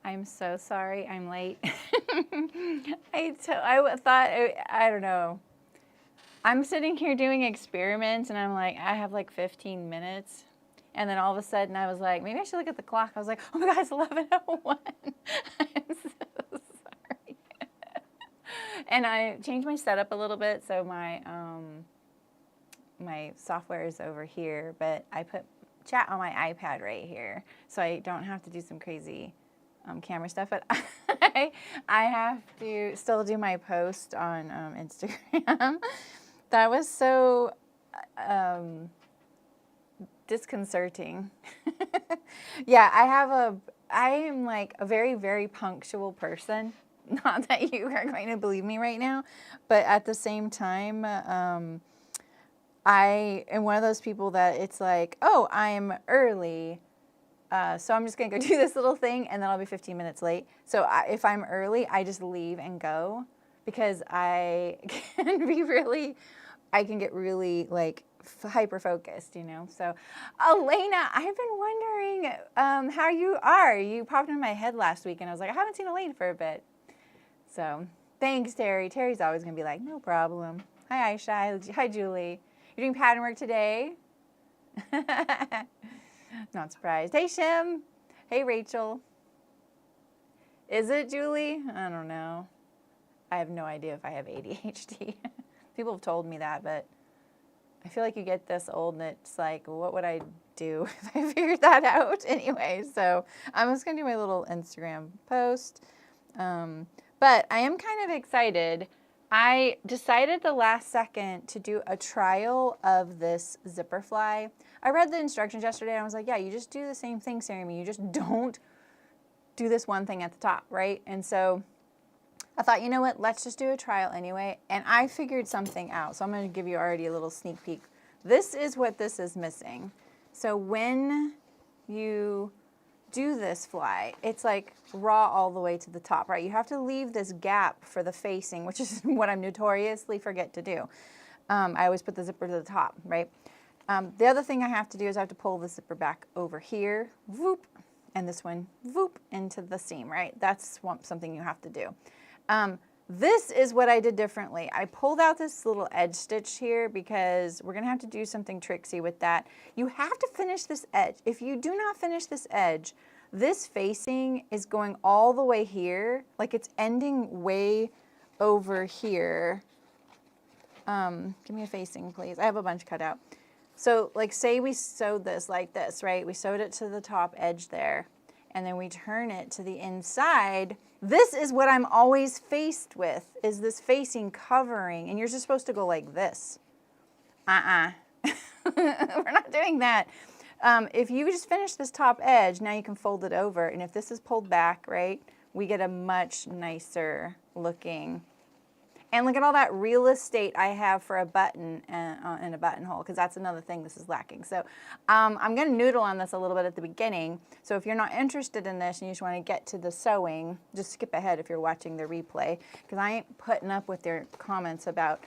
I'm so sorry. I'm late. I thought, I don't know. I'm sitting here doing experiments and I'm like, I have like 15 minutes. And then all of a sudden I was like, maybe I should look at the clock. I was like, oh my God, it's 11:01. I'm so sorry. And I changed my setup a little bit. So my software is over here, but I put chat on my iPad right here. So I don't have to do some crazy camera stuff, but I have to still do my post on Instagram. That was so disconcerting. Yeah, I am like a very, very punctual person. Not that you are going to believe me right now, but at the same time, I am one of those people that it's like, oh, I'm early. So I'm just going to go do this little thing and then I'll be 15 minutes late. So if I'm early, I just leave and go because I can get really like hyper focused, you know. So Elena, I've been wondering how you are. You popped into my head last week and I was like, I haven't seen Elena for a bit. So thanks, Terry. Terry's always going to be like, no problem. Hi, Aisha. Hi, Julie. You're doing pattern work today? Not surprised. Hey, Shim. Hey, Rachel. Is it Julie? I don't know. I have no idea if I have ADHD. People have told me that, but I feel like you get this old and it's like, what would I do if I figured that out? Anyway, so I'm just going to do my little Instagram post. But I am kind of excited. I decided the last second to do a trial of this zipper fly. I read the instructions yesterday and I was like, yeah, you just do the same thing, Sammy. You just don't do this one thing at the top, right? And so I thought, you know what, let's just do a trial anyway. And I figured something out. So I'm going to give you already a little sneak peek. This is what this is missing. So when you do this fly, it's like raw all the way to the top, right? You have to leave this gap for the facing, which is what I notoriously forget to do. I always put the zipper to the top, right? The other thing I have to do is I have to pull the zipper back over here, whoop, and this one, whoop, into the seam, right? That's something you have to do. This is what I did differently. I pulled out this little edge stitch here because we're gonna have to do something tricksy with that. You have to finish this edge. If you do not finish this edge, this facing is going all the way here, like it's ending way over here. Give me a facing, please. I have a bunch cut out. So like say we sewed this like this, right? We sewed it to the top edge there, and then we turn it to the inside. This is what I'm always faced with, is this facing covering, and you're just supposed to go like this. We're not doing that. If you just finish this top edge, now you can fold it over, and if this is pulled back, right, we get a much nicer looking. And look at all that real estate I have for a button and a buttonhole, because that's another thing this is lacking. So I'm going to noodle on this a little bit at the beginning. So if you're not interested in this and you just want to get to the sewing, just skip ahead if you're watching the replay, because I ain't putting up with their comments about,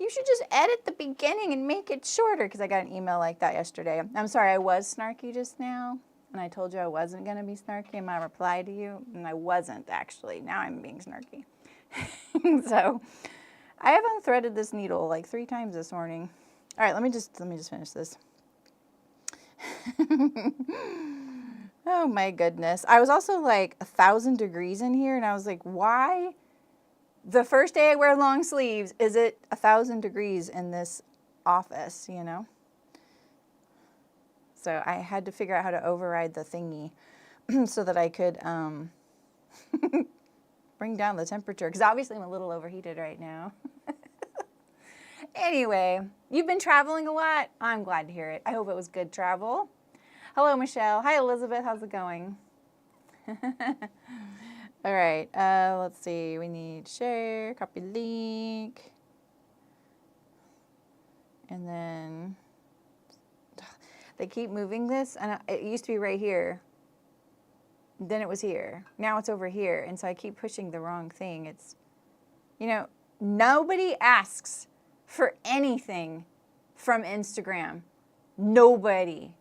you should just edit the beginning and make it shorter, because I got an email like that yesterday. I'm sorry, I was snarky just now, and I told you I wasn't going to be snarky in my reply to you, and I wasn't actually. Now I'm being snarky. So I have unthreaded this needle like 3 times this morning. All right, let me just finish this. Oh my goodness. I was also like 1,000 degrees in here, and I was like, why? The first day I wear long sleeves, is it 1,000 degrees in this office, you know? So I had to figure out how to override the thingy so that I could bring down the temperature, because obviously I'm a little overheated right now. Anyway, you've been traveling a lot. I'm glad to hear it. I hope it was good travel. Hello, Michelle. Hi, Elizabeth. How's it going? All right, let's see. We need share, copy link, and then they keep moving this, and it used to be right here. Then it was here. Now it's over here. And so I keep pushing the wrong thing. It's, you know, nobody asks for anything from Instagram. Nobody.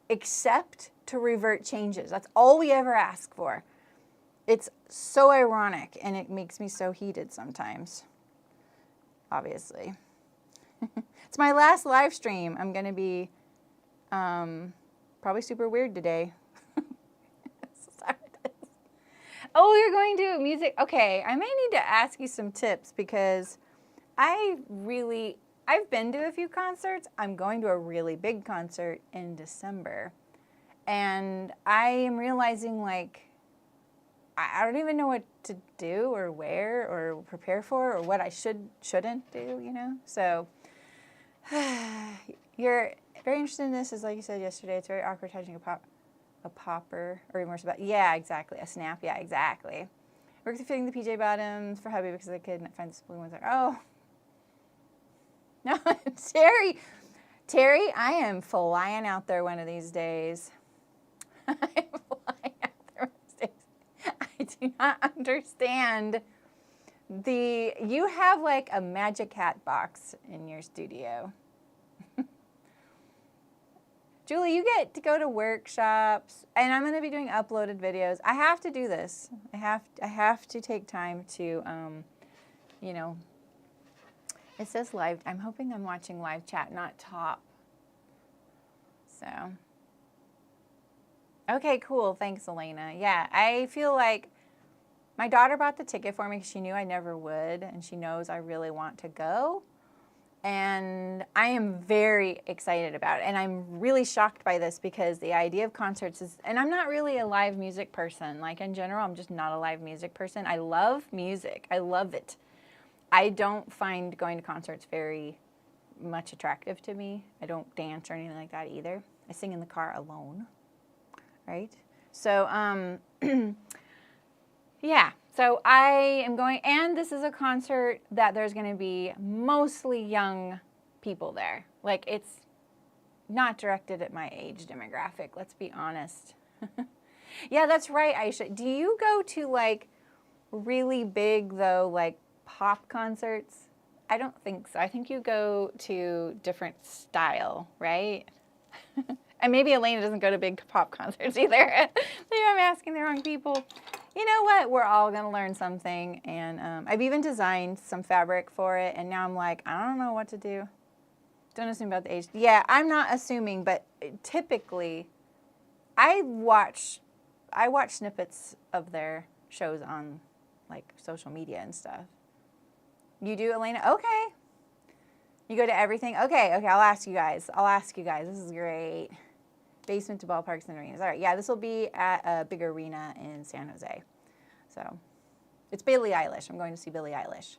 Except to revert changes. That's all we ever ask for. it's so ironic, and it makes me so heated sometimes, obviously. It's my last live stream. I'm going to be probably super weird today. Oh, you're going to music? Okay, I may need to ask you some tips because I've been to a few concerts. I'm going to a really big concert in December. And I am realizing, like, I don't even know what to do or wear or prepare for or what I shouldn't do, you know? So you're very interested in this, as like you said yesterday. It's very awkward touching a popper or even worse about, yeah, exactly, a snap, yeah, exactly. Worked at fitting the PJ bottoms for hubby because I couldn't find the blue ones. Like, oh, no, Terry, I am flying out there one of these days. I'm flying out there one of these days. I do not understand you have like a magic hat box in your studio. Julie, you get to go to workshops, and I'm going to be doing uploaded videos. I have to do this. I have to take time to, you know, it says live. I'm hoping I'm watching live chat, not top. So, okay, cool. Thanks, Elena. Yeah, I feel like my daughter bought the ticket for me because she knew I never would, and she knows I really want to go. And I am very excited about it. And I'm really shocked by this because the idea of concerts is, and I'm not really a live music person. Like in general, I'm just not a live music person. I love music. I love it. I don't find going to concerts very much attractive to me. I don't dance or anything like that either. I sing in the car alone, right? So, yeah. So I am going, and this is a concert that there's going to be mostly young people there. Like, it's not directed at my age demographic, let's be honest. Yeah, that's right, Aisha. Do you go to, like, really big, though, like, pop concerts? I don't think so. I think you go to different style, right? And maybe Elena doesn't go to big pop concerts either. Maybe I'm asking the wrong people. You know what? We're all going to learn something. And I've even designed some fabric for it. And now I'm like, I don't know what to do. Don't assume about the age. Yeah, I'm not assuming. But typically, I watch snippets of their shows on, like, social media and stuff. You do, Elena? Okay. You go to everything? Okay, I'll ask you guys. This is great. Basement to ballparks and arenas. All right, yeah, this will be at a big arena in San Jose. So, it's Billie Eilish. I'm going to see Billie Eilish.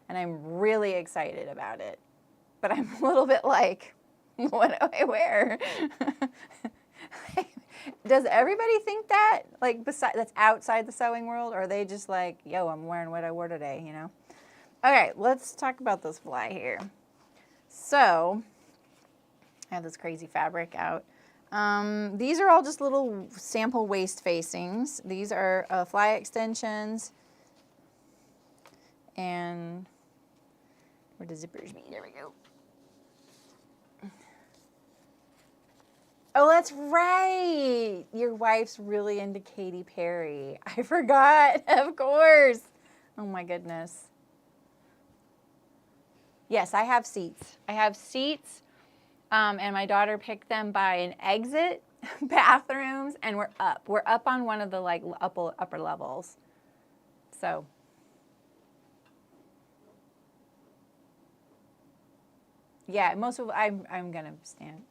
And I'm really excited about it. But I'm a little bit like, what do I wear? Does everybody think that? Like, that's outside the sewing world? Or are they just like, yo, I'm wearing what I wore today, you know? Okay, let's talk about this fly here. So, I have this crazy fabric out. These are all just little sample waist facings. These are fly extensions. And where do zippers be? There we go. Oh, that's right. Your wife's really into Katy Perry. I forgot, of course. Oh my goodness. Yes, I have seats. And my daughter picked them by an exit, bathrooms, and we're up. We're up on one of the like upper levels. So. Yeah, I'm gonna stand.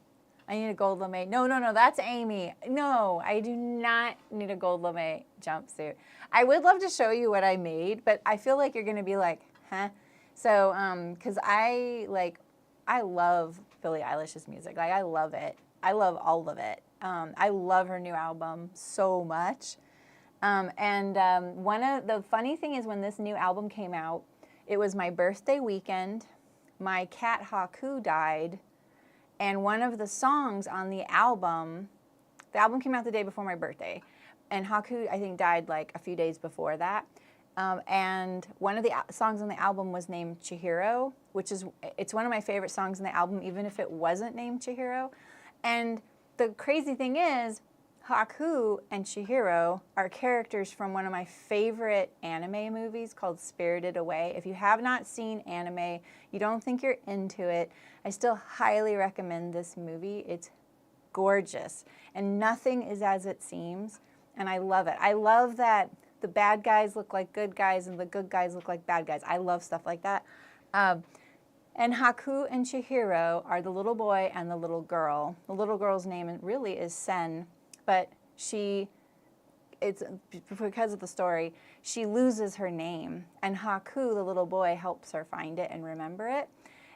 I need a gold lame. No, that's Amy. No, I do not need a gold lame jumpsuit. I would love to show you what I made, but I feel like you're gonna be like, huh? So, cause I love Billie Eilish's music. Like, I love it. I love all of it. I love her new album so much. One of the funny thing is when this new album came out, it was my birthday weekend. My cat Haku died, and one of the songs on the album came out the day before my birthday, and Haku, I think, died like a few days before that. And one of the songs on the album was named Chihiro, it's one of my favorite songs on the album, even if it wasn't named Chihiro. And the crazy thing is, Haku and Chihiro are characters from one of my favorite anime movies called Spirited Away. If you have not seen anime, you don't think you're into it, I still highly recommend this movie. It's gorgeous, and nothing is as it seems, and I love it. I love that the bad guys look like good guys and the good guys look like bad guys. I love stuff like that. And Haku and Chihiro are the little boy and the little girl. The little girl's name really is Sen, but it's because of the story, she loses her name, and Haku, the little boy, helps her find it and remember it.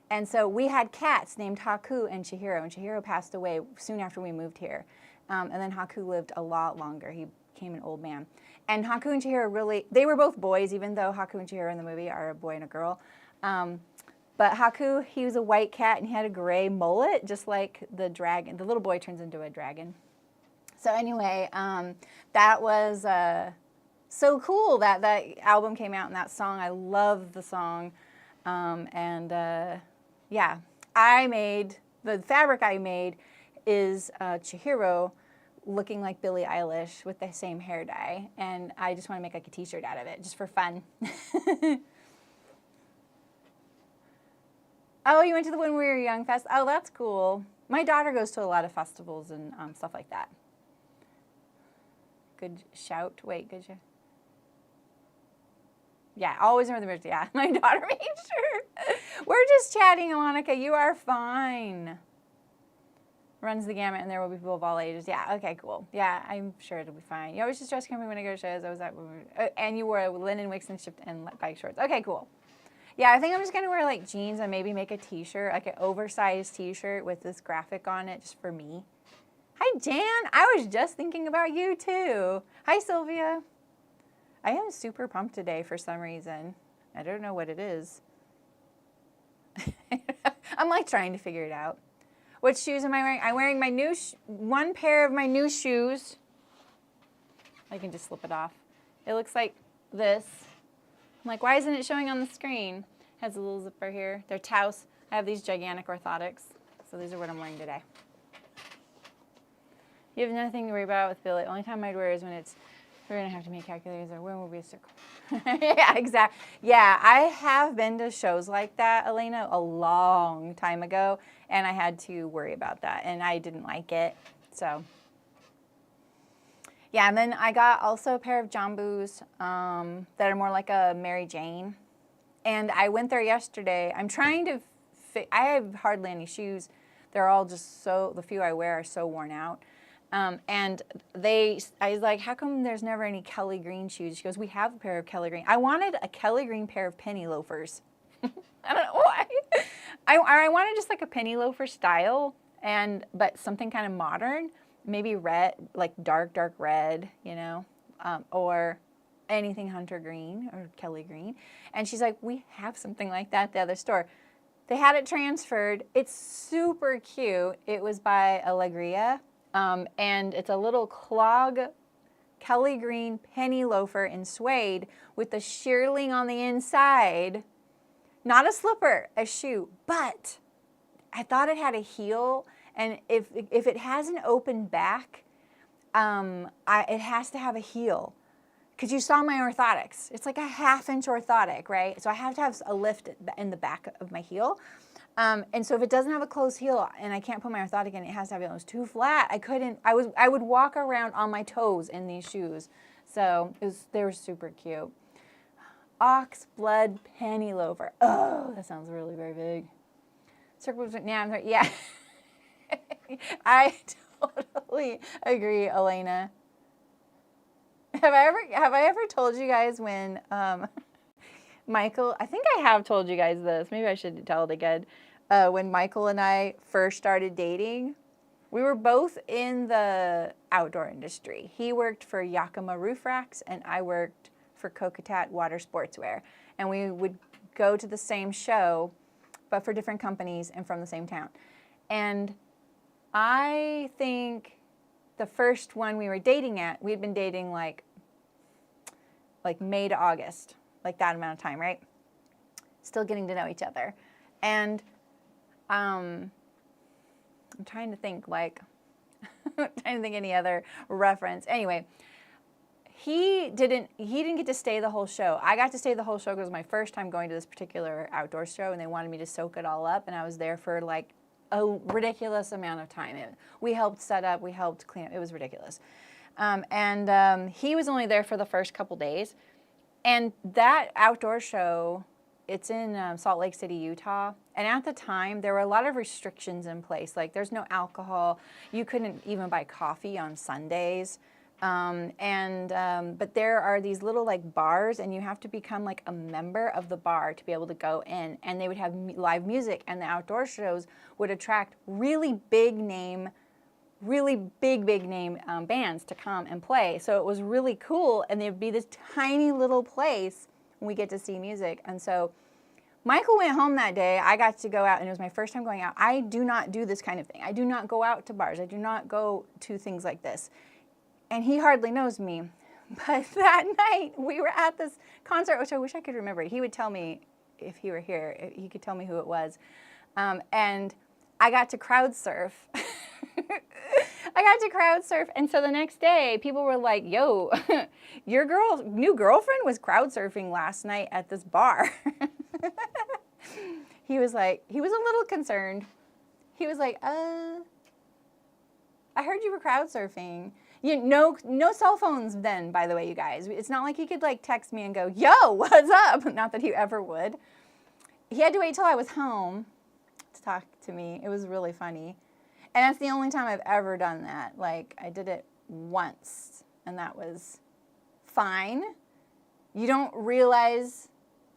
And so we had cats named Haku and Chihiro passed away soon after we moved here. And then Haku lived a lot longer. He became an old man. And Haku and Chihiro really, they were both boys, even though Haku and Chihiro in the movie are a boy and a girl. But Haku, he was a white cat, and he had a gray mullet, just like the dragon. The little boy turns into a dragon. So anyway, that was so cool that that album came out and that song. I love the song. Yeah, the fabric I made is Chihiro looking like Billie Eilish with the same hair dye. And I just want to make like a t-shirt out of it, just for fun. Oh, you went to the When We Were Young Fest? Oh, that's cool. My daughter goes to a lot of festivals and stuff like that. Good shout. Wait, good shout. Yeah, always remember the music. Yeah, my daughter made sure. We're just chatting, Monica. You are fine. Runs the gamut, and there will be people of all ages. Yeah, okay, cool. Yeah, I'm sure it'll be fine. You always just dress comfy when I go to shows. I was at, and you wore linen Wixon shift and bike shorts. Okay, cool. Yeah, I think I'm just gonna wear like jeans and maybe make a t-shirt, like an oversized t-shirt with this graphic on it, just for me. Hi, Jan. I was just thinking about you too. Hi, Sylvia. I am super pumped today for some reason. I don't know what it is. I'm like trying to figure it out. What shoes am I wearing? I'm wearing my new, one pair of my new shoes. I can just slip it off. It looks like this. I'm like, why isn't it showing on the screen? It has a little zipper here. They're Taus. I have these gigantic orthotics. So these are what I'm wearing today. You have nothing to worry about with Billy. Only time I'd wear is when it's, we're going to have to make calculators, or when will be a circle. Yeah, exactly. Yeah, I have been to shows like that, Elena, a long time ago, and I had to worry about that, and I didn't like it, so. Yeah, and then I got also a pair of Jambus that are more like a Mary Jane, and I went there yesterday. I'm trying to I have hardly any shoes. They're all just so, the few I wear are so worn out. And I was like, how come there's never any Kelly Green shoes? She goes, we have a pair of Kelly Green. I wanted a Kelly Green pair of penny loafers. I don't know why. I wanted just like a penny loafer style, but something kind of modern, maybe red, like dark red, you know, or anything hunter green or Kelly Green. And she's like, we have something like that at the other store. They had it transferred. It's super cute. It was by Allegria. And it's a little clog Kelly Green penny loafer in suede with the shearling on the inside. Not a slipper, a shoe, but I thought it had a heel, and if it has an open back, it has to have a heel. Because you saw my orthotics. It's like a 1/2-inch orthotic, right? So I have to have a lift in the back of my heel. And so if it doesn't have a closed heel and I can't put my orthotic in, it has to have it. It was too flat. I would walk around on my toes in these shoes. So they were super cute. Ox blood penny loafer. Oh, that sounds really very big. Yeah. I totally agree, Elena. Have I ever told you guys when Michael, I think I have told you guys this. Maybe I should tell it again. When Michael and I first started dating, we were both in the outdoor industry. He worked for Yakima Roof Racks, and I worked for Kokatat Water Sportswear. And we would go to the same show, but for different companies and from the same town. And I think the first one we were dating at, we had been dating like May to August, like that amount of time, right? Still getting to know each other. And I'm trying to think, like, Trying to think any other reference. Anyway, he didn't get to stay the whole show. I got to stay the whole show because it was my first time going to this particular outdoor show, and they wanted me to soak it all up, and I was there for like a ridiculous amount of time. We helped set up, we helped clean up. It was ridiculous. He was only there for the first couple days. And that outdoor show, it's in Salt Lake City, Utah. And at the time, there were a lot of restrictions in place. Like there's no alcohol. You couldn't even buy coffee on Sundays. But there are these little like bars, and you have to become like a member of the bar to be able to go in, and they would have live music, and the outdoor shows would attract really big name bands to come and play. So it was really cool, and there'd be this tiny little place when we get to see music. And so Michael went home that day. I got to go out, and it was my first time going out. I do not do this kind of thing. I do not go out to bars. I do not go to things like this. And he hardly knows me. But that night, we were at this concert, which I wish I could remember. He would tell me if he were here. He could tell me who it was. And I got to crowd surf. And so the next day, people were like, yo, your new girlfriend was crowd surfing last night at this bar. He was a little concerned. He was like, I heard you were crowd surfing. No cell phones then, by the way, you guys. It's not like he could like text me and go, yo, what's up? Not that he ever would. He had to wait till I was home to talk to me. It was really funny. And that's the only time I've ever done that. Like, I did it once, and that was fine. You don't realize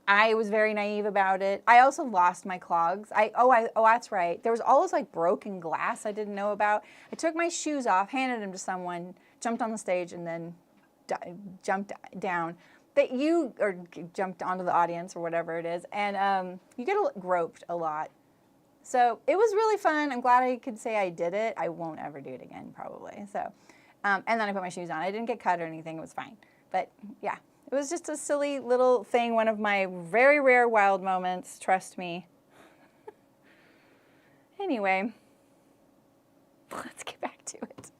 I was very naive about it. I also lost my clogs. Oh, that's right. There was all this like broken glass I didn't know about. I took my shoes off, handed them to someone, jumped on the stage, and then jumped down. Jumped onto the audience or whatever it is, and you get groped a lot. So it was really fun. I'm glad I could say I did it. I won't ever do it again, probably. So, and then I put my shoes on. I didn't get cut or anything. It was fine. But yeah, it was just a silly little thing. One of my very rare wild moments. Trust me. Anyway, let's get back to it.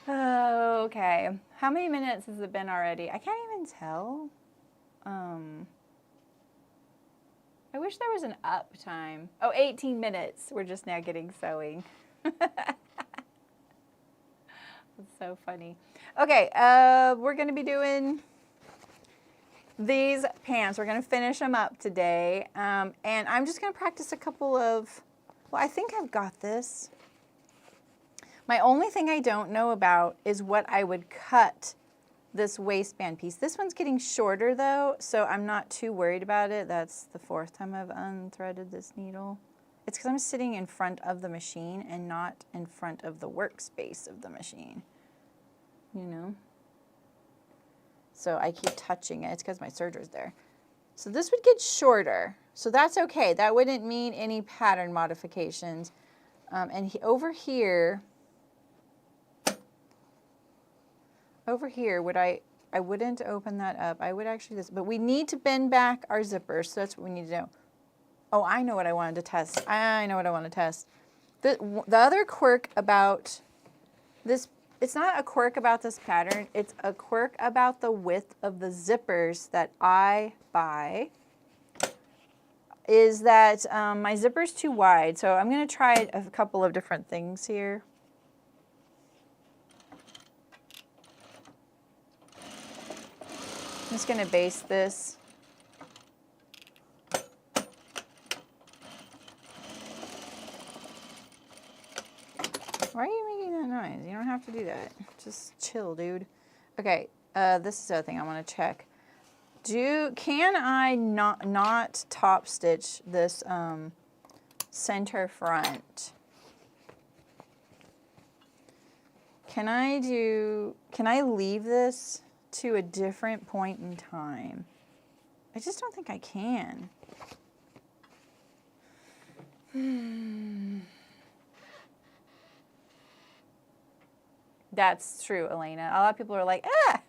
Okay. How many minutes has it been already? I can't even tell. I wish there was an up time. Oh, 18 minutes. We're just now getting sewing. That's so funny. Okay, we're going to be doing these pants. We're going to finish them up today. And I'm just going to practice a couple of, well, I think I've got this. My only thing I don't know about is what I would cut this waistband piece. This one's getting shorter though, so I'm not too worried about it. That's the 4th time I've unthreaded this needle. It's because I'm sitting in front of the machine and not in front of the workspace of the machine, you know? So I keep touching it. It's because my serger's there. So this would get shorter, so that's okay. That wouldn't mean any pattern modifications. Over here, I wouldn't open that up. I would actually but we need to bend back our zippers, so that's what we need to do. Oh, I know what I wanted to test. The other quirk about this, it's not a quirk about this pattern, it's a quirk about the width of the zippers that I buy, is that my zipper's too wide. So I'm gonna try a couple of different things here. I'm just going to baste this. Why are you making that noise? You don't have to do that. Just chill, dude. Okay, this is the other thing I want to check. Can I not top stitch this center front? Can I leave this to a different point in time? I just don't think I can. That's true, Elena. A lot of people are like, ah!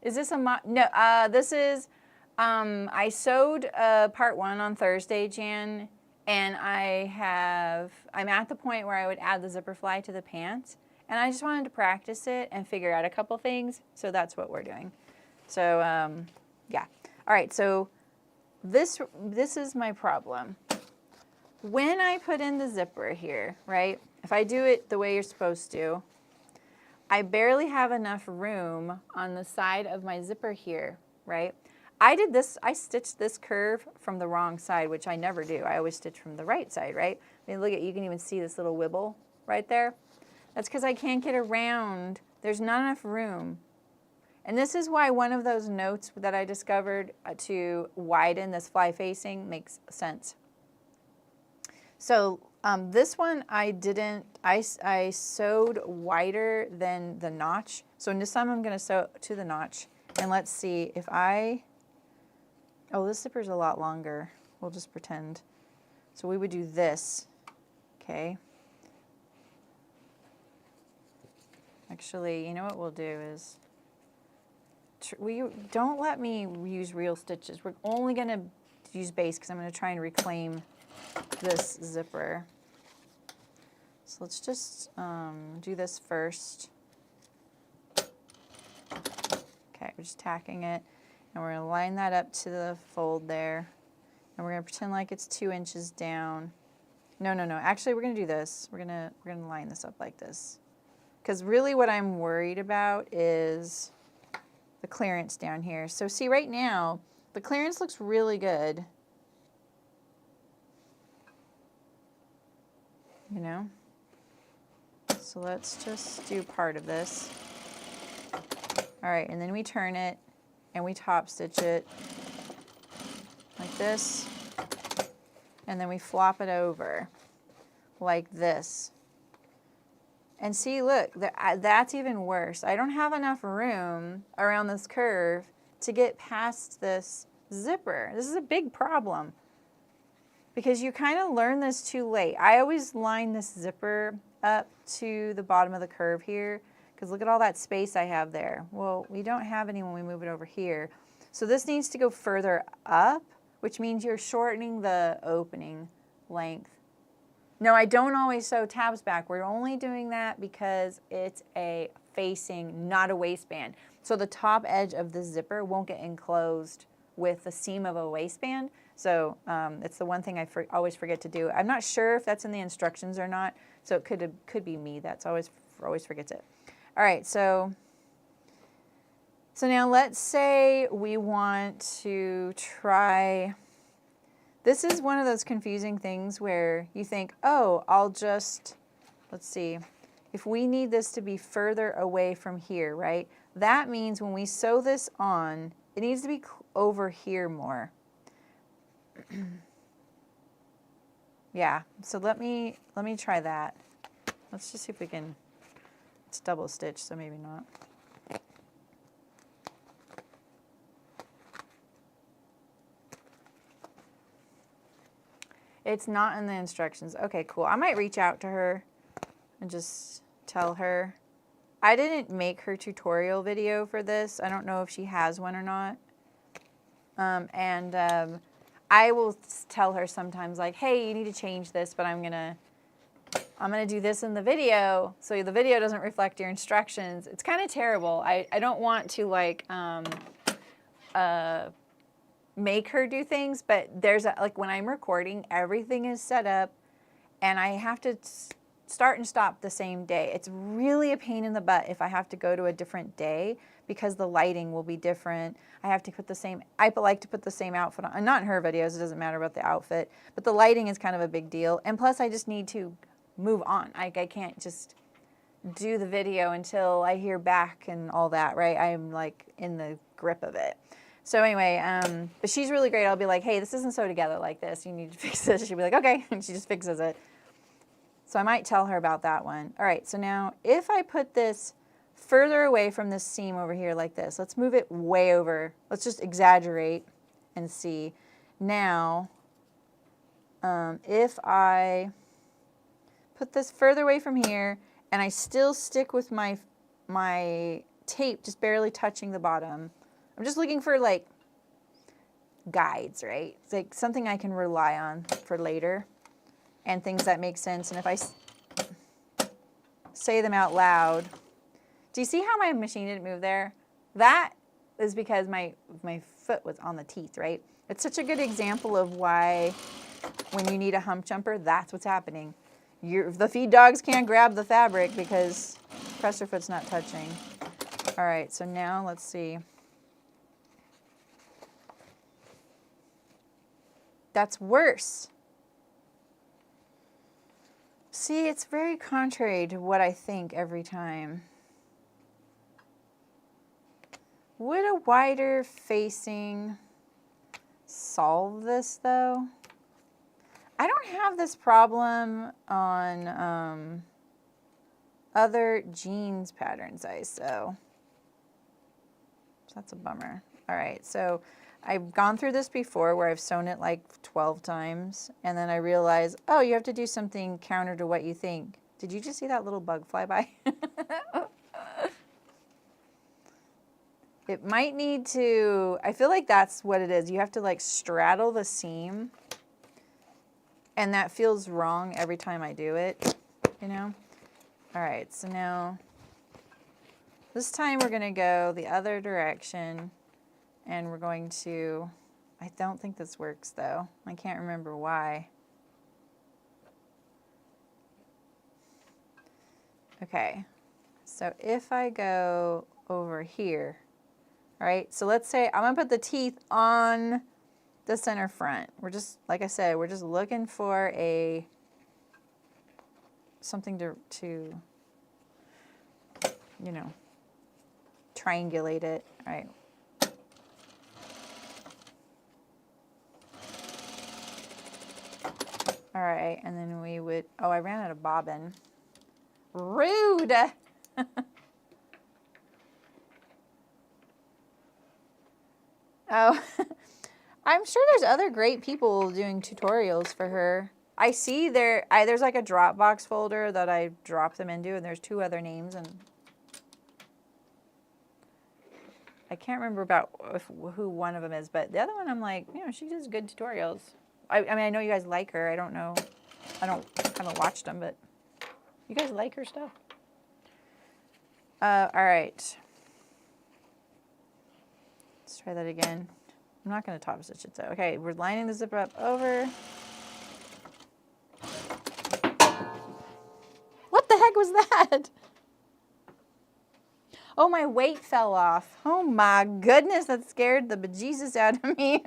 Is this a no, this is, I sewed part 1 on Thursday, Jan, And I'm at the point where I would add the zipper fly to the pants, and I just wanted to practice it and figure out a couple things, so that's what we're doing. So, yeah. All right, so this is my problem. When I put in the zipper here, right, if I do it the way you're supposed to, I barely have enough room on the side of my zipper here, right? I stitched this curve from the wrong side, which I never do. I always stitch from the right side, right? I mean, look at, you can even see this little wibble right there. That's because I can't get around. There's not enough room. And this is why one of those notes that I discovered to widen this fly facing makes sense. So this one I sewed wider than the notch. So this time I'm going to sew to the notch. And let's see if oh, this zipper's a lot longer. We'll just pretend. So we would do this, okay? Actually, you know what we'll do is, don't let me use real stitches. We're only going to use base because I'm going to try and reclaim this zipper. So let's just do this first. Okay, we're just tacking it, and we're going to line that up to the fold there, and we're going to pretend like it's 2 inches down. No. Actually, we're going to do this. We're going to line this up like this, because really what I'm worried about is the clearance down here. So see, right now the clearance looks really good. You know? So let's just do part of this. All right, and then we turn it and we top stitch it like this. And then we flop it over like this. And see, look, that's even worse. I don't have enough room around this curve to get past this zipper. This is a big problem, because you kind of learn this too late. I always line this zipper up to the bottom of the curve here, because look at all that space I have there. Well, we don't have any when we move it over here. So this needs to go further up, which means you're shortening the opening length. No, I don't always sew tabs back. We're only doing that because it's a facing, not a waistband. So the top edge of the zipper won't get enclosed with the seam of a waistband. So it's the one thing I always forget to do. I'm not sure if that's in the instructions or not. So it could be me that's always forgets it. All right, so now let's say we want to try. This is one of those confusing things where you think, oh, let's see, if we need this to be further away from here, right? That means when we sew this on, it needs to be over here more. Yeah, so let me try that. Let's just see if we can, it's double stitch, so maybe not. It's not in the instructions. Okay, cool. I might reach out to her and just tell her. I didn't make her tutorial video for this. I don't know if she has one or not. I will tell her sometimes, like, hey, you need to change this, but I'm gonna do this in the video, so the video doesn't reflect your instructions. It's kind of terrible. I don't want to like make her do things, but like when I'm recording, everything is set up and I have to start and stop the same day. It's really a pain in the butt if I have to go to a different day, because the lighting will be different. I have to put I like to put the same outfit on. Not in her videos, it doesn't matter about the outfit, but the lighting is kind of a big deal. And plus I just need to move on. I can't just do the video until I hear back and all that, right? I'm like in the grip of it. So anyway, but she's really great. I'll be like, hey, this isn't sewed together like this. You need to fix this. She'll be like, okay, and she just fixes it. So I might tell her about that one. All right, so now if I put this further away from this seam over here like this, let's move it way over. Let's just exaggerate and see. Now, if I put this further away from here and I still stick with my tape just barely touching the bottom, I'm just looking for like guides, right? It's like something I can rely on for later. and things that make sense. And if I say them out loud, do you see how my machine didn't move there? That is because my foot was on the teeth, right? It's such a good example of why when you need a hump jumper, that's what's happening. The feed dogs can't grab the fabric because presser foot's not touching. All right, so now let's see. That's worse. See, it's very contrary to what I think every time. Would a wider facing solve this though? I don't have this problem on other jeans patterns I sew. So that's a bummer. All right, so I've gone through this before where I've sewn it like 12 times and then I realized, oh, you have to do something counter to what you think. Did you just see that little bug fly by? It might need to, I feel like that's what it is. You have to like straddle the seam and that feels wrong every time I do it, you know? All right, so now this time we're gonna go the other direction and we're going to, I don't think this works though. I can't remember why. Okay, so if I go over here, all right, so let's say I'm gonna put the teeth on the center front. We're just, like I said, we're just looking for something to, you know, triangulate it, all right. All right, and then we would, oh, I ran out of bobbin. Rude. Oh, I'm sure there's other great people doing tutorials for her. I see there's like a Dropbox folder that I drop them into, and there's 2 other names, and I can't remember about who one of them is, but the other one I'm like, you know, she does good tutorials. I mean, I know you guys like her. I don't know. Haven't watched them, but you guys like her stuff. All right. Let's try that again. I'm not going to top stitch it though. Okay, we're lining the zipper up over. What the heck was that? Oh, my weight fell off. Oh my goodness, that scared the bejesus out of me.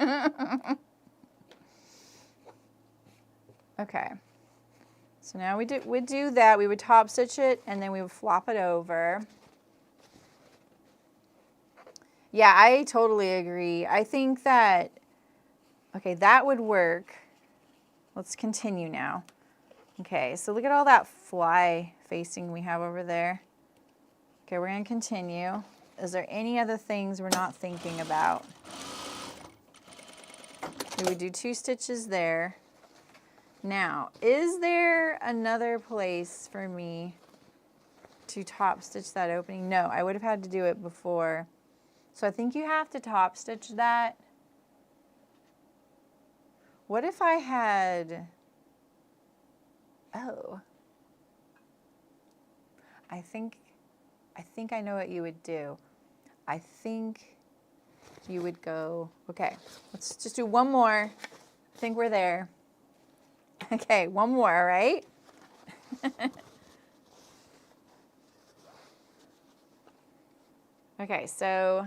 Okay. So now we'd do that. We would top stitch it and then we would flop it over. Yeah, I totally agree. I think that, okay, that would work. Let's continue now. Okay, so look at all that fly facing we have over there. Okay, we're gonna continue. Is there any other things we're not thinking about? We would do 2 stitches there. Now, is there another place for me to top stitch that opening? No, I would have had to do it before. So I think you have to top stitch that. What if I had, oh, I think I know what you would do. I think you would go, okay, let's just do one more. I think we're there. Okay, one more, all right? Okay, so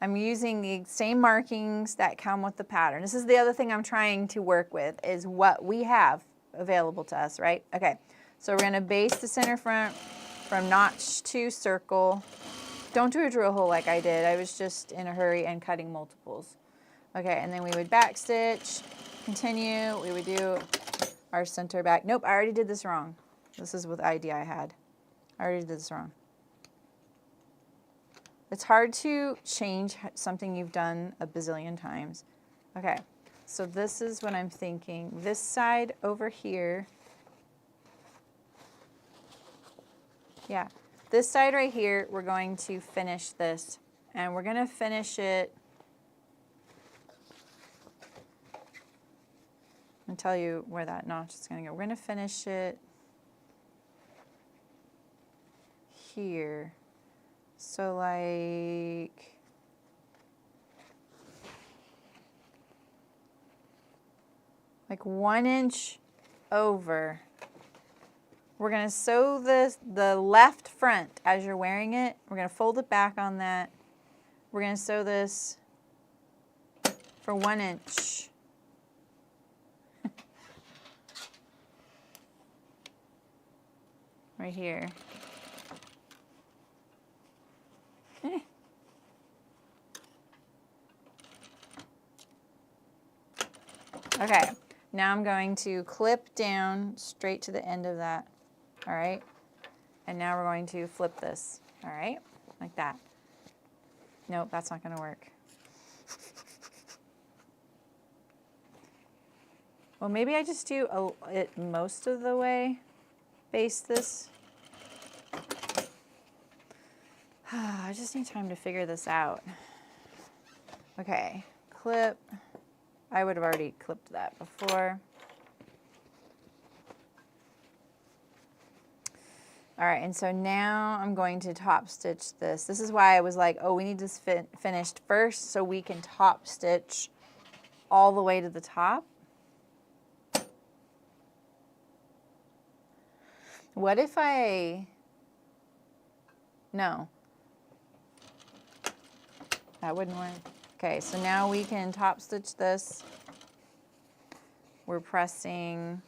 I'm using the same markings that come with the pattern. This is the other thing I'm trying to work with is what we have available to us, right? Okay, so we're gonna baste the center front from notch to circle. Don't do a drill hole like I did. I was just in a hurry and cutting multiples. Okay, and then we would back stitch, continue, we would do our center back. Nope, I already did this wrong. This is with the idea I had. I already did this wrong. It's hard to change something you've done a bazillion times. Okay, so this is what I'm thinking. This side over here, yeah, this side right here, we're going to finish this, and we're gonna finish it I'll tell you where that notch is going to go. We're going to finish it here. So like like 1 inch over. We're going to sew the left front as you're wearing it. We're going to fold it back on that. We're going to sew this for 1 inch. Right here. Okay, now I'm going to clip down straight to the end of that, all right? And now we're going to flip this, all right? Like that. Nope, that's not gonna work. Well, maybe I just do it most of the way, baste this. I just need time to figure this out. Okay, clip. I would have already clipped that before. All right, and so now I'm going to top stitch this. This is why I was like, oh, we need this finished first so we can top stitch all the way to the top. What if no. That wouldn't work. Okay, so now we can top stitch this. We're pressing,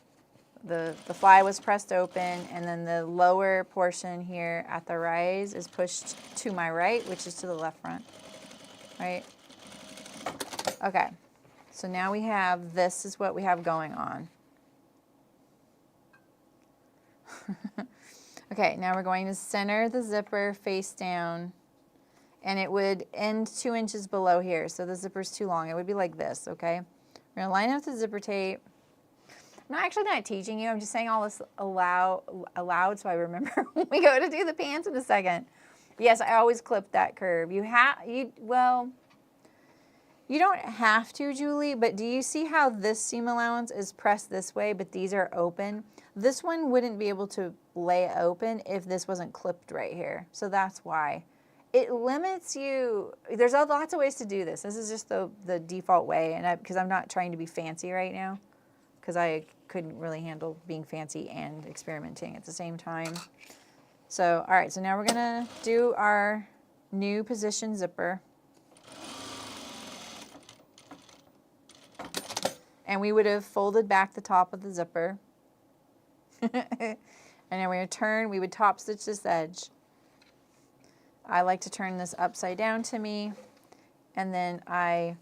the fly was pressed open, and then the lower portion here at the rise is pushed to my right, which is to the left front, right? Okay, so now we have, this is what we have going on. Okay, now we're going to center the zipper face down, and it would end 2 inches below here, so the zipper's too long. It would be like this, okay? We're gonna line up the zipper tape. I'm actually not teaching you, I'm just saying all this aloud so I remember when we go to do the pants in a second. Yes, I always clip that curve. Well, you don't have to, Julie, but do you see how this seam allowance is pressed this way, but these are open? This one wouldn't be able to lay open if this wasn't clipped right here. So that's why. It limits you. There's lots of ways to do this. This is just the default way, and because I'm not trying to be fancy right now, because I couldn't really handle being fancy and experimenting at the same time. So, all right, so now we're gonna do our new position zipper. And we would have folded back the top of the zipper. And then we're gonna turn, we would top stitch this edge. I like to turn this upside down to me, and then I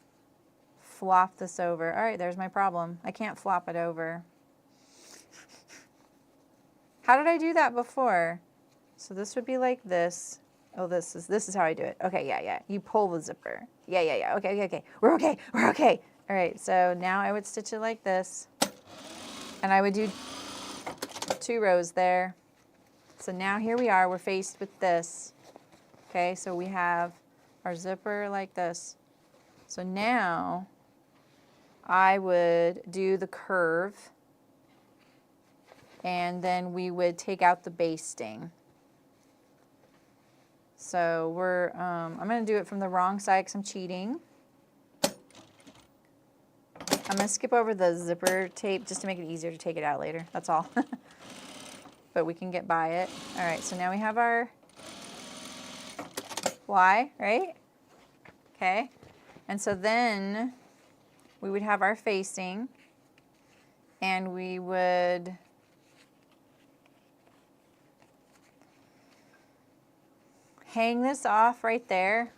flop this over. All right, there's my problem. I can't flop it over. How did I do that before? So this would be like this. Oh, this is how I do it. Okay, yeah. You pull the zipper. Yeah. Okay. We're okay. All right, so now I would stitch it like this, and I would do 2 rows there. So now here we are, we're faced with this. Okay, so we have our zipper like this. So now I would do the curve, and then we would take out the basting. So we're, I'm gonna do it from the wrong side because I'm cheating. I'm gonna skip over the zipper tape just to make it easier to take it out later, that's all. But we can get by it. All right, so now we have our fly, right? Okay, and so then we would have our facing, and we would hang this off right there,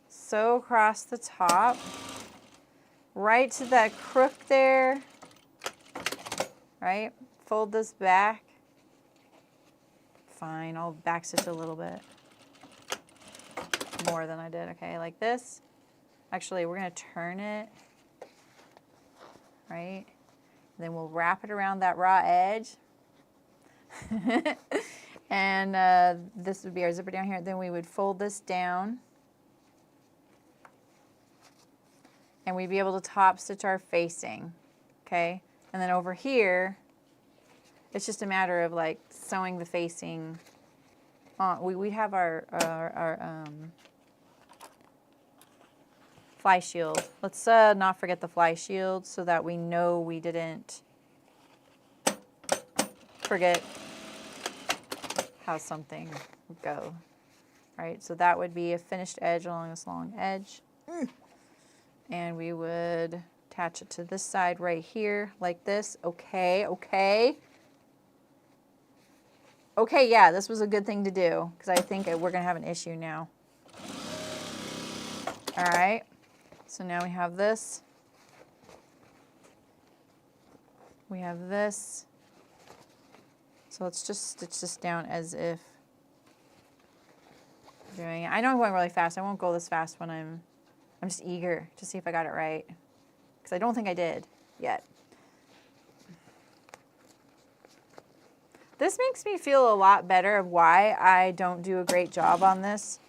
sew across the top, right to that crook there, right? Fold this back. Fine, I'll back stitch a little bit more than I did, okay, like this. Actually, we're gonna turn it, right? Then we'll wrap it around that raw edge. And this would be our zipper down here. Then we would fold this down, and we'd be able to top stitch our facing. okay? And then over here, it's just a matter of like sewing the facing on. We have our fly shield. Let's not forget the fly shield so that we know we didn't forget how something would go. Right, so that would be a finished edge along this long edge. And we would attach it to this side right here like this. Okay, okay. Okay, yeah, this was a good thing to do because I think we're gonna have an issue now. All right, so now we have this. We have this. So let's just stitch this down as if doing it. I know I'm going really fast. I won't go this fast when I'm just eager to see if I got it right because I don't think I did yet. This makes me feel a lot better of why I don't do a great job on this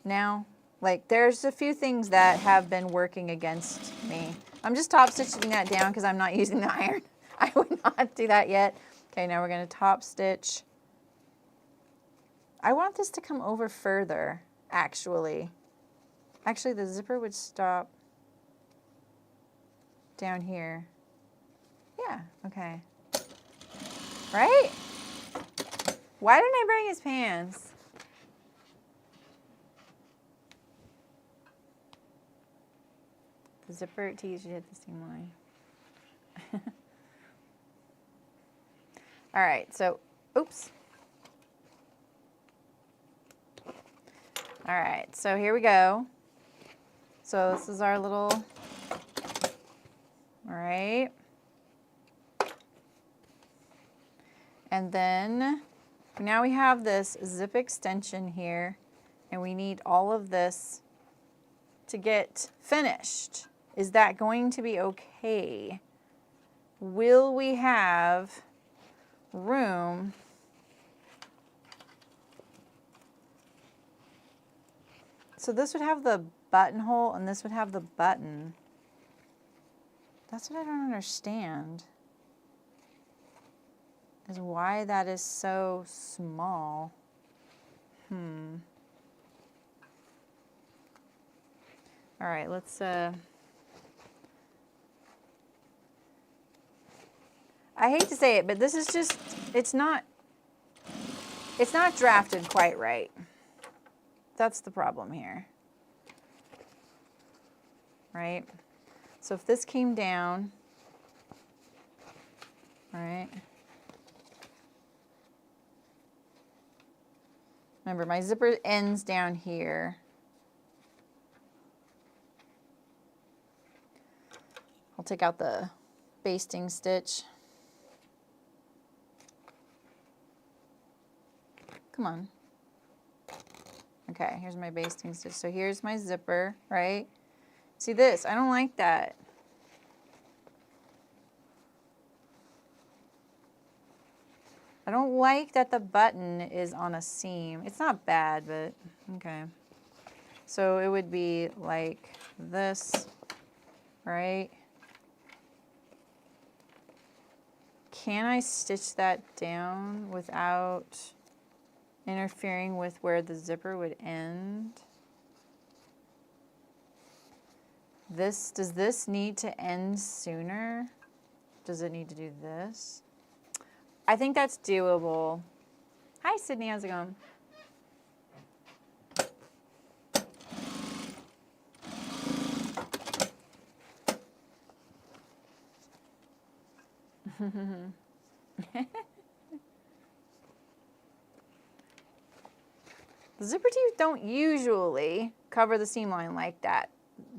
now. Like there's a few things that have been working against me. I'm just top stitching that down because I'm not using the iron. I would not do that yet. Okay, now we're going to top stitch. I want this to come over further, actually. Actually, the zipper would stop down here. Yeah, okay. Right? Why didn't I bring his pants? The zipper tees should hit the seam line. All right, so, oops. All right, so here we go. So this is our little, all right. And then now we have this zip extension here, and we need all of this to get finished. Is that going to be okay? Will we have room so this would have the buttonhole and this would have the button. That's what I don't understand, is why that is so small. All right, let's I hate to say it, but this is just, it's not drafted quite right. That's the problem here. Right? So if this came down, right? Remember, my zipper ends down here. I'll take out the basting stitch. Come on. Okay, here's my basting stitch. So here's my zipper, right? See this? I don't like that. I don't like that the button is on a seam. It's not bad, but okay. So it would be like this, right? Can I stitch that down without interfering with where the zipper would end? Does this need to end sooner? Does it need to do this? I think that's doable. Hi, Sydney, how's it going? The zipper teeth don't usually cover the seam line like that.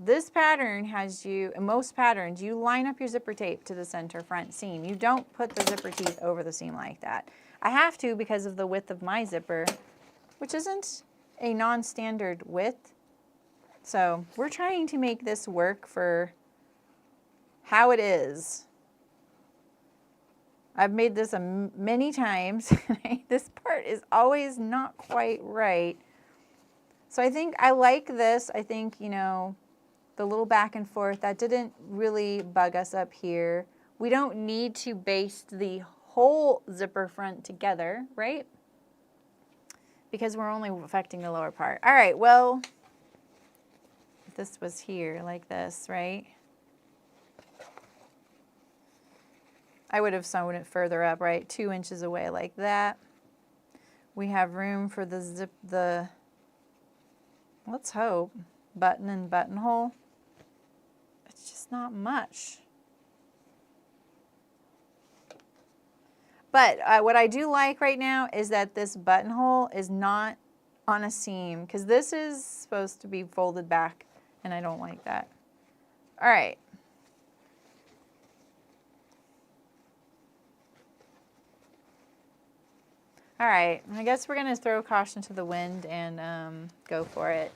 This pattern has you, in most patterns, you line up your zipper tape to the center front seam. You don't put the zipper teeth over the seam like that. I have to because of the width of my zipper, which isn't a non-standard width. So we're trying to make this work for how it is. I've made this many times. This part is always not quite right. So I think I like this. I think, you know, the little back and forth, that didn't really bug us up here. we don't need to baste the whole zipper front together, right? Because we're only affecting the lower part. All right, well, if this was here like this, right? I would have sewn it further up, right? 2 inches away like that. We have room for the let's hope, button and buttonhole. It's just not much. But what I do like right now is that this buttonhole is not on a seam, because this is supposed to be folded back, and I don't like that. All right. All right, I guess we're gonna throw caution to the wind and go for it.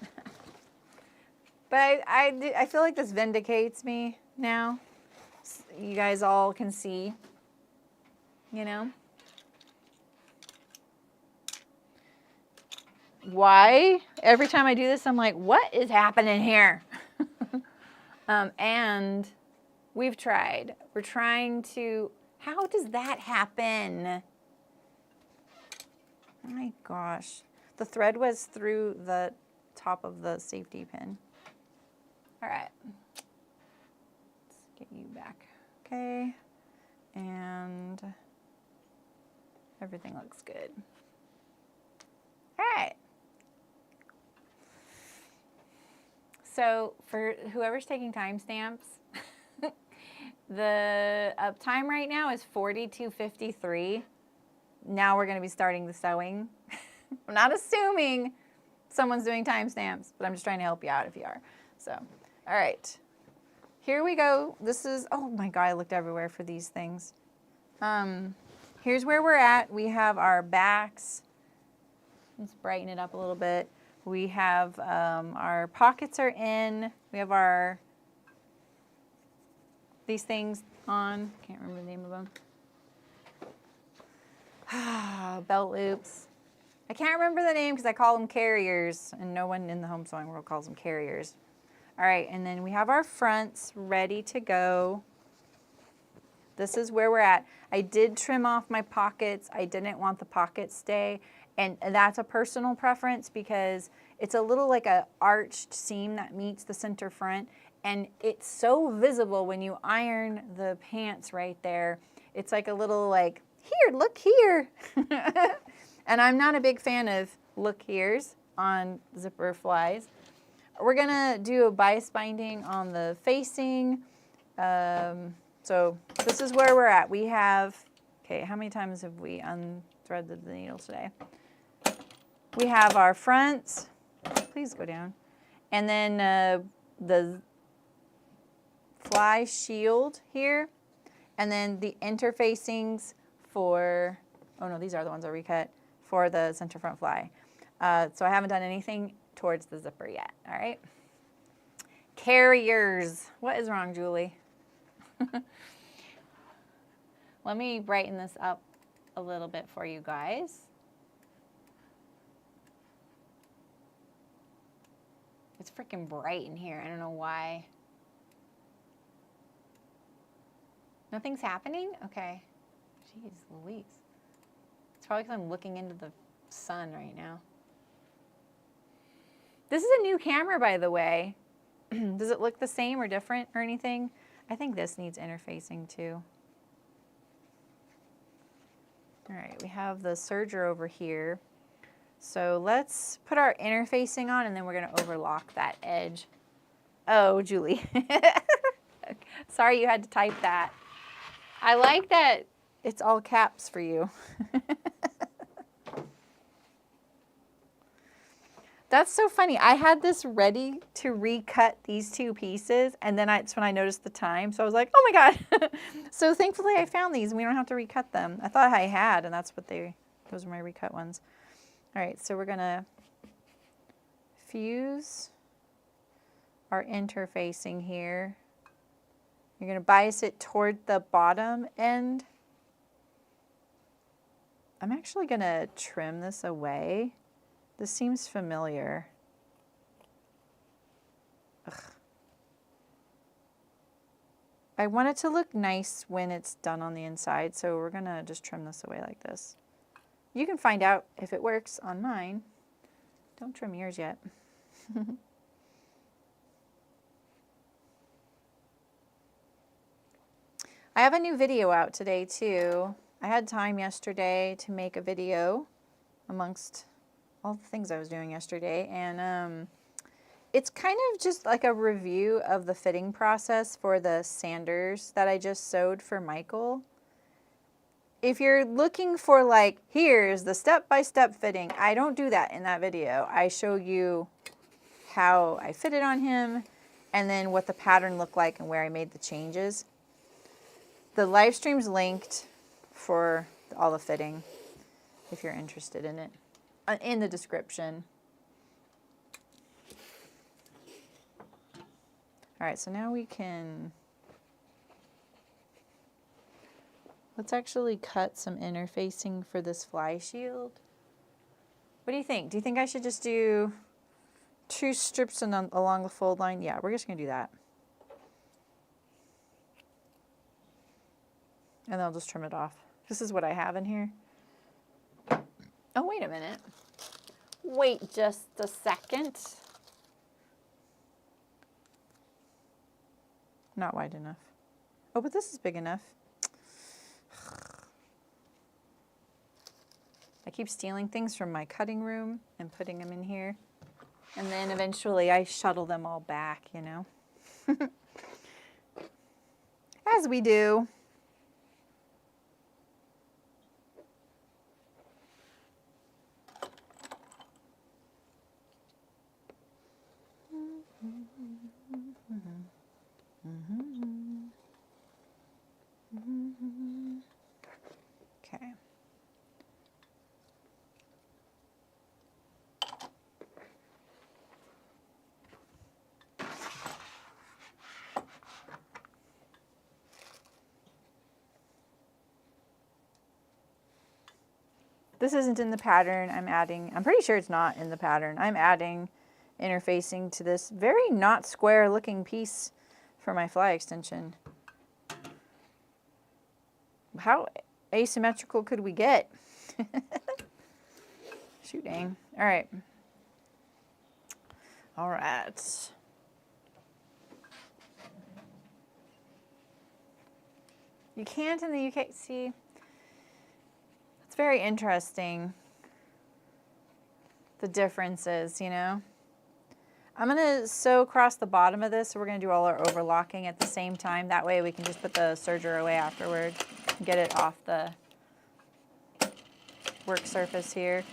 But I feel like this vindicates me now. You guys all can see, you know? Why? Every time I do this, I'm like, what is happening here? And we've tried. We're trying to, how does that happen? Oh my gosh. The thread was through the top of the safety pin. All right. Let's get you back. Okay. And everything looks good. All right. So for whoever's taking timestamps, the time right now is 42:53. Now we're going to be starting the sewing. I'm not assuming someone's doing timestamps, but I'm just trying to help you out if you are. So, all right. Here we go. This is, oh my God, I looked everywhere for these things. Here's where we're at. We have our backs. Let's brighten it up a little bit. We have our pockets are in. We have these things on. Can't remember the name of them. Belt loops. I can't remember the name because I call them carriers, and no one in the home sewing world calls them carriers. All right, and then we have our fronts ready to go. This is where we're at. I did trim off my pockets. I didn't want the pockets stay, and that's a personal preference because it's a little like a arched seam that meets the center front, and it's so visible when you iron the pants right there. It's like a little like, here, look here. And I'm not a big fan of look here's on zipper flies. We're gonna do a bias binding on the facing. So this is where we're at. We have, okay, how many times have we unthreaded the needle today? We have our fronts, please go down. And then the fly shield here. And then the interfacings for, oh no, these are the ones I recut, for the center front fly. So I haven't done anything towards the zipper yet, all right? Carriers, what is wrong, Julie? Let me brighten this up a little bit for you guys. It's freaking bright in here, I don't know why. Nothing's happening? Okay. Jeez Louise. It's probably because I'm looking into the sun right now. This is a new camera, by the way. Does it look the same or different or anything? I think this needs interfacing too. All right, we have the serger over here. So let's put our interfacing on and then we're gonna overlock that edge. Oh, Julie. Sorry you had to type that. I like that it's all caps for you. That's so funny. I had this ready to recut these two pieces, and then it's when I noticed the time. So I was like, oh my God. So thankfully I found these and we don't have to recut them. I thought I had, and that's what those are my recut ones. All right, so we're gonna fuse our interfacing here. You're gonna bias it toward the bottom end. I'm actually gonna trim this away. This seems familiar. Ugh. I want it to look nice when it's done on the inside, so we're gonna just trim this away like this. You can find out if it works on mine. Don't trim yours yet. I have a new video out today too. I had time yesterday to make a video amongst all the things I was doing yesterday, and it's kind of just like a review of the fitting process for the sanders that I just sewed for Michael. If you're looking for like, here's the step-by-step fitting, I don't do that in that video. I show you how I fitted on him and then what the pattern looked like and where I made the changes. The live stream's linked for all the fitting if you're interested in it, in the description. All right, so now we can, let's actually cut some interfacing for this fly shield. What do you think? Do you think I should just do 2 strips along the fold line? Yeah, we're just gonna do that. And then I'll just trim it off. This is what I have in here. Oh, wait a minute. Wait just a second. Not wide enough. Oh, but this is big enough. I keep stealing things from my cutting room and putting them in here. And then eventually I shuttle them all back, you know. As we do. Okay. This isn't in the pattern. I'm pretty sure it's not in the pattern. I'm adding interfacing to this very not square looking piece for my fly extension. How asymmetrical could we get? Shooting. All right. All right. You can't in the UK. See, it's very interesting, the differences, you know. I'm going to sew across the bottom of this, so we're going to do all our overlocking at the same time. That way we can just put the serger away afterward and get it off the work surface here.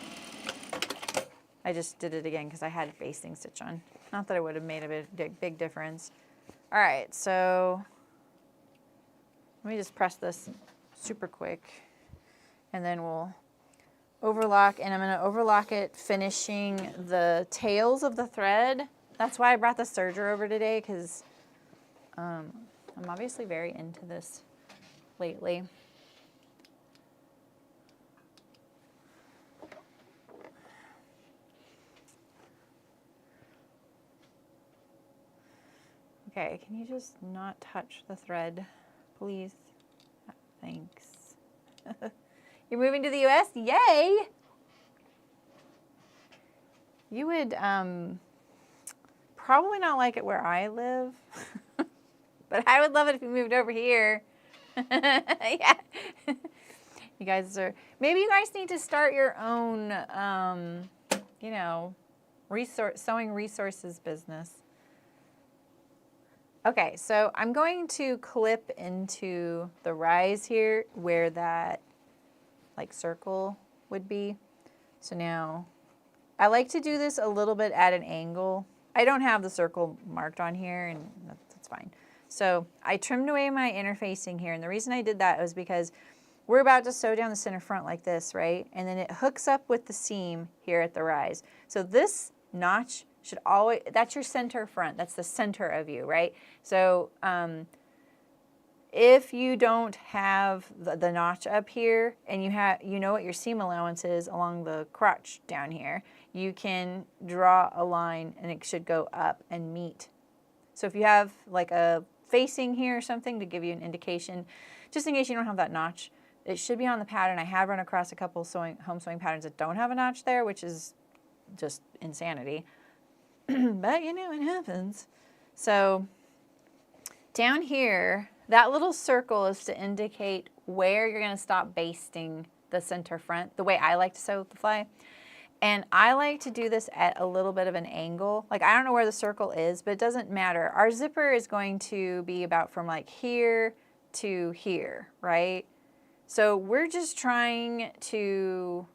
I just did it again because I had basting stitch on. Not that it would have made a big difference. All right, so let me just press this super quick, and then we'll overlock, and I'm going to overlock it finishing the tails of the thread. That's why I brought the serger over today, because I'm obviously very into this lately. Okay, can you just not touch the thread, please? Thanks. You're moving to the US? Yay! You would probably not like it where I live, but I would love it if you moved over here. Yeah. You guys are, maybe you guys need to start your own, you know, sewing resources business. Okay, so I'm going to clip into the rise here where that like circle would be. So now I like to do this a little bit at an angle. I don't have the circle marked on here, and that's fine. So I trimmed away my interfacing here, and the reason I did that was because we're about to sew down the center front like this, right? And then it hooks up with the seam here at the rise. So this notch should always, that's your center front, that's the center of you, right? So if you don't have the notch up here, and you know what your seam allowance is along the crotch down here, you can draw a line and it should go up and meet. So if you have like a facing here or something to give you an indication, just in case you don't have that notch. It should be on the pattern. I have run across a couple home sewing patterns that don't have a notch there, which is just insanity. But you know, it happens. So down here, that little circle is to indicate where you're going to stop basting the center front, the way I like to sew with the fly. And I like to do this at a little bit of an angle. Like, I don't know where the circle is, but it doesn't matter. Our zipper is going to be about from like here to here, right? So we're just trying to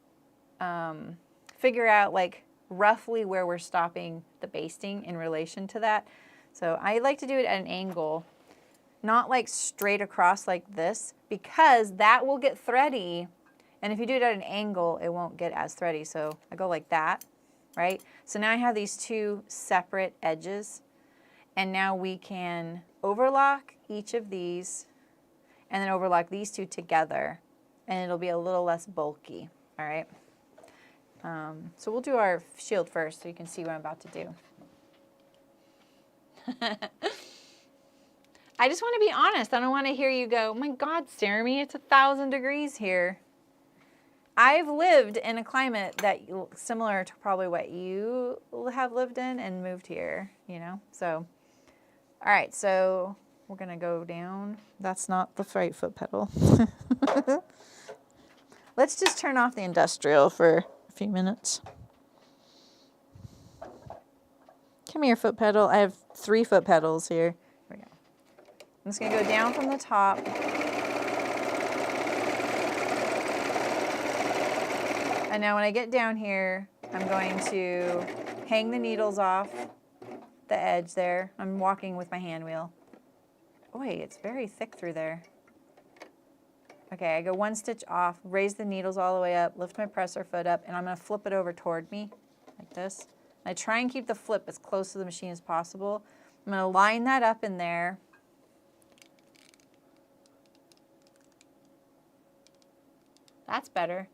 figure out like roughly where we're stopping the basting in relation to that. So I like to do it at an angle, not like straight across like this, because that will get thready. And if you do it at an angle, it won't get as thready. So I go like that, right? So now I have these two separate edges. And now we can overlock each of these and then overlock these two together. And it'll be a little less bulky, all right? So we'll do our shield first so you can see what I'm about to do. I just want to be honest. I don't want to hear you go, oh my God, Jeremy, it's 1,000 degrees here. I've lived in a climate that similar to probably what you have lived in and moved here, you know? So, all right, so we're going to go down. That's not the right foot pedal. Let's just turn off the industrial for a few minutes. Come here, foot pedal. I have 3 foot pedals here. Here we go. I'm just going to go down from the top. And now when I get down here, I'm going to hang the needles off the edge there. I'm walking with my hand wheel. Boy, it's very thick through there. Okay, I go 1 stitch off, raise the needles all the way up, lift my presser foot up, and I'm going to flip it over toward me like this. I try and keep the flip as close to the machine as possible. I'm going to line that up in there. That's better.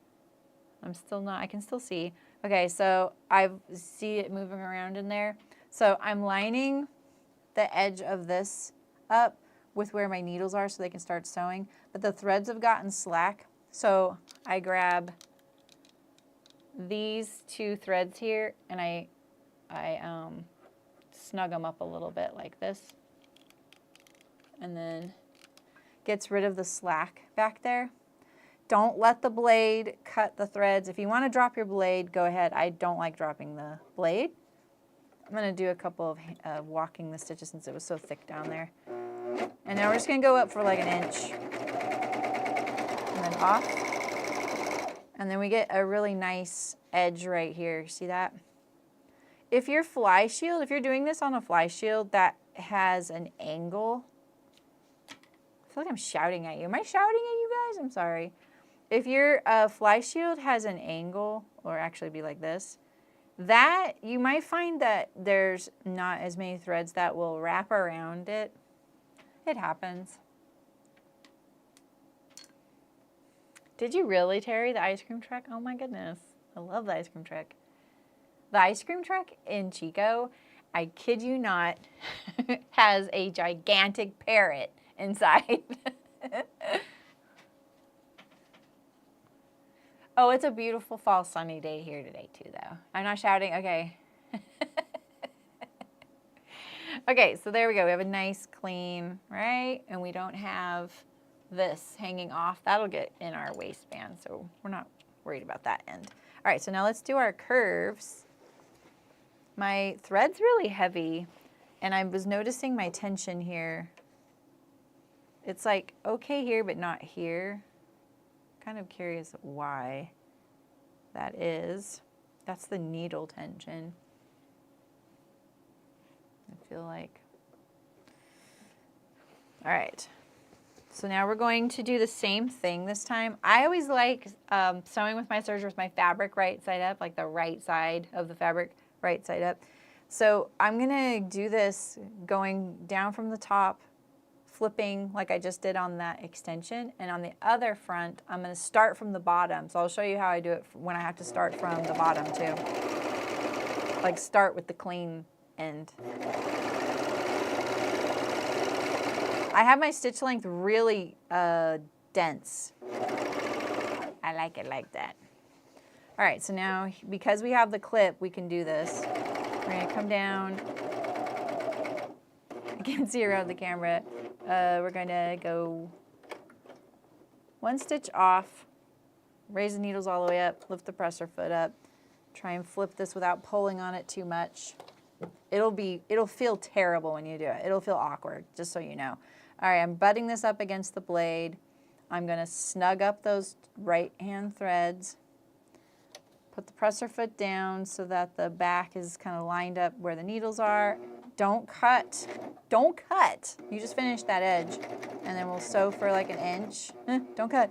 I'm still not, I can still see. Okay, so I see it moving around in there. So I'm lining the edge of this up with where my needles are so they can start sewing. But the threads have gotten slack. So I grab these 2 threads here and I snug them up a little bit like this. And then gets rid of the slack back there. Don't let the blade cut the threads. If you want to drop your blade, go ahead. I don't like dropping the blade. I'm going to do a couple of walking the stitches since it was so thick down there. And now we're just going to go up for like an inch. And then off. And then we get a really nice edge right here. See that? If your fly shield, if you're doing this on a fly shield that has an angle, I feel like I'm shouting at you. Am I shouting at you guys? I'm sorry. If your fly shield has an angle, or actually be like this, that you might find that there's not as many threads that will wrap around it. It happens. Did you really, Terry, the ice cream truck? Oh my goodness. I love the ice cream truck. The ice cream truck in Chico, I kid you not, has a gigantic parrot inside. Oh, it's a beautiful fall sunny day here today too, though. I'm not shouting. Okay. Okay, so there we go. We have a nice clean, right? And we don't have this hanging off. That'll get in our waistband, so we're not worried about that end. All right, so now let's do our curves. My thread's really heavy, and I was noticing my tension here. It's like okay here, but not here. Kind of curious why that is. That's the needle tension. I feel like. All right. So now we're going to do the same thing this time. I always like sewing with my serger with my fabric right side up, like the right side of the fabric right side up. So I'm gonna do this going down from the top, flipping like I just did on that extension, and on the other front I'm going to start from the bottom. So I'll show you how I do it when I have to start from the bottom too. Like start with the clean end. I have my stitch length really dense. I like it like that. All right, so now because we have the clip, we can do this. We're gonna come down. I can't see around the camera. We're gonna go 1 stitch off, raise the needles all the way up, lift the presser foot up, try and flip this without pulling on it too much. It'll feel terrible when you do it. It'll feel awkward, just so you know. All right, I'm butting this up against the blade. I'm gonna snug up those right hand threads. Put the presser foot down so that the back is kind of lined up where the needles are. Don't cut. Don't cut. You just finished that edge. And then we'll sew for like an inch. Don't cut.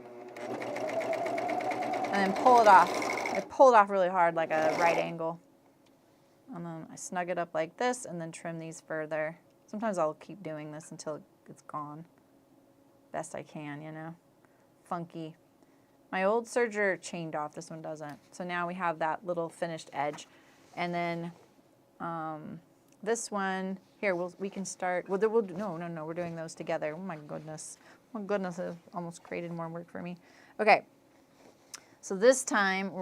And then pull it off. I pull it off really hard, like a right angle. And then I snug it up like this and then trim these further. Sometimes I'll keep doing this until it's gone. Best I can, you know. Funky. My old serger chained off, this one doesn't. So now we have that little finished edge. And then this one, here, we can start, no, we're doing those together. Oh my goodness. Oh my goodness, it almost created more work for me. Okay, so this time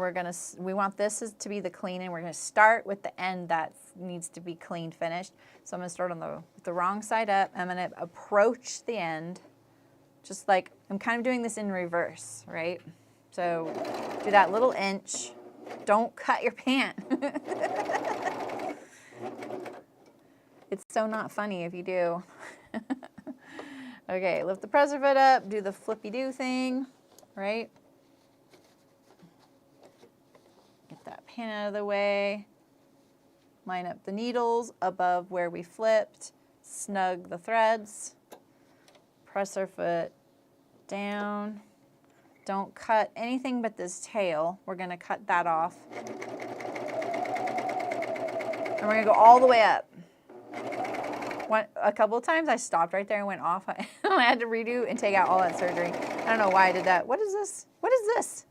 we want this to be the clean, and we're gonna start with the end that needs to be clean finished. So I'm gonna start on the wrong side up. I'm gonna approach the end, just like, I'm kind of doing this in reverse, right? So do that little inch. Don't cut your pant. It's so not funny if you do. Okay, lift the presser foot up, do the flippy-do thing, right? Get that pant out of the way. Line up the needles above where we flipped. Snug the threads. Presser foot down. Don't cut anything but this tail. We're gonna cut that off. And we're gonna go all the way up. A couple of times I stopped right there and went off. I had to redo and take out all that surgery. I don't know why I did that. What is this? What is this?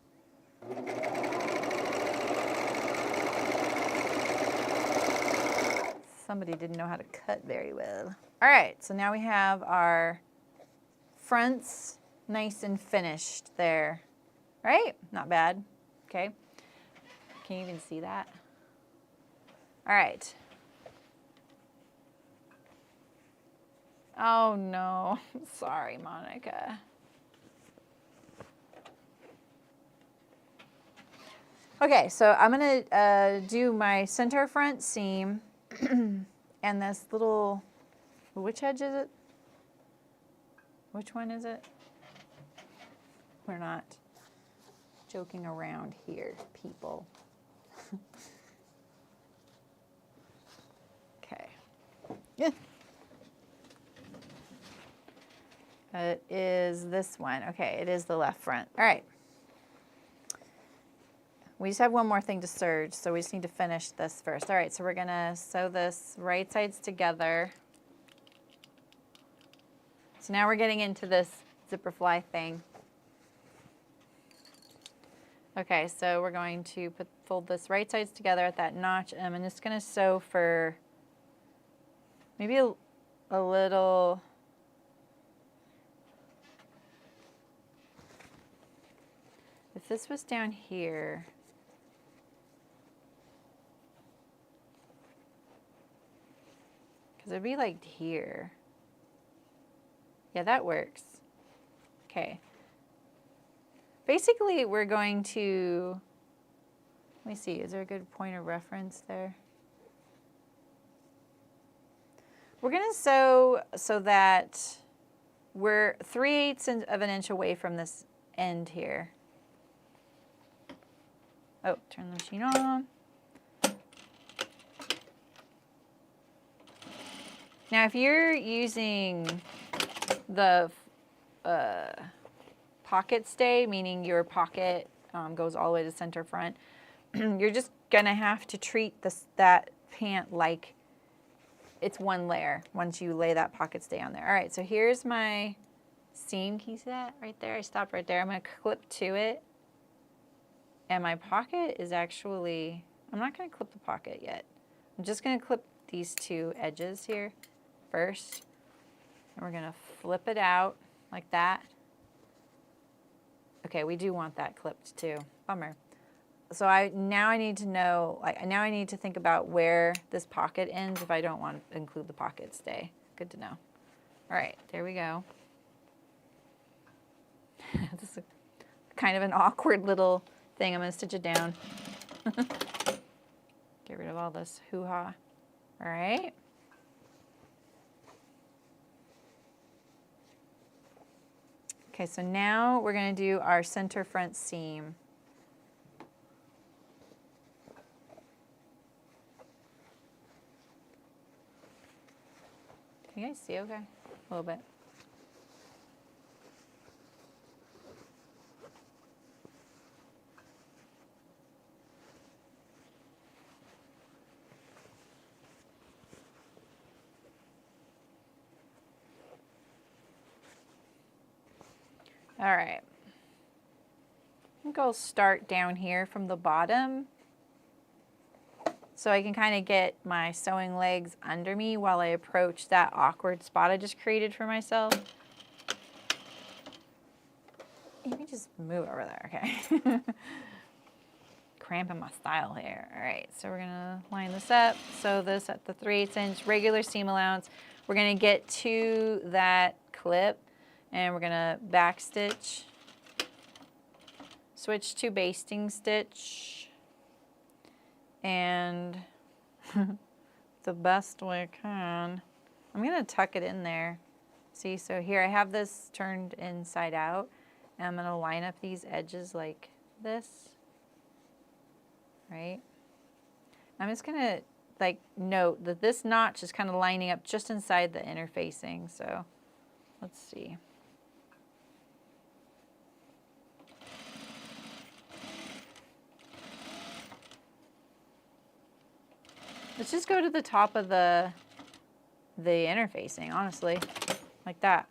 Somebody didn't know how to cut very well. All right, so now we have our fronts nice and finished there, right? Not bad, okay. Can you even see that? All right. Oh no, sorry, Monica. Okay, so I'm gonna do my center front seam and this little, which edge is it? Which one is it? We're not joking around here, people. Okay. Yeah. It is this one. Okay, it is the left front. All right. We just have one more thing to serge, so we just need to finish this first. All right, so we're gonna sew this right sides together. So now we're getting into this zipper fly thing. Okay, so we're going to fold this right sides together at that notch, and I'm just gonna sew for maybe a little. If this was down here, because it'd be like here. Yeah, that works. Okay. Basically, we're going to, let me see, is there a good point of reference there? We're gonna sew so that we're 3/8 of an inch away from this end here. Oh, turn the machine on. Now, if you're using the pocket stay, meaning your pocket goes all the way to center front, you're just gonna have to treat that pant like it's one layer once you lay that pocket stay on there. All right, so here's my seam. Can you see that right there? I stopped right there. I'm gonna clip to it. And my pocket is actually, I'm not gonna clip the pocket yet. I'm just gonna clip these two edges here first. And we're gonna flip it out like that. Okay, we do want that clipped too. Bummer. So now I need to know, now I need to think about where this pocket ends if I don't want to include the pocket stay. Good to know. All right, there we go. This is kind of an awkward little thing. I'm gonna stitch it down. Get rid of all this hoo-ha. All right. Okay, so now we're gonna do our center front seam. Can you guys see okay? A little bit. All right. I think I'll start down here from the bottom so I can kind of get my sewing legs under me while I approach that awkward spot I just created for myself. Let me just move over there, okay? Cramping my style here. All right, so we're gonna line this up. Sew this at the 3/8 inch regular seam allowance. We're gonna get to that clip and we're gonna back stitch, switch to basting stitch, and the best way I can, I'm gonna tuck it in there. See, so here I have this turned inside out, and I'm gonna line up these edges like this, right? I'm just gonna like note that this notch is kind of lining up just inside the interfacing, so let's see. Let's just go to the top of the interfacing, honestly, like that,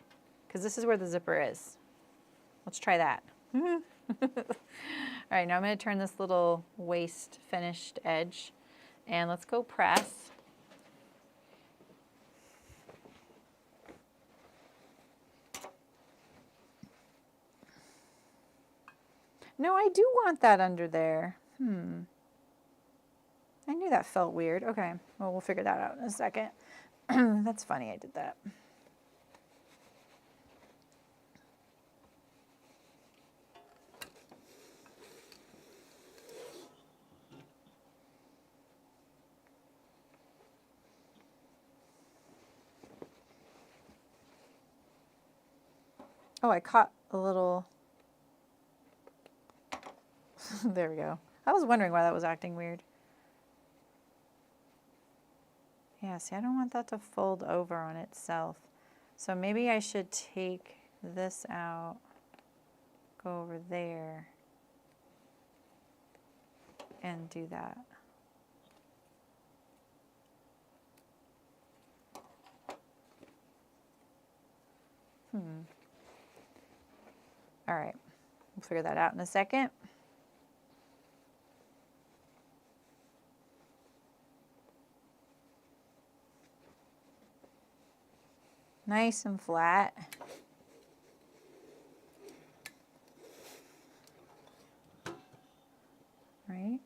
because this is where the zipper is. Let's try that. All right, now I'm going to turn this little waist finished edge, and let's go press. No, I do want that under there. I knew that felt weird. Okay, well, we'll figure that out in a second. That's funny I did that. Oh, I caught a little... There we go. I was wondering why that was acting weird. Yeah, see, I don't want that to fold over on itself. So maybe I should take this out, go over there, and do that. All right, we'll figure that out in a second. Nice and flat. Right?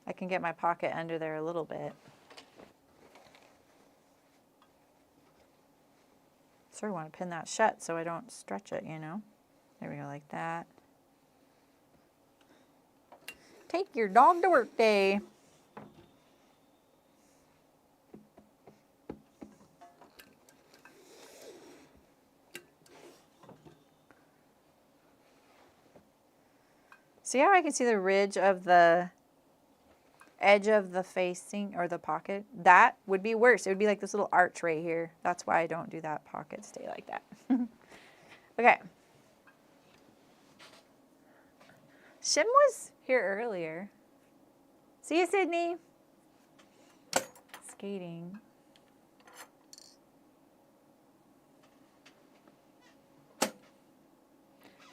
I can get my pocket under there a little bit. Sort of want to pin that shut so I don't stretch it, you know? There we go, like that. Take your dog to work day. See how I can see the ridge of the edge of the facing or the pocket? That would be worse. It would be like this little arch right here. That's why I don't do that pocket stay like that. Okay. Shim was here earlier. See you, Sydney. Skating.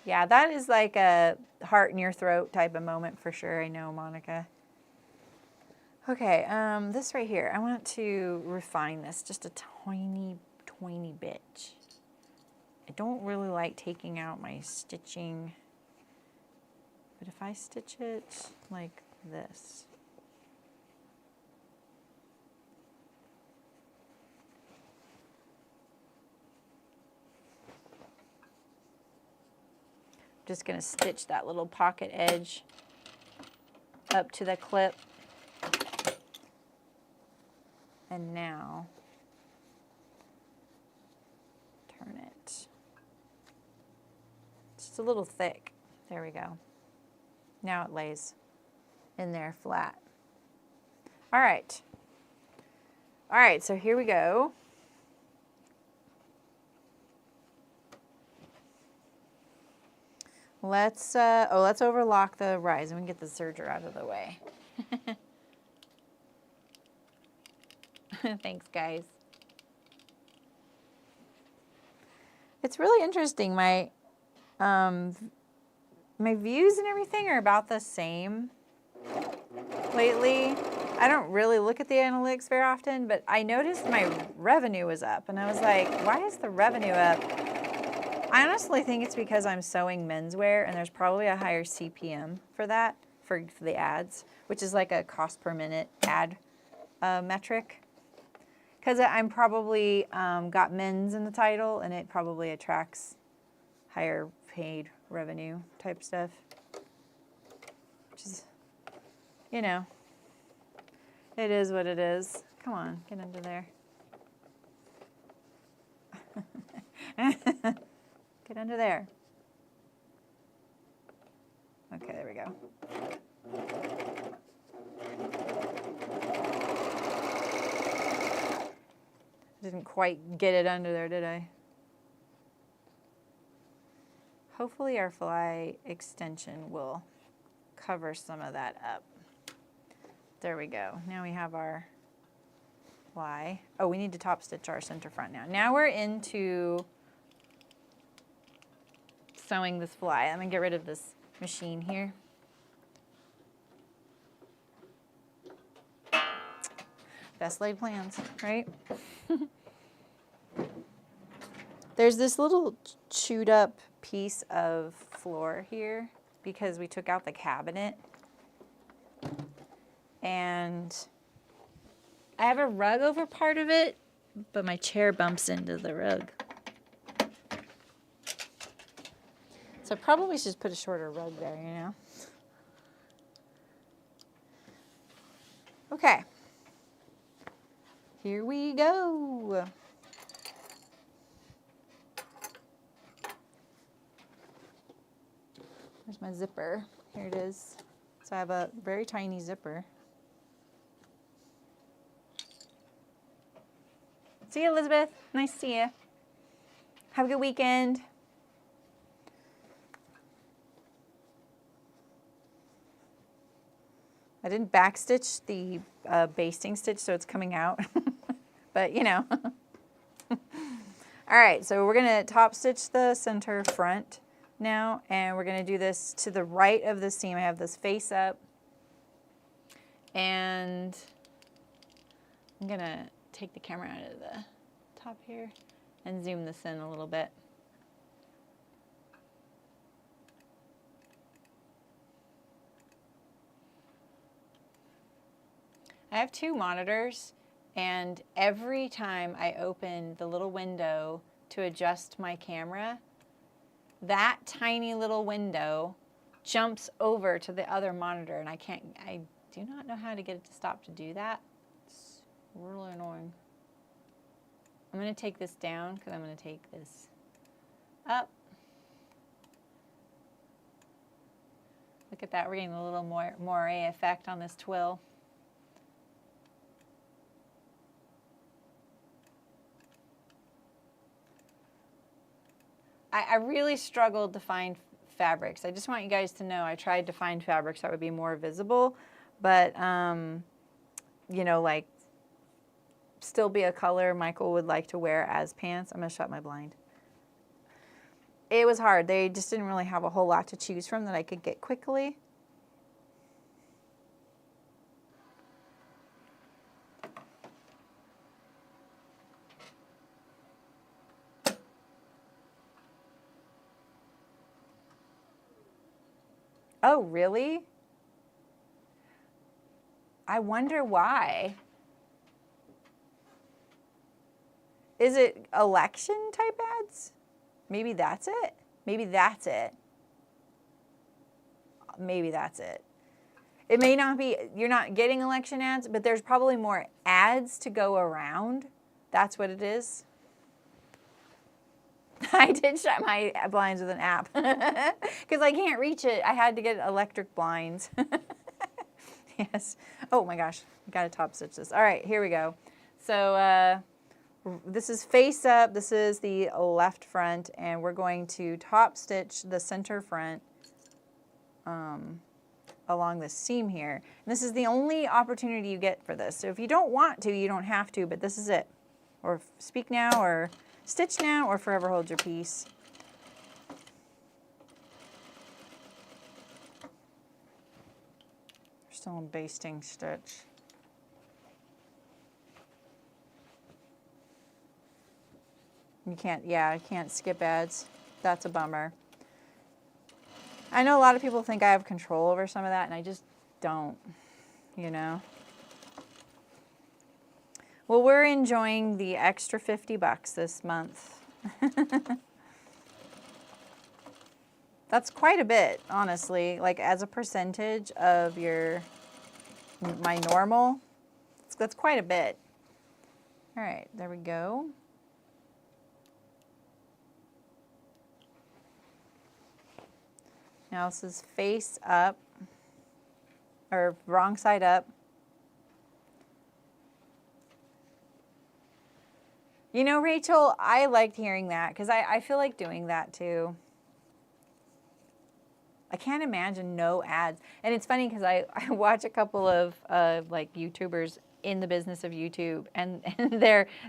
Yeah, that is like a heart in your throat type of moment for sure. I know, Monica. Okay, this right here, I want to refine this just a tiny, tiny bit. I don't really like taking out my stitching, but if I stitch it like this, I'm just gonna stitch that little pocket edge up to the clip. And now, turn it. Just a little thick. There we go. Now it lays in there flat. All right. All right, so here we go. Let's overlock the rise and we can get the serger out of the way. Thanks, guys. It's really interesting. My views and everything are about the same lately. I don't really look at the analytics very often, but I noticed my revenue was up, and I was like, why is the revenue up? I honestly think it's because I'm sewing menswear, and there's probably a higher CPM for that, for the ads, which is like a cost per minute ad metric. Because I'm probably got men's in the title, and it probably attracts higher paid revenue type stuff. Which is, you know, it is what it is. Come on, get under there. Get under there. Okay, there we go. Didn't quite get it under there, did I? Hopefully our fly extension will cover some of that up. There we go. Now we have our fly. Oh, we need to top stitch our center front now. Now we're into sewing this fly. I'm gonna get rid of this machine here. Best laid plans, right? There's this little chewed up piece of floor here because we took out the cabinet. And I have a rug over part of it, but my chair bumps into the rug. So I probably should put a shorter rug there, you know? Okay. Here we go. Where's my zipper? Here it is. So I have a very tiny zipper. See you, Elizabeth. Nice to see you. Have a good weekend. I didn't backstitch the basting stitch, so it's coming out. But, you know. All right, so we're going to top stitch the center front now, and we're going to do this to the right of the seam. I have this face up, and I'm going to take the camera out of the top here and zoom this in a little bit. I have two monitors, and every time I open the little window to adjust my camera, that tiny little window jumps over to the other monitor, and I do not know how to get it to stop to do that. It's really annoying. I'm going to take this down because I'm going to take this up. Look at that, we're getting a little more moire effect on this twill. I really struggled to find fabrics. I just want you guys to know I tried to find fabrics that would be more visible, but you know, like still be a color Michael would like to wear as pants. I'm gonna shut my blind. it was hard. They just didn't really have a whole lot to choose from that I could get quickly. Oh, really? I wonder why. Is it election type ads? Maybe that's it. Maybe that's it. Maybe that's it. It may not be, you're not getting election ads, but there's probably more ads to go around. That's what it is. I did shut my blinds with an app because I can't reach it. I had to get electric blinds. Yes. Oh my gosh, got to top stitch this. All right, here we go. So this is face up. This is the left front, and we're going to top stitch the center front along the seam here. And this is the only opportunity you get for this. So if you don't want to, you don't have to, but this is it. Or speak now, or stitch now, or forever hold your peace. Still in basting stitch. You can't, yeah, I can't skip ads. That's a bummer. I know a lot of people think I have control over some of that, and I just don't, you know. Well, we're enjoying the extra $50 this month. That's quite a bit, honestly, like as a percentage of my normal, that's quite a bit. All right, there we go. Now this is face up, or wrong side up. You know, Rachel, I liked hearing that because I feel like doing that too. I can't imagine no ads. And it's funny because I watch a couple of like YouTubers in the business of YouTube, and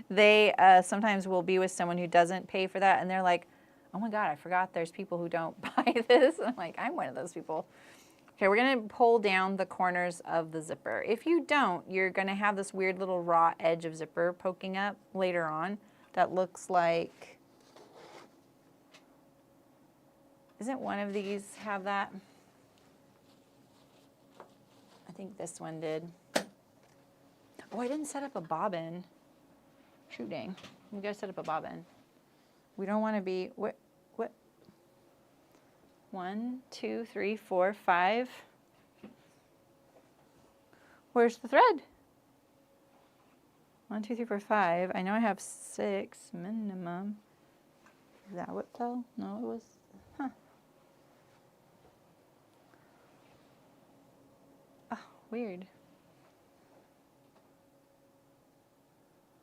they sometimes will be with someone who doesn't pay for that, and they're like, oh my God, I forgot there's people who don't buy this. And I'm like, I'm one of those people. Okay, we're gonna pull down the corners of the zipper. If you don't, you're gonna have this weird little raw edge of zipper poking up later on that looks like, isn't one of these have that? I think this one did. Oh, I didn't set up a bobbin. Shooting. We gotta set up a bobbin. We don't wanna be, what? 1, 2, 3, 4, 5. Where's the thread? 1, 2, 3, 4, 5. I know I have 6 minimum. Is that what fell? No, it was, huh. Oh, weird.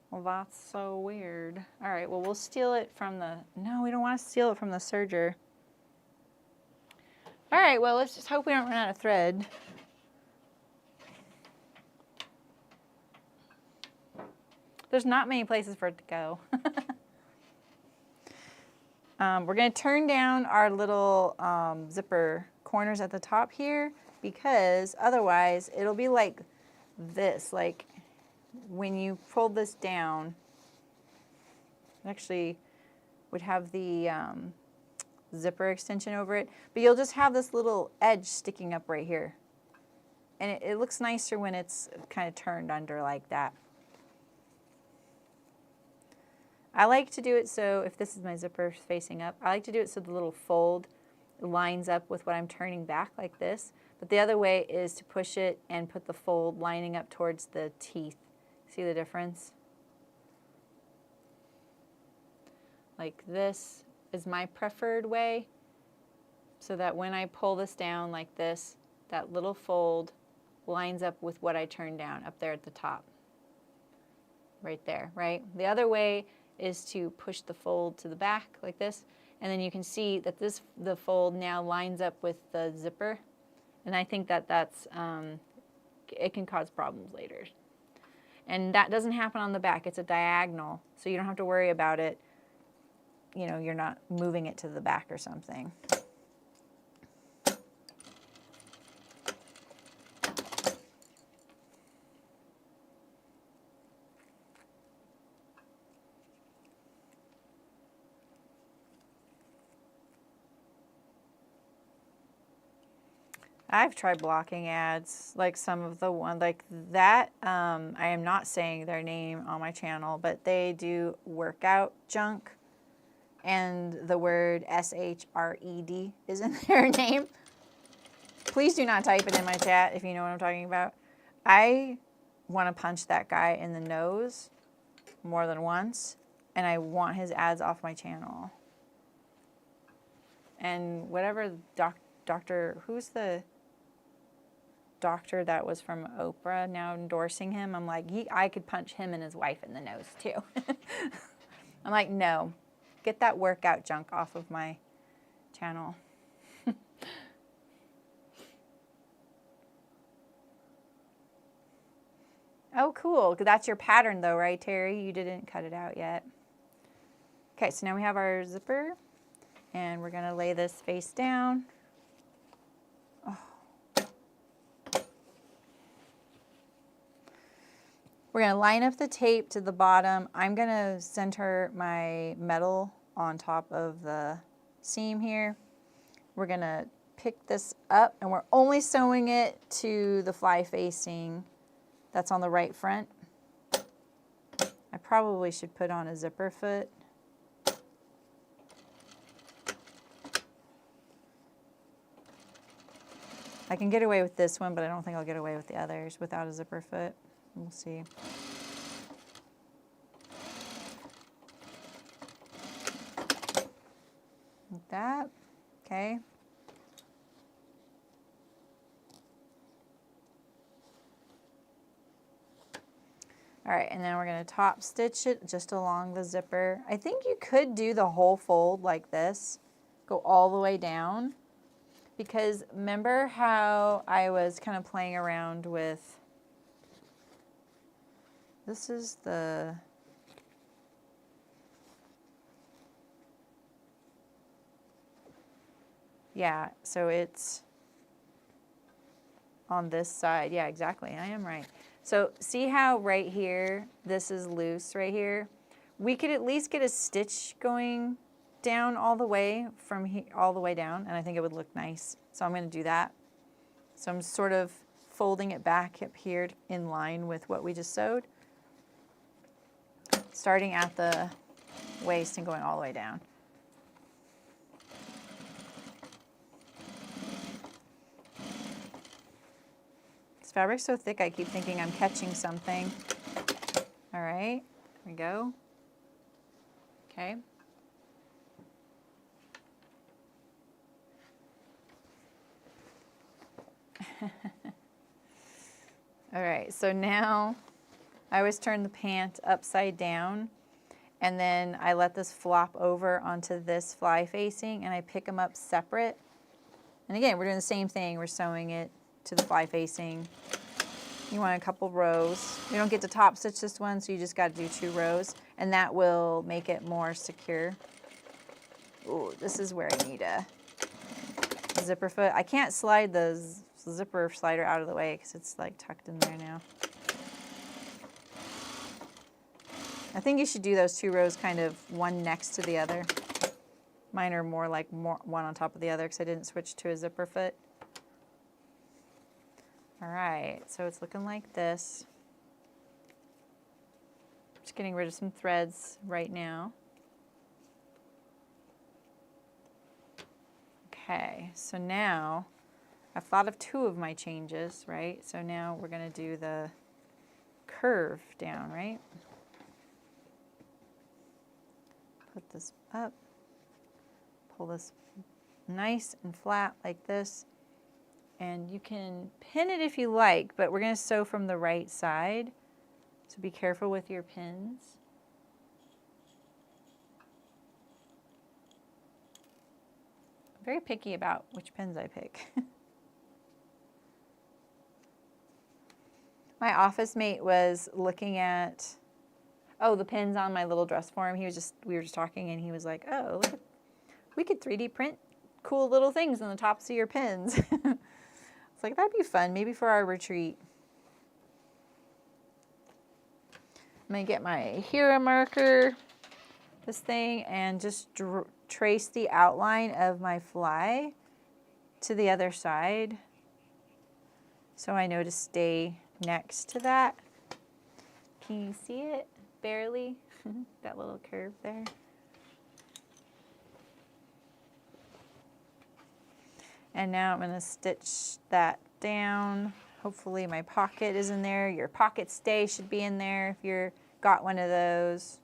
Well, that's so weird. All right, well, we'll steal it from the, no, we don't want to steal it from the serger. All right, well, let's just hope we don't run out of thread. There's not many places for it to go. We're going to turn down our little zipper corners at the top here, because otherwise it'll be like this, like when you pull this down, it actually would have the zipper extension over it, but you'll just have this little edge sticking up right here. And it looks nicer when it's kind of turned under like that. I like to do it so, if this is my zipper facing up, I like to do it so the little fold lines up with what I'm turning back like this. But the other way is to push it and put the fold lining up towards the teeth. See the difference? Like this is my preferred way, so that when I pull this down like this, that little fold lines up with what I turn down up there at the top. Right there, right? The other way is to push the fold to the back like this, and then you can see that the fold now lines up with the zipper, and I think that that's, it can cause problems later. And that doesn't happen on the back, it's a diagonal, so you don't have to worry about it you know, you're not moving it to the back or something. I've tried blocking ads, like some of the one like that. I am not saying their name on my channel, but they do workout junk, and the word SHRED is in their name. Please do not type it in my chat if you know what I'm talking about. I want to punch that guy in the nose more than once, and I want his ads off my channel. And whatever doctor, who's the doctor that was from Oprah now endorsing him, I'm like, I could punch him and his wife in the nose too. I'm like, no, get that workout junk off of my channel. Oh, cool. That's your pattern though, right, Terry? You didn't cut it out yet. Okay, so now we have our zipper, and we're gonna lay this face down. We're going to line up the tape to the bottom. I'm going to center my metal on top of the seam here. We're going to pick this up, and we're only sewing it to the fly facing that's on the right front. I probably should put on a zipper foot. I can get away with this one, but I don't think I'll get away with the others without a zipper foot. We'll see. Like that. Okay. All right, and then we're going to top stitch it just along the zipper. I think you could do the whole fold like this, go all the way down, because remember how I was kind of playing around with, this is the, yeah, so it's on this side. Yeah, exactly, I am right. So see how right here, this is loose right here? We could at least get a stitch going down all the way from here, all the way down, and I think it would look nice. So I'm gonna do that. So I'm sort of folding it back up here in line with what we just sewed, starting at the waist and going all the way down. This fabric's so thick I keep thinking I'm catching something. All right, here we go. Okay. All right, so now I always turn the pant upside down, and then I let this flop over onto this fly facing, and I pick them up separate. And again, we're doing the same thing. We're sewing it to the fly facing. You want a couple rows. You don't get to top stitch this one, so you just got to do 2 rows, and that will make it more secure. Ooh, this is where I need a zipper foot. I can't slide the zipper slider out of the way because it's like tucked in there now. I think you should do those 2 rows kind of one next to the other. Mine are more like one on top of the other because I didn't switch to a zipper foot. All right, so it's looking like this. Just getting rid of some threads right now. Okay, so now I've thought of 2 of my changes, right? So now we're going to do the curve down, right? Put this up, pull this nice and flat like this, and you can pin it if you like, but we're going to sew from the right side, so be careful with your pins. I'm very picky about which pins I pick. My office mate was looking at, Oh, the pins on my little dress form. We were just talking and he was like, oh, look at, we could 3D print cool little things on the tops of your pins. It's like, that'd be fun, maybe for our retreat. I'm gonna get my hero marker, this thing, and just trace the outline of my fly to the other side. So I know to stay next to that. Can you see it? Barely. That little curve there. And now I'm going to stitch that down. Hopefully my pocket is in there. Your pocket stay should be in there if you're got one of those.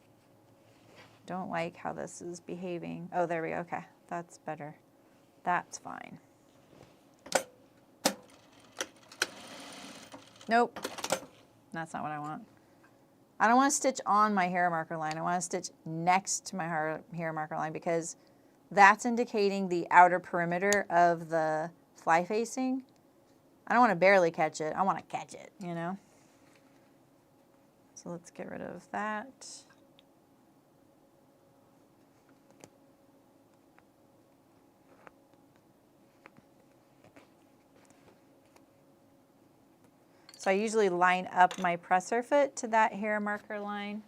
Don't like how this is behaving. Oh, there we go. Okay, that's better. That's fine. Nope, that's not what I want. I don't want to stitch on my hero marker line. I want to stitch next to my hero marker line because that's indicating the outer perimeter of the fly facing. I don't want to barely catch it. I want to catch it, you know? So let's get rid of that. So I usually line up my presser foot to that hero marker line.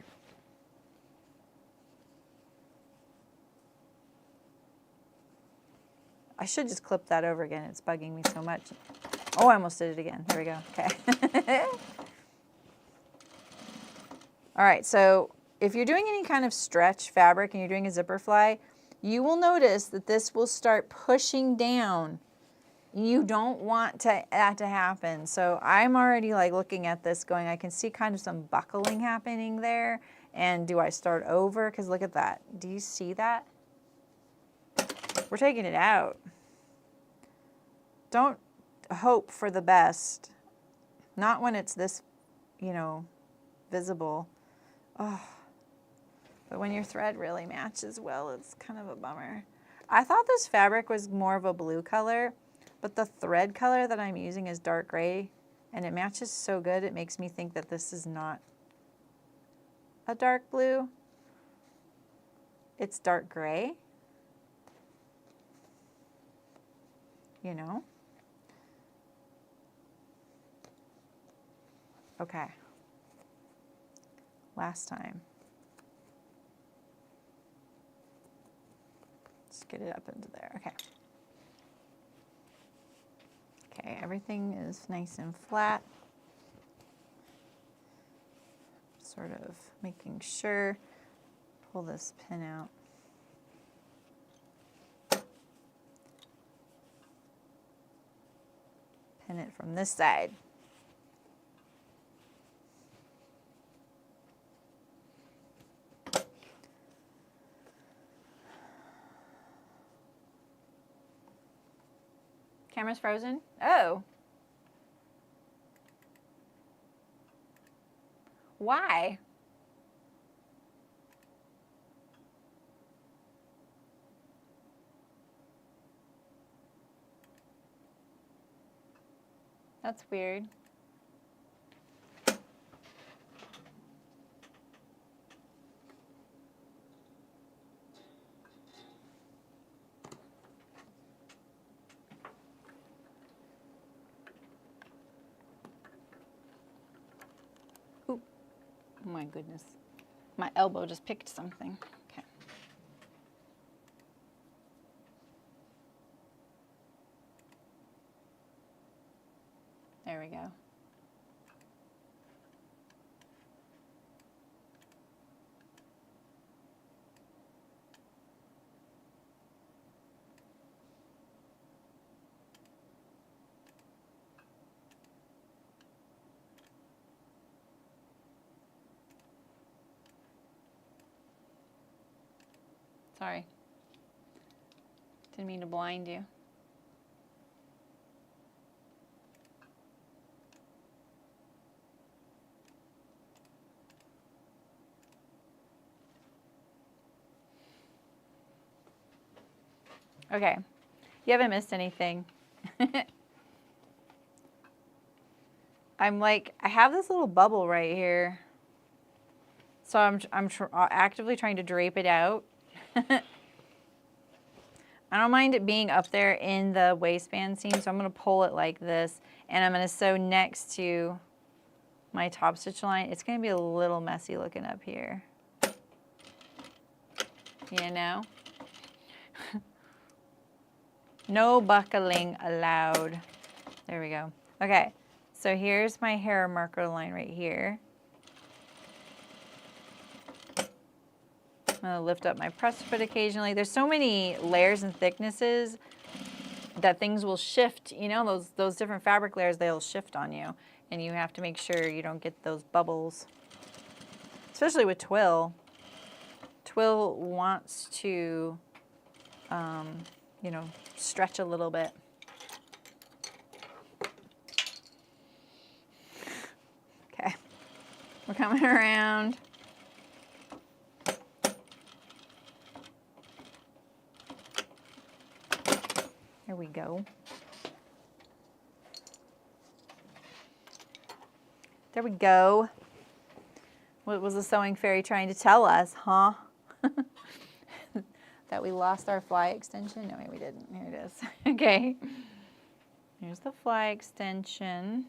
I should just clip that over again. It's bugging me so much. Oh, I almost did it again. There we go. Okay. All right, so if you're doing any kind of stretch fabric and you're doing a zipper fly, you will notice that this will start pushing down. You don't want that to happen. So I'm already like looking at this going, I can see kind of some buckling happening there. And do I start over? Because look at that. Do you see that? We're taking it out. Don't hope for the best. Not when it's this, you know, visible. Oh. But when your thread really matches well, it's kind of a bummer. I thought this fabric was more of a blue color. But the thread color that I'm using is dark gray, and it matches so good, it makes me think that this is not a dark blue. It's dark gray, you know? Okay. Last time. Let's get it up into there, okay. Okay, everything is nice and flat. Sort of making sure. Pull this pin out. Pin it from this side. Camera's frozen? Oh. Why? That's weird. Oh my goodness. My elbow just picked something. Okay. There we go. Sorry. Didn't mean to blind you. Okay. You haven't missed anything. I'm like, I have this little bubble right here. So I'm actively trying to drape it out. I don't mind it being up there in the waistband seam, so I'm going to pull it like this, and I'm going to sew next to my top stitch line. It's going to be a little messy looking up here. You know? No buckling allowed. There we go. Okay, so here's my hair marker line right here. I'm going to lift up my press foot occasionally. There's so many layers and thicknesses that things will shift. You know, those different fabric layers, they'll shift on you. And you have to make sure you don't get those bubbles. Especially with twill. Twill wants to, you know, stretch a little bit. Okay, we're coming around. There we go. There we go. What was the sewing fairy trying to tell us, huh? That we lost our fly extension? No, we didn't. Here it is. Okay. Here's the fly extension.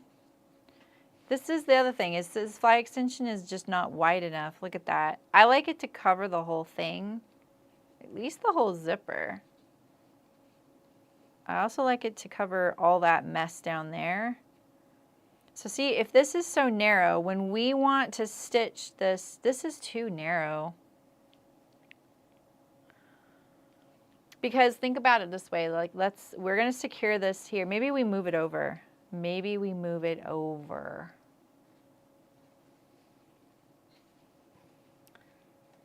This is the other thing, is this fly extension is just not wide enough. Look at that. I like it to cover the whole thing, at least the whole zipper. I also like it to cover all that mess down there. So see, if this is so narrow, when we want to stitch this, this is too narrow. Because think about it this way, like we're gonna secure this here. Maybe we move it over. Maybe we move it over.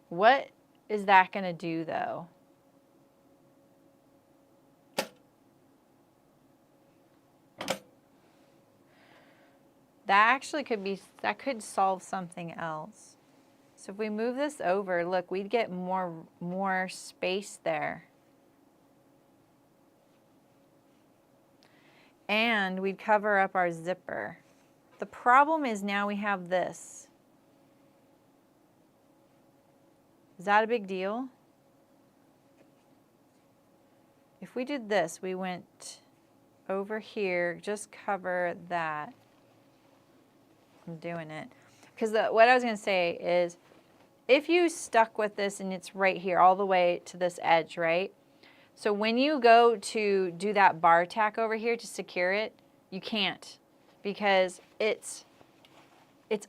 What is that gonna do though? That actually could be, that could solve something else. So if we move this over, look, we'd get more space there. And we'd cover up our zipper. The problem is now we have this. Is that a big deal? If we did this, we went over here, just cover that. I'm doing it. Because what I was going to say is, if you stuck with this and it's right here all the way to this edge, right? So when you go to do that bar tack over here to secure it, you can't, because it's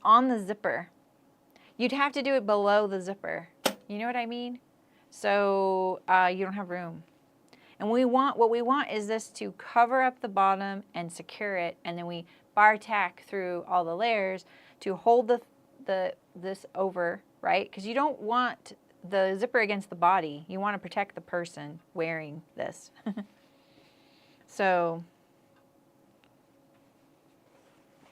on the zipper. You'd have to do it below the zipper. You know what I mean? So you don't have room. And what we want is this to cover up the bottom and secure it, and then we bar tack through all the layers to hold this over, right? Because you don't want the zipper against the body. You want to protect the person wearing this. So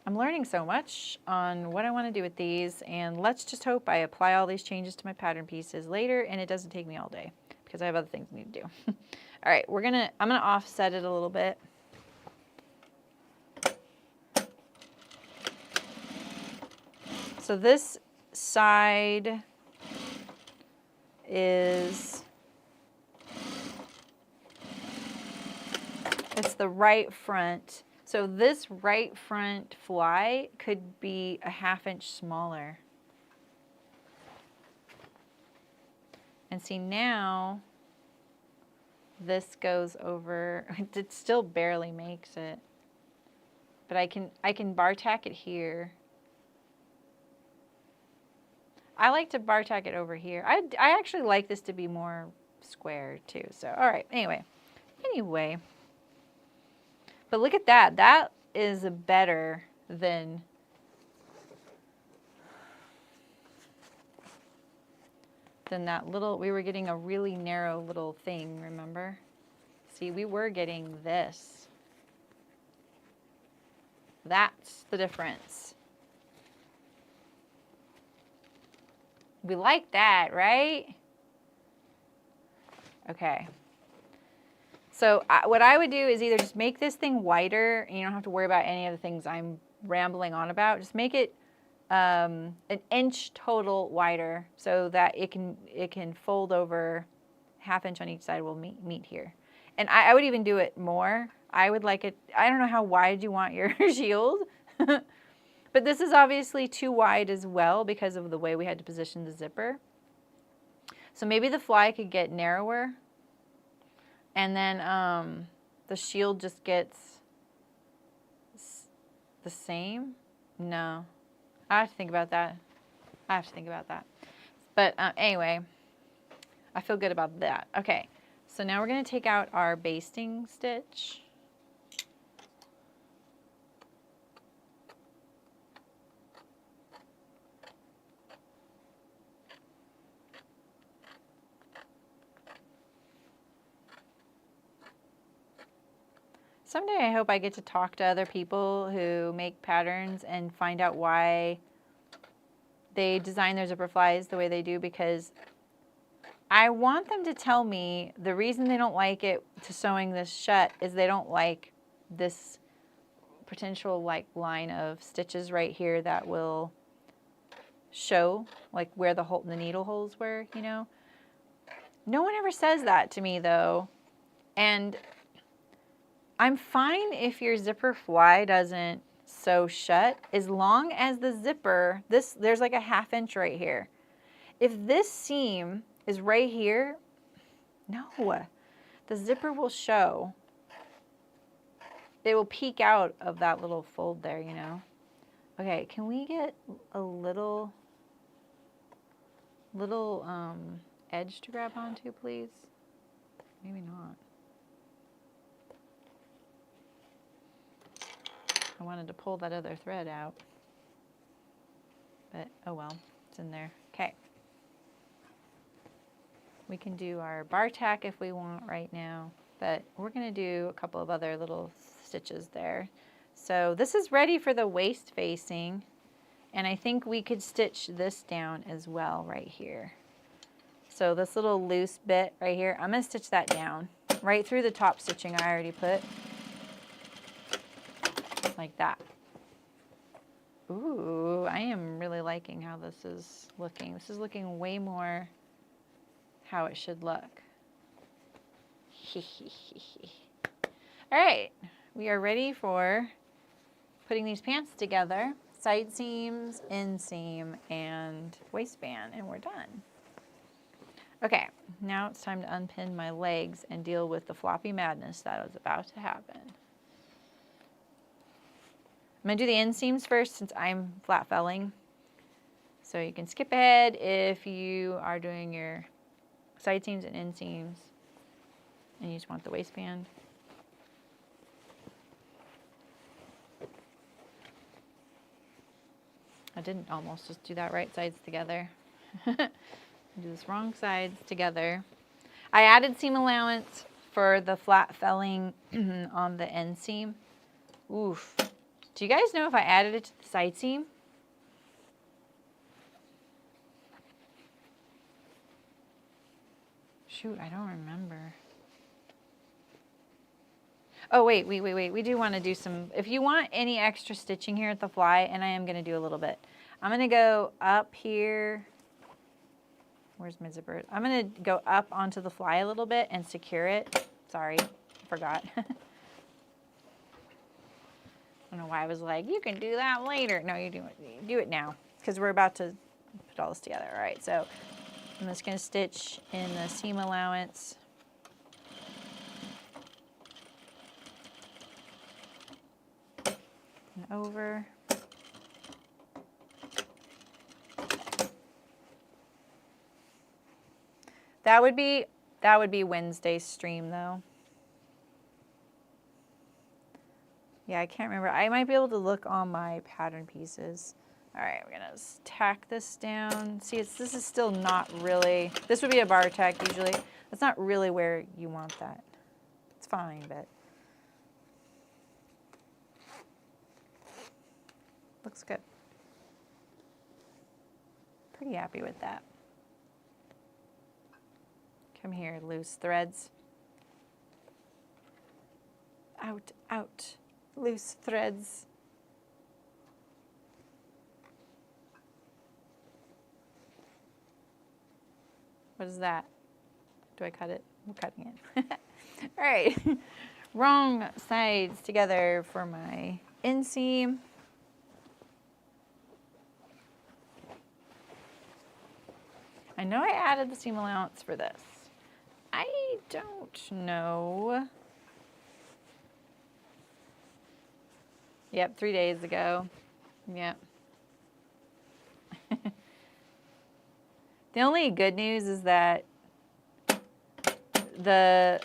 I'm learning so much on what I want to do with these, and let's just hope I apply all these changes to my pattern pieces later and it doesn't take me all day, because I have other things I need to do. All right, I'm gonna offset it a little bit. So this side is, it's the right front. So this right front fly could be a ½ inch smaller. And see, now this goes over, it still barely makes it. But I can bar tack it here. I like to bar tack it over here. I actually like this to be more square too. So, all right, anyway. But look at that. That is better than that little, we were getting a really narrow little thing, remember? See, we were getting this. That's the difference. We like that, right? Okay. So what I would do is either just make this thing wider, and you don't have to worry about any of the things I'm rambling on about. Just make it an inch total wider so that it can fold over, 1/2 inch on each side will meet here. And I would even do it more. I would like it, I don't know how wide you want your shield, but this is obviously too wide as well because of the way we had to position the zipper. So maybe the fly could get narrower, and then the shield just gets the same. No, I have to think about that. But anyway, I feel good about that. Okay, so now we're going to take out our basting stitch. Someday I hope I get to talk to other people who make patterns and find out why they design their zipper flies the way they do, because I want them to tell me the reason they don't like it to sewing this shut is they don't like this potential like line of stitches right here that will show like where the needle holes were, you know. No one ever says that to me though, and I'm fine if your zipper fly doesn't sew shut as long as the zipper, there's like a 1/2 inch right here. If this seam is right here, no, the zipper will show. It will peek out of that little fold there, you know. Okay, can we get a little edge to grab onto, please? Maybe not. I wanted to pull that other thread out, but oh well, it's in there. Okay. We can do our bar tack if we want right now, but we're going to do a couple of other little stitches there. So this is ready for the waist facing, and I think we could stitch this down as well right here. So this little loose bit right here, I'm going to stitch that down right through the top stitching I already put. Like that. Ooh, I am really liking how this is looking. This is looking way more how it should look. All right, we are ready for putting these pants together. Side seams, inseam, and waistband, and we're done. Okay, now it's time to unpin my legs and deal with the floppy madness that is about to happen. I'm going to do the inseams first since I'm flat felling. So you can skip ahead if you are doing your side seams and inseams and you just want the waistband. I didn't almost just do that right sides together. Do this wrong sides together. I added seam allowance for the flat felling on the inseam. Oof. Do you guys know if I added it to the side seam? Shoot, I don't remember. Oh, wait. We do want to do some, if you want any extra stitching here at the fly, and I am going to do a little bit. I'm going to go up here. Where's my zipper? I'm going to go up onto the fly a little bit and secure it. Sorry, I forgot. I don't know why I was like, you can do that later. No, you do it now because we're about to put all this together. All right, so I'm just going to stitch in the seam allowance. And over. That would be Wednesday's stream though. Yeah, I can't remember. I might be able to look on my pattern pieces. All right, we're gonna tack this down. See, this is still not really, this would be a bar tack usually. That's not really where you want that. It's fine, but looks good. Pretty happy with that. Come here, loose threads. Out, out. Loose threads. What is that? Do I cut it? I'm cutting it. All right. Wrong sides together for my inseam. I know I added the seam allowance for this. I don't know. Yep, 3 days ago. Yep. The only good news is that the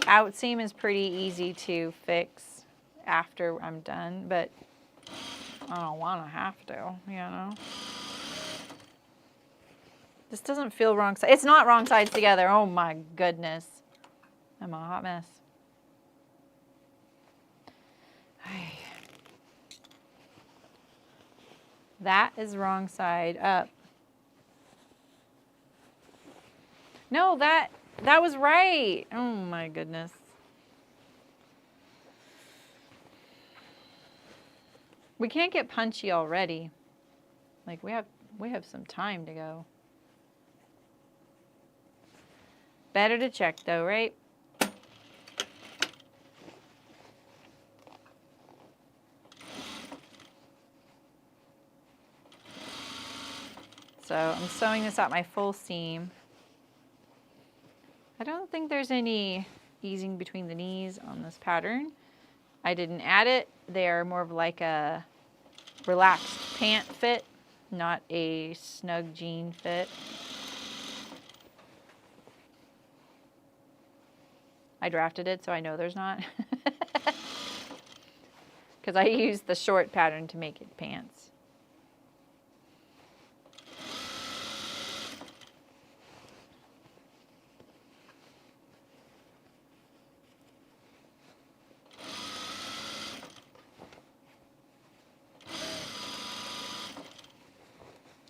out seam is pretty easy to fix after I'm done, but I don't want to have to, you know. This doesn't feel wrong side. It's not wrong sides together. Oh my goodness. I'm a hot mess. That is wrong side up. No, that was right. Oh my goodness. We can't get punchy already. Like we have some time to go. Better to check though, right? So I'm sewing this out my full seam. I don't think there's any easing between the knees on this pattern. I didn't add it. They are more of like a relaxed pant fit, not a snug jean fit. I drafted it, so I know there's not. Because I used the short pattern to make it pants.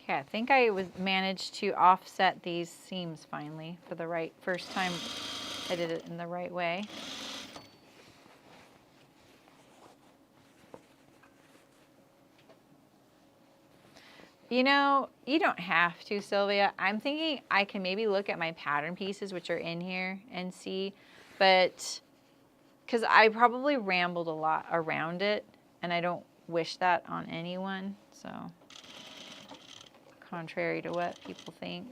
Okay, I think I managed to offset these seams finally for the first time I did it in the right way. You know, you don't have to, Sylvia. I'm thinking I can maybe look at my pattern pieces, which are in here, and see, but because I probably rambled a lot around it, and I don't wish that on anyone, so contrary to what people think.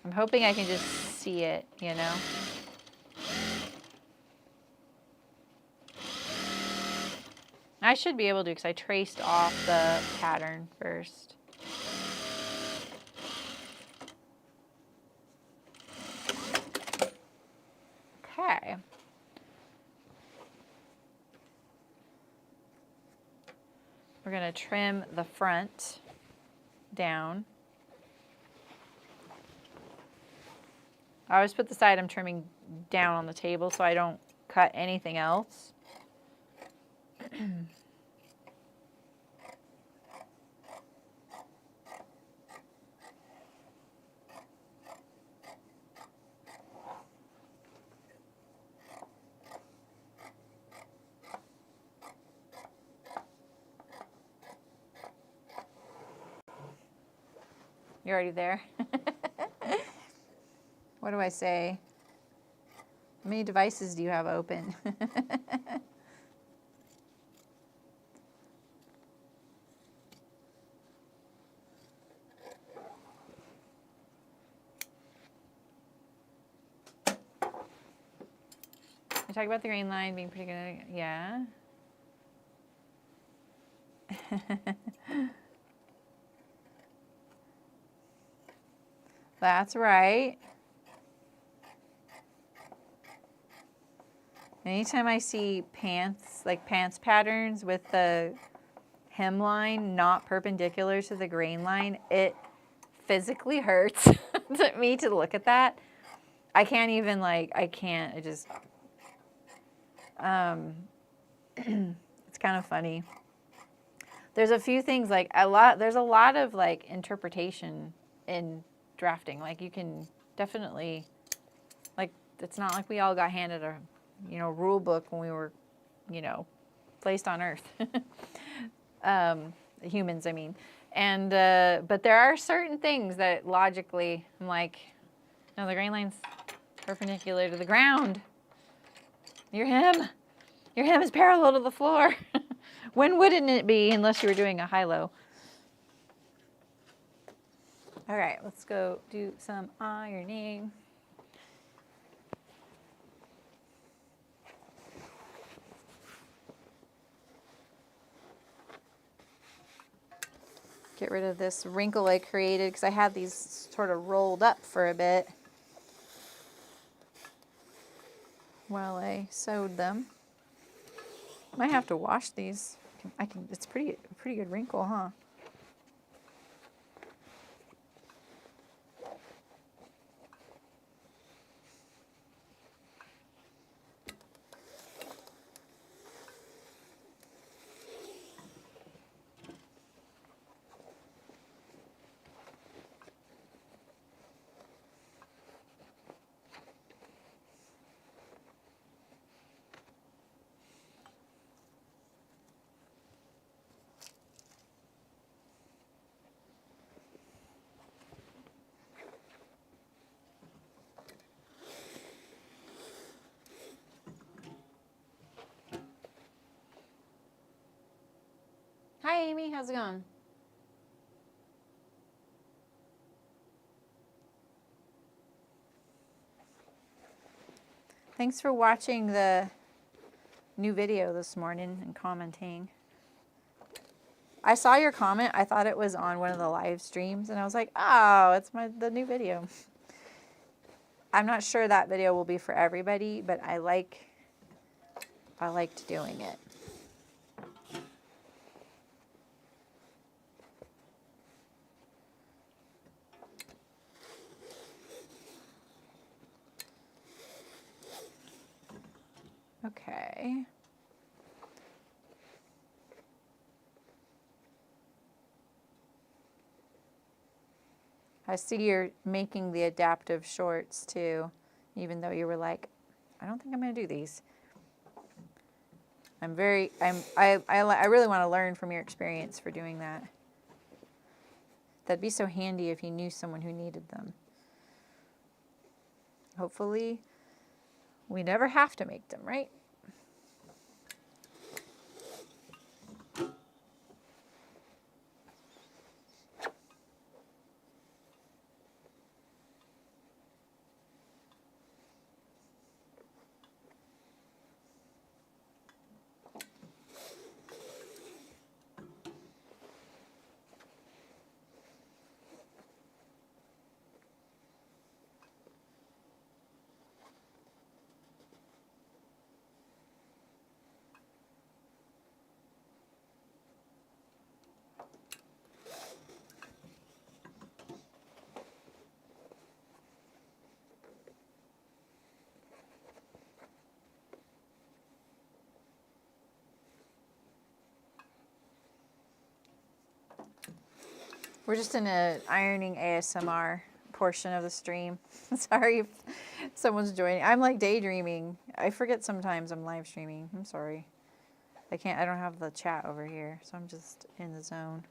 I'm hoping I can just see it, you know? I should be able to because I traced off the pattern first. Okay. We're going to trim the front down. I always put the side I'm trimming down on the table so I don't cut anything else. You're already there? What do I say? How many devices do you have open? I talk about the green line being pretty good. Yeah. That's right. Anytime I see pants, like pants patterns with the hemline not perpendicular to the grain line, it physically hurts me to look at that. I can't even I just, it's kind of funny. There's a few things there's a lot of interpretation in drafting. Like you can definitely, like it's not like we all got handed a, you know, rule book when we were, you know, placed on Earth. Humans, I mean. And, but there are certain things that logically, I'm like, no, the grain line's perpendicular to the ground. Your hem is parallel to the floor. When wouldn't it be unless you were doing a high-low? All right, let's go do some ironing. Get rid of this wrinkle I created because I had these sort of rolled up for a bit while I sewed them. Might have to wash these. It's pretty good wrinkle, huh? Hi, Amy. How's it going? Thanks for watching the new video this morning and commenting. I saw your comment. I thought it was on one of the live streams, and I was like, oh, it's the new video. I'm not sure that video will be for everybody, but I liked doing it. Okay. I see you're making the adaptive shorts too, even though you were like, I don't think I'm going to do these. I really want to learn from your experience for doing that. That'd be so handy if you knew someone who needed them. Hopefully, we never have to make them, right? We're just in an ironing ASMR portion of the stream. Sorry if someone's joining. I'm like daydreaming. I forget sometimes I'm live streaming. I'm sorry. I don't have the chat over here, so I'm just in the zone.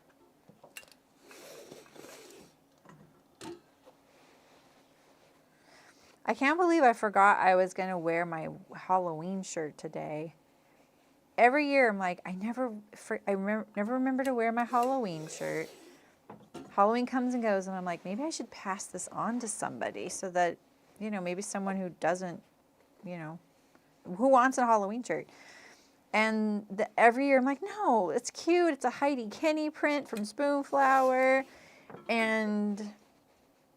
I can't believe I forgot I was going to wear my Halloween shirt today. Every year I'm like, I never remember to wear my Halloween shirt. Halloween comes and goes, and I'm like, maybe I should pass this on to somebody so that, you know, maybe someone who doesn't, you know, who wants a Halloween shirt. And every year I'm like, no, it's cute. It's a Heidi Kenny print from Spoonflower. And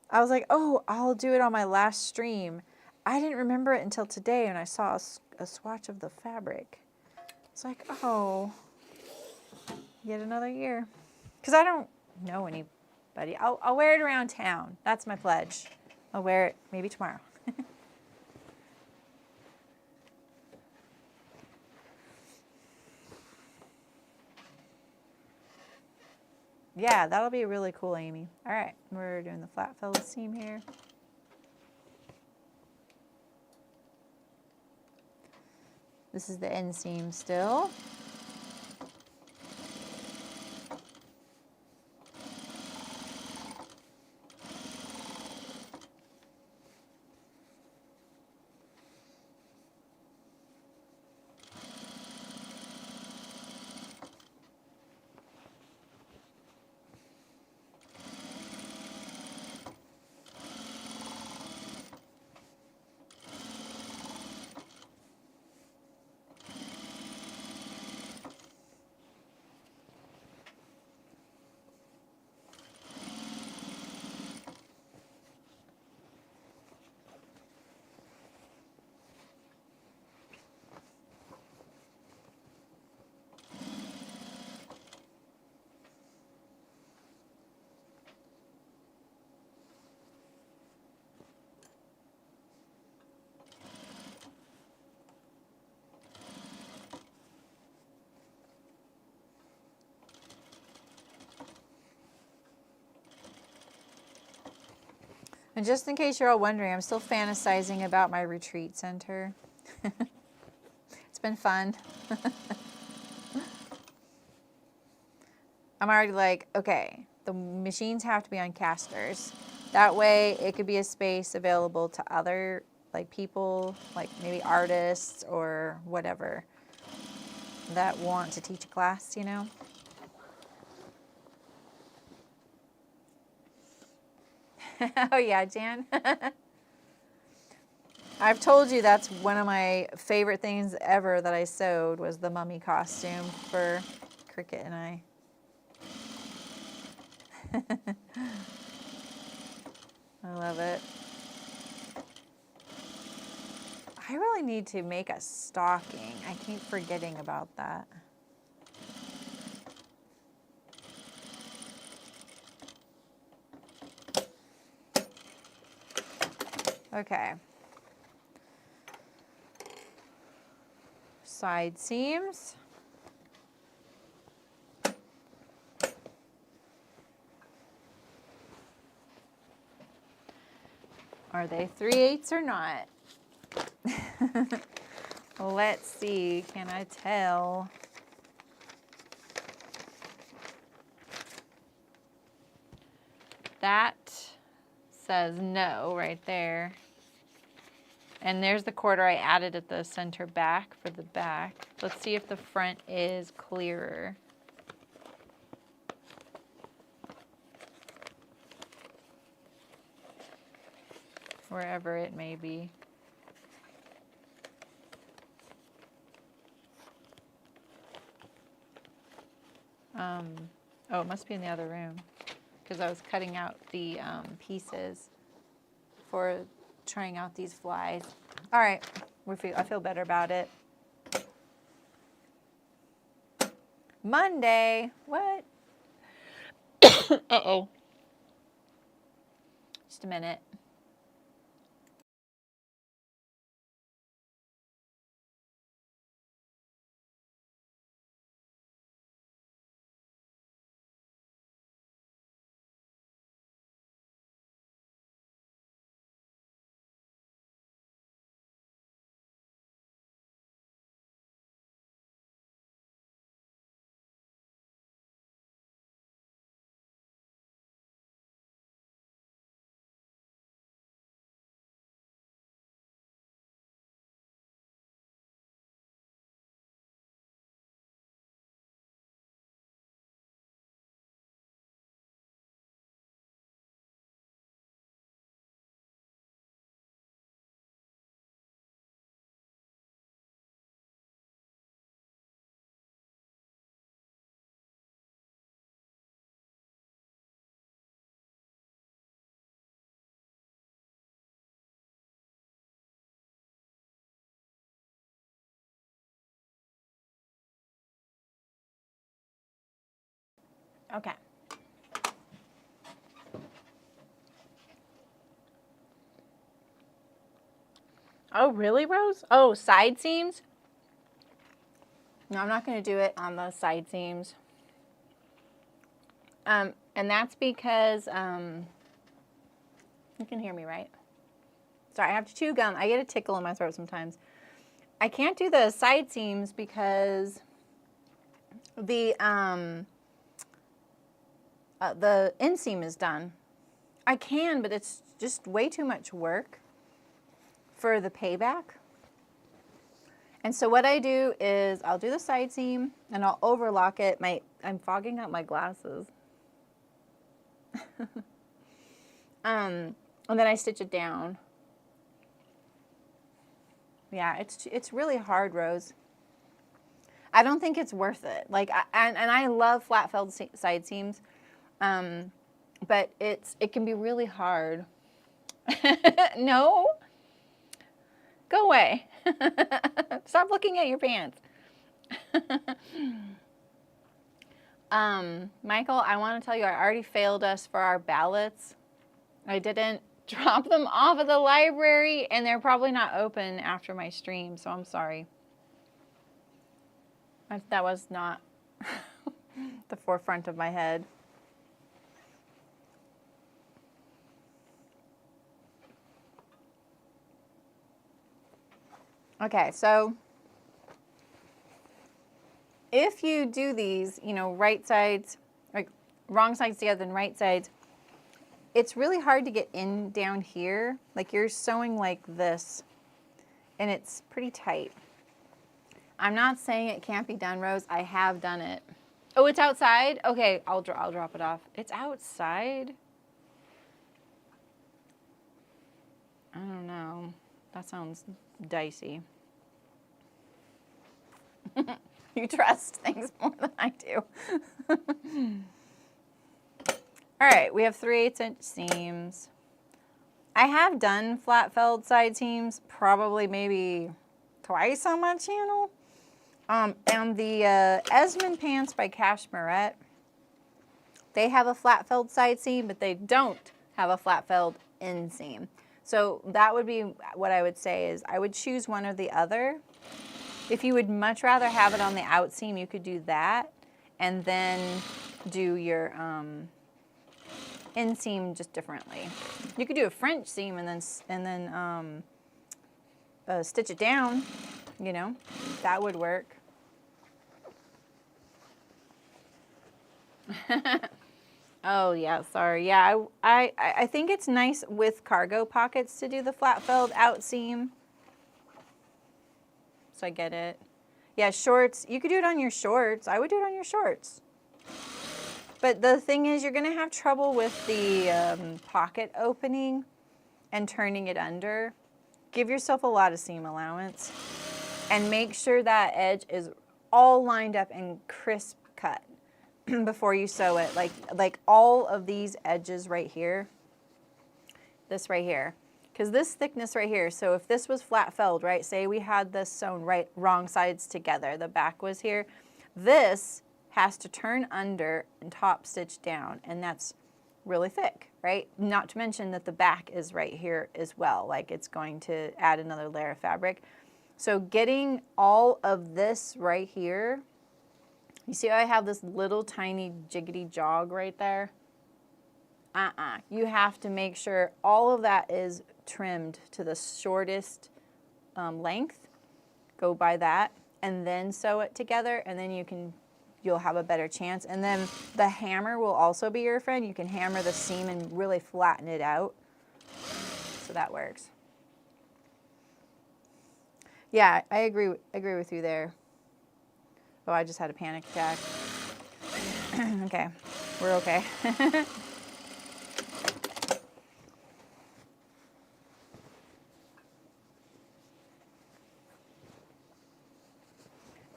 I was like, oh, I'll do it on my last stream. I didn't remember it until today when I saw a swatch of the fabric. It's like, oh, yet another year. Because I don't know anybody. I'll wear it around town. That's my pledge. I'll wear it maybe tomorrow. Yeah, that'll be really cool, Amy. All right, we're doing the flat fellow seam here. This is the inseam still. And just in case you're all wondering, I'm still fantasizing about my retreat center. It's been fun. I'm already like, okay, the machines have to be on casters. That way it could be a space available to other like people, like maybe artists or whatever that want to teach a class, you know? Oh yeah, Jan. I've told you that's one of my favorite things ever that I sewed was the mummy costume for Cricket and I. I love it. I really need to make a stocking. I keep forgetting about that. Okay. Side seams. Are they 3/8 or not? Let's see. Can I tell? That says no right there. And there's the quarter I added at the center back for the back. Let's see if the front is clearer. Wherever it may be. Oh, it must be in the other room because I was cutting out the pieces for trying out these flies. All right, I feel better about it. Monday, what? Uh-oh. Just a minute. Okay. Oh, really, Rose? Oh, side seams? No, I'm not going to do it on those side seams. And that's because, you can hear me, right? Sorry, I have to chew gum. I get a tickle in my throat sometimes. I can't do the side seams because the inseam is done. I can, but it's just way too much work for the payback. And so what I do is I'll do the side seam and I'll overlock it. I'm fogging up my glasses. And then I stitch it down. Yeah, it's really hard, Rose. I don't think it's worth it. Like, and I love flat felled side seams, but it can be really hard. No, go away. Stop looking at your pants. Michael, I want to tell you, I already failed us for our ballots. I didn't drop them off at the library, and they're probably not open after my stream, so I'm sorry. That was not the forefront of my head. Okay, so if you do these, you know, right sides, like wrong sides together and right sides, it's really hard to get in down here. Like you're sewing like this, and it's pretty tight. I'm not saying it can't be done, Rose. I have done it. Oh, it's outside? Okay, I'll drop it off. It's outside? I don't know. That sounds dicey. You trust things more than I do. All right, we have 3/8 inch seams. I have done flat felled side seams probably maybe twice on my channel. And the Esmond pants by Cashmerette, they have a flat felled side seam, but they don't have a flat felled inseam. So that would be what I would say is I would choose one or the other. If you would much rather have it on the out seam, you could do that and then do your inseam just differently. You could do a French seam and then stitch it down, you know, that would work. Oh yeah, sorry. Yeah, I think it's nice with cargo pockets to do the flat felled out seam. So I get it. Yeah, shorts. You could do it on your shorts. I would do it on your shorts. But the thing is, you're gonna have trouble with the pocket opening and turning it under. Give yourself a lot of seam allowance, and make sure that edge is all lined up and crisp cut before you sew it. Like all of these edges right here, this right here, because this thickness right here, so if this was flat felled, right, say we had this sewn wrong sides together, the back was here, this has to turn under and top stitch down, and that's really thick, right? Not to mention that the back is right here as well, like it's going to add another layer of fabric. So getting all of this right here, you see how I have this little tiny jiggity jog right there? You have to make sure all of that is trimmed to the shortest length. Go by that and then sew it together, and then you'll have a better chance. And then the hammer will also be your friend. You can hammer the seam and really flatten it out. So that works. Yeah, I agree with you there. Oh, I just had a panic attack. Okay, we're okay.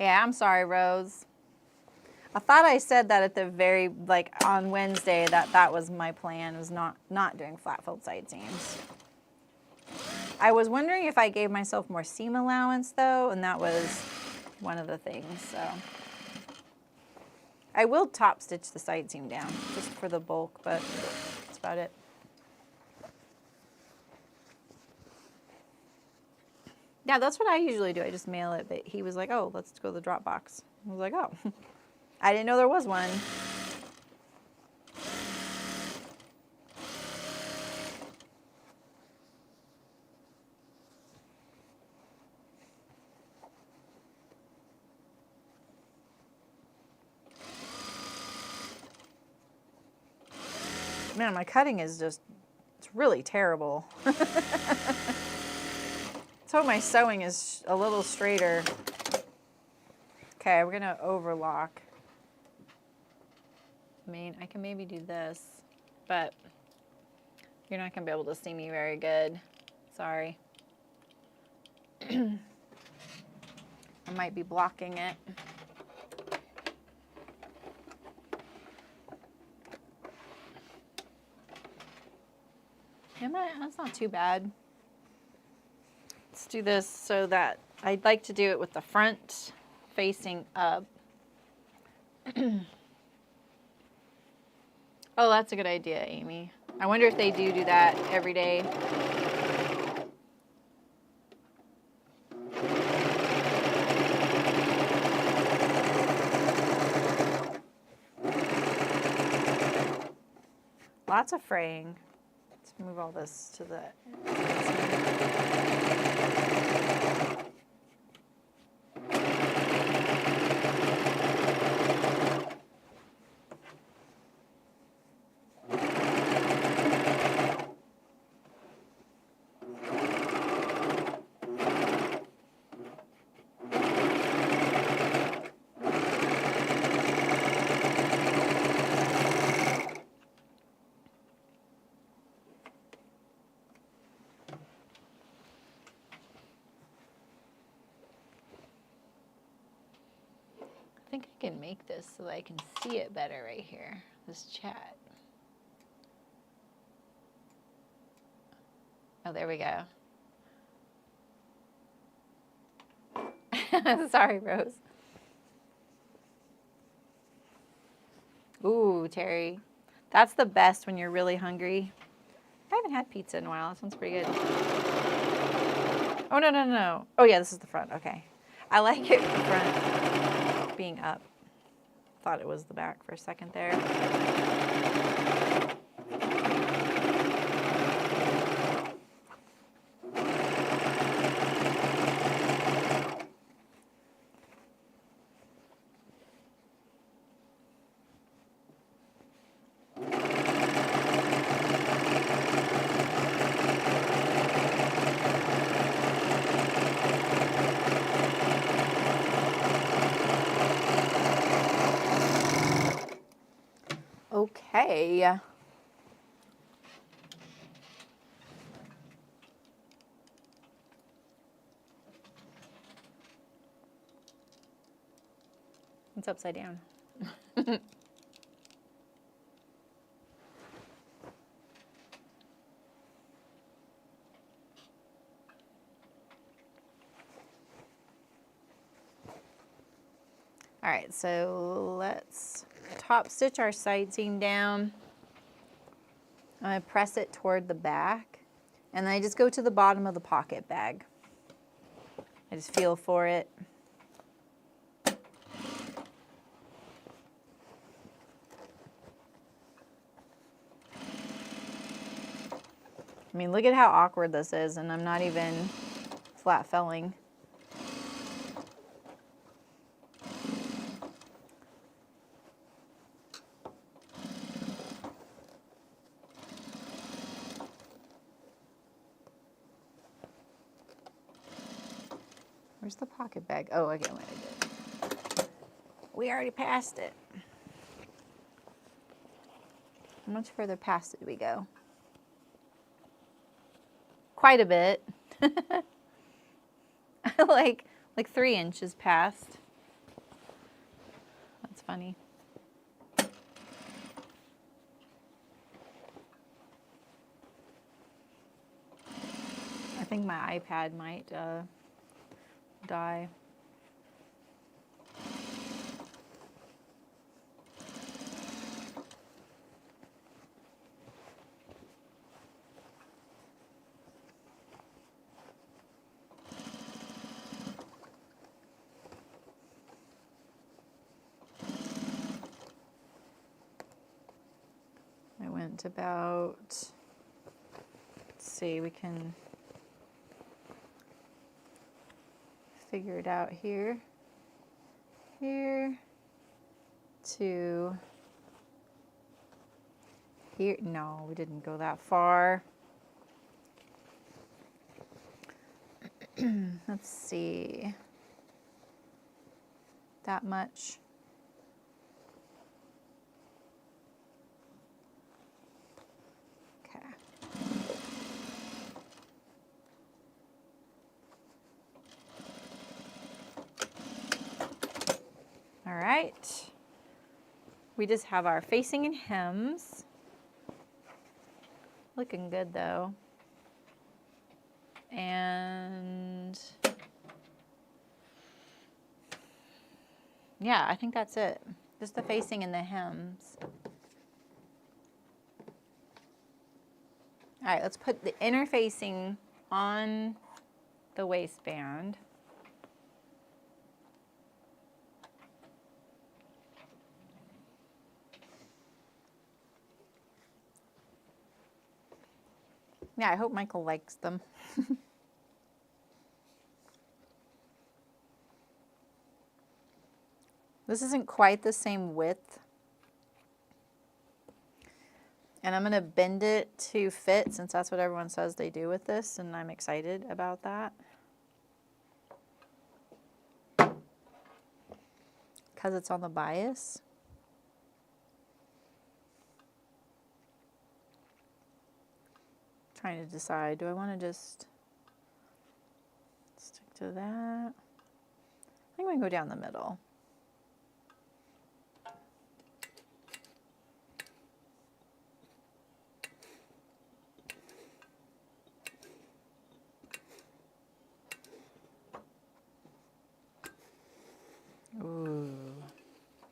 Yeah, I'm sorry, Rose. I thought I said that at the very, like on Wednesday, that was my plan, was not doing flat fold side seams. I was wondering if I gave myself more seam allowance though, and that was one of the things, so. I will top stitch the side seam down just for the bulk, but that's about it. Yeah, that's what I usually do. I just mail it, but he was like, oh, let's go to the drop box. I was like, oh, I didn't know there was one. Man, my cutting is just, it's really terrible. So my sewing is a little straighter. Okay, we're gonna overlock. I mean, I can maybe do this, but you're not gonna be able to see me very good. Sorry. I might be blocking it. That's not too bad. Let's do this so that I'd like to do it with the front facing up. Oh, that's a good idea, Amy. I wonder if they do that every day. Lots of fraying. Let's move all this to the... I think I can make this so that I can see it better right here, this chat. Oh, there we go. Sorry, Rose. Ooh, Terry. That's the best when you're really hungry. I haven't had pizza in a while. That sounds pretty good. Oh, no, no, no. Oh, yeah, this is the front. Okay. I like it the front being up. Thought it was the back for a second there. Okay. It's upside down. All right, so let's top stitch our side seam down. I'm going to press it toward the back, and then I just go to the bottom of the pocket bag. I just feel for it. I mean, look at how awkward this is, and I'm not even flat felling. Where's the pocket bag? Oh, okay, what I did. We already passed it. How much further past did we go? Quite a bit. like 3 inches past. That's funny. I think my iPad might die. I went about, let's see, we can figure it out here, here to here. No, we didn't go that far. Let's see. That much. Okay. All right. We just have our facing and hems. Looking good though. And yeah, I think that's it. Just the facing and the hems. All right, let's put the inner facing on the waistband. Yeah, I hope Michael likes them. This isn't quite the same width. And I'm going to bend it to fit since that's what everyone says they do with this, and I'm excited about that. Because it's on the bias. Trying to decide, do I want to just stick to that? I think I'm going to go down the middle. Ooh,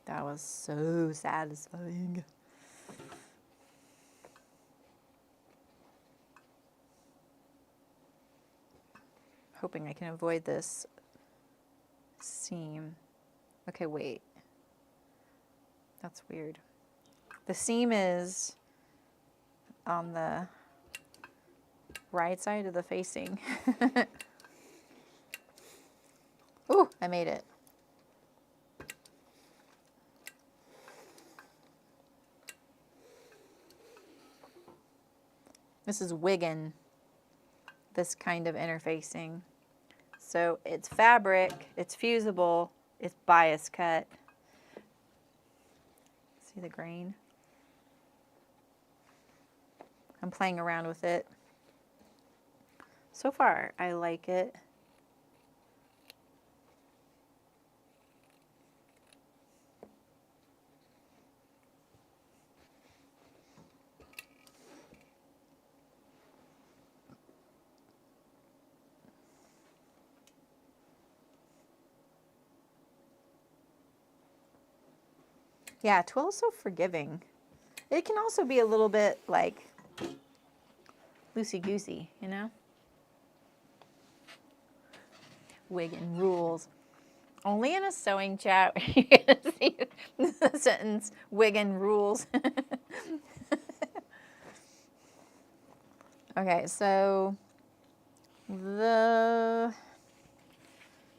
that was so satisfying. Hoping I can avoid this seam. Okay, wait. That's weird. The seam is on the right side of the facing. Ooh, I made it. This is Wiggin, this kind of interfacing. So it's fabric, it's fusible, it's bias cut. See the grain? I'm playing around with it. So far, I like it. Yeah, twill is so forgiving. It can also be a little bit like loosey-goosey, you know? Wiggin rules. Only in a sewing chat where you can see the sentence, Wiggin rules. Okay, so the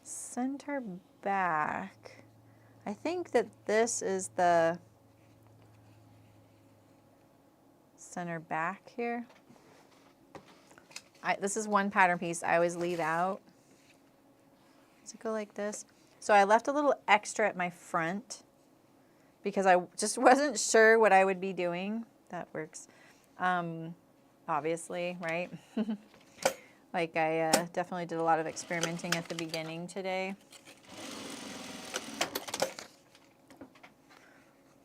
center back, I think that this is the center back here. This is one pattern piece I always leave out. Does it go like this? So I left a little extra at my front because I just wasn't sure what I would be doing. That works. Obviously, right? Like I definitely did a lot of experimenting at the beginning today.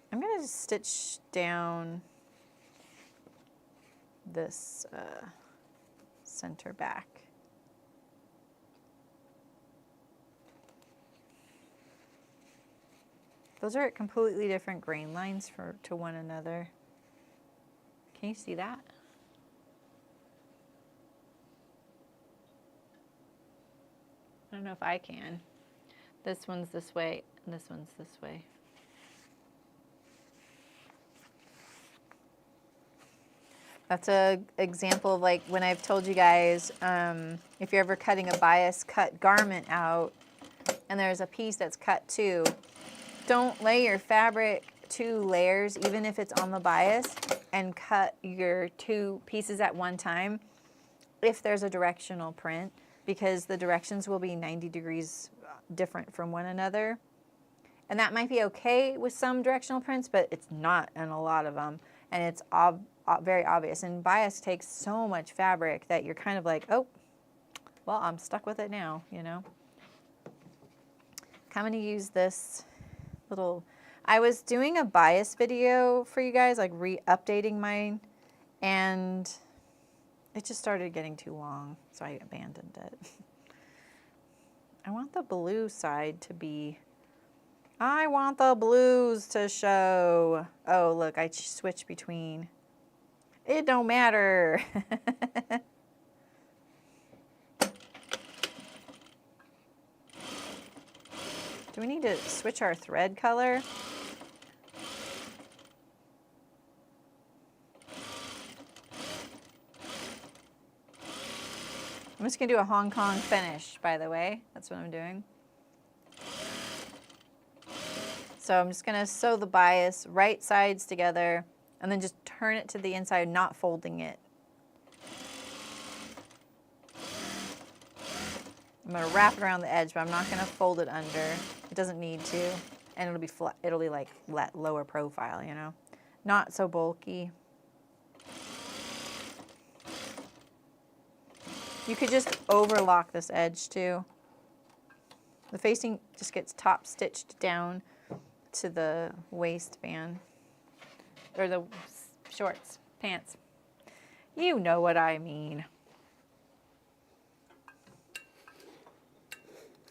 I'm going to stitch down this center back. Those are completely different grain lines to one another. Can you see that? I don't know if I can. This one's this way, and this one's this way. That's an example of like when I've told you guys, if you're ever cutting a bias cut garment out and there's a piece that's cut too, don't lay your fabric 2 layers, even if it's on the bias. and cut your 2 pieces at one time if there's a directional print, because the directions will be 90 degrees different from one another. And that might be okay with some directional prints, but it's not in a lot of them. And it's very obvious. And bias takes so much fabric that you're kind of like, oh, well, I'm stuck with it now, you know. I'm going to use this little, I was doing a bias video for you guys, like updating mine, and it just started getting too long, so I abandoned it. I want the blue side to be, I want the blues to show. Oh, look, I switch between. It don't matter. Do we need to switch our thread color? I'm just gonna do a Hong Kong finish, by the way. That's what I'm doing. So I'm just gonna sew the bias right sides together and then just turn it to the inside, not folding it. I'm gonna wrap it around the edge, but I'm not gonna fold it under. It doesn't need to, and it'll be flat. It'll be like lower profile, you know, not so bulky. You could just overlock this edge too. The facing just gets top stitched down to the waistband, or the shorts, pants. You know what I mean.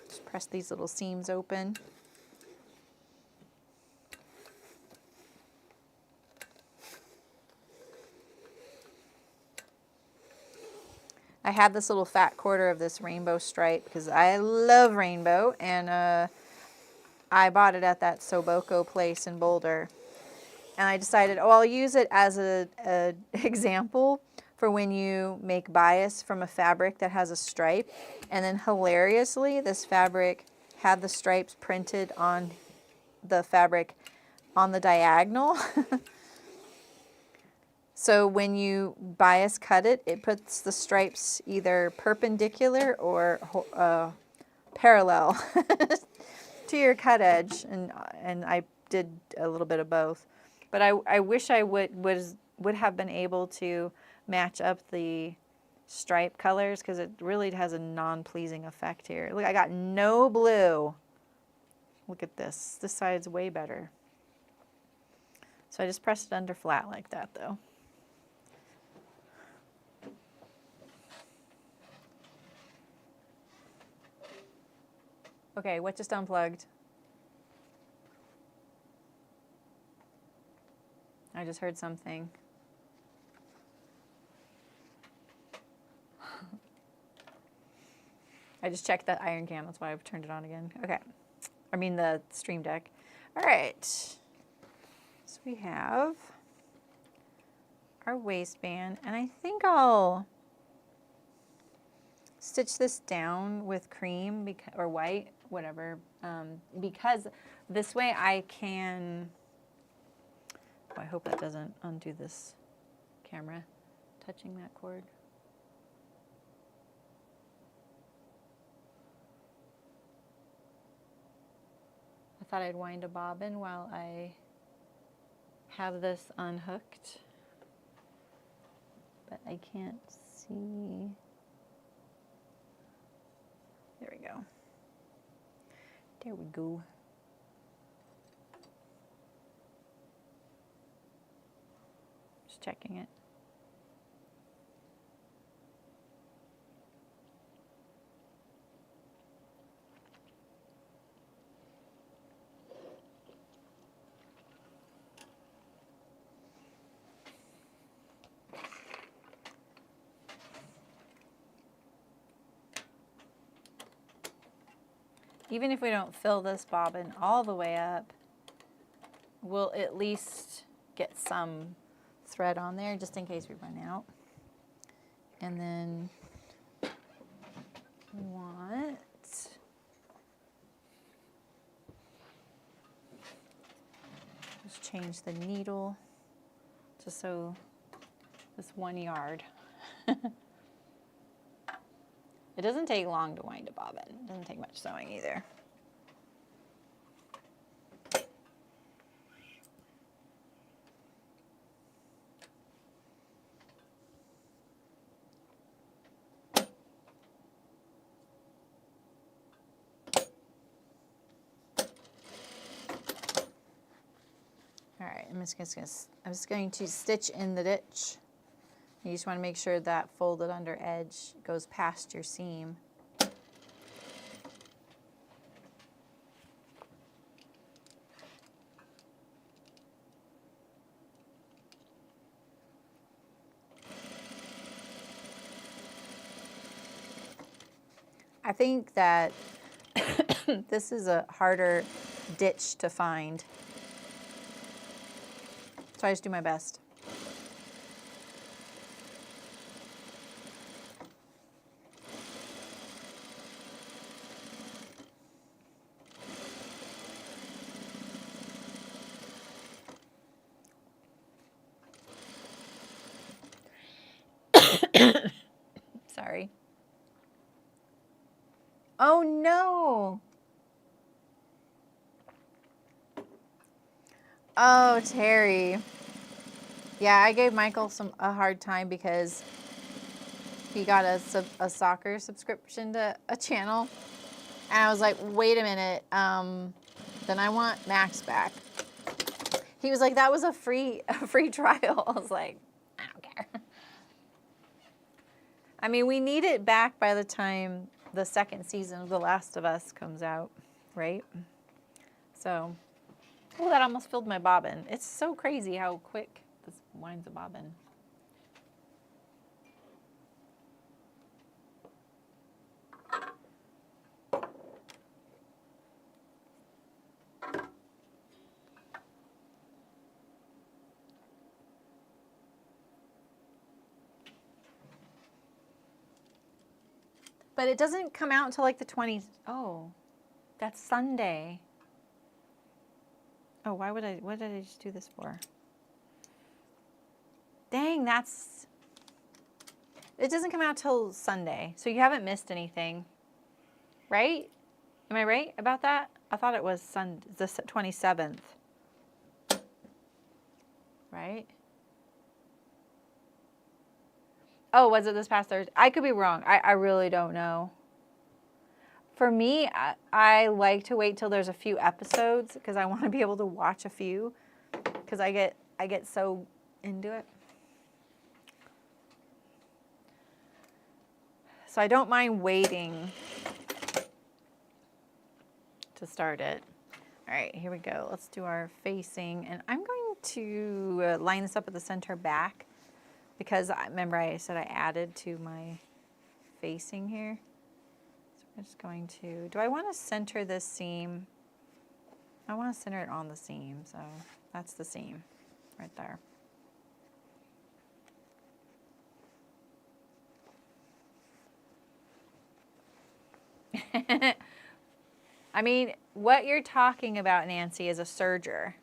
Just press these little seams open. I have this little fat quarter of this rainbow stripe because I love rainbow, and I bought it at that Soboko place in Boulder. And I decided, oh, I'll use it as a example for when you make bias from a fabric that has a stripe. And then hilariously, this fabric had the stripes printed on the fabric on the diagonal. So when you bias cut it, it puts the stripes either perpendicular or parallel to your cut edge, and I did a little bit of both. But I wish I would have been able to match up the stripe colors, because it really has a non-pleasing effect here. Look, I got no blue. Look at this. This side's way better. So I just pressed it under flat like that, though. Okay, what just unplugged? I just heard something. I just checked that iron cam, that's why I've turned it on again. Okay, I mean the Stream Deck. All right, so we have our waistband, and I think I'll stitch this down with cream or white, whatever, because this way I can, oh, I hope that doesn't undo this camera touching that cord. I thought I'd wind a bobbin while I have this unhooked, but I can't see. There we go. There we go. Just checking it. Even if we don't fill this bobbin all the way up, we'll at least get some thread on there just in case we run out. And then we want just change the needle just so this 1 yard. It doesn't take long to wind a bobbin. It doesn't take much sewing either. All right, I'm just going to stitch in the ditch. You just want to make sure that folded under edge goes past your seam. I think that this is a harder ditch to find. So I just do my best. Sorry. Oh no. Oh, Terry. Yeah, I gave Michael a hard time because he got a soccer subscription to a channel. And I was like, wait a minute, then I want Max back. He was like, that was a free trial. I was like, I don't care. I mean, we need it back by the time the second season of The Last of Us comes out, right? So, oh, that almost filled my bobbin. It's so crazy how quick this winds a bobbin. But it doesn't come out until like the 20s. Oh, that's Sunday. Oh, what did I just do this for? Dang, it doesn't come out till Sunday. So you haven't missed anything, right? Am I right about that? I thought it was the 27th, right? Oh, was it this past Thursday? I could be wrong. I really don't know. For me, I like to wait till there's a few episodes because I want to be able to watch a few because I get so into it. So I don't mind waiting to start it. All right, here we go. Let's do our facing. And I'm going to line this up at the center back because remember I said I added to my facing here. So I'm just going to, do I want to center this seam? I want to center it on the seam, so that's the seam right there. I mean, what you're talking about, Nancy, is a serger.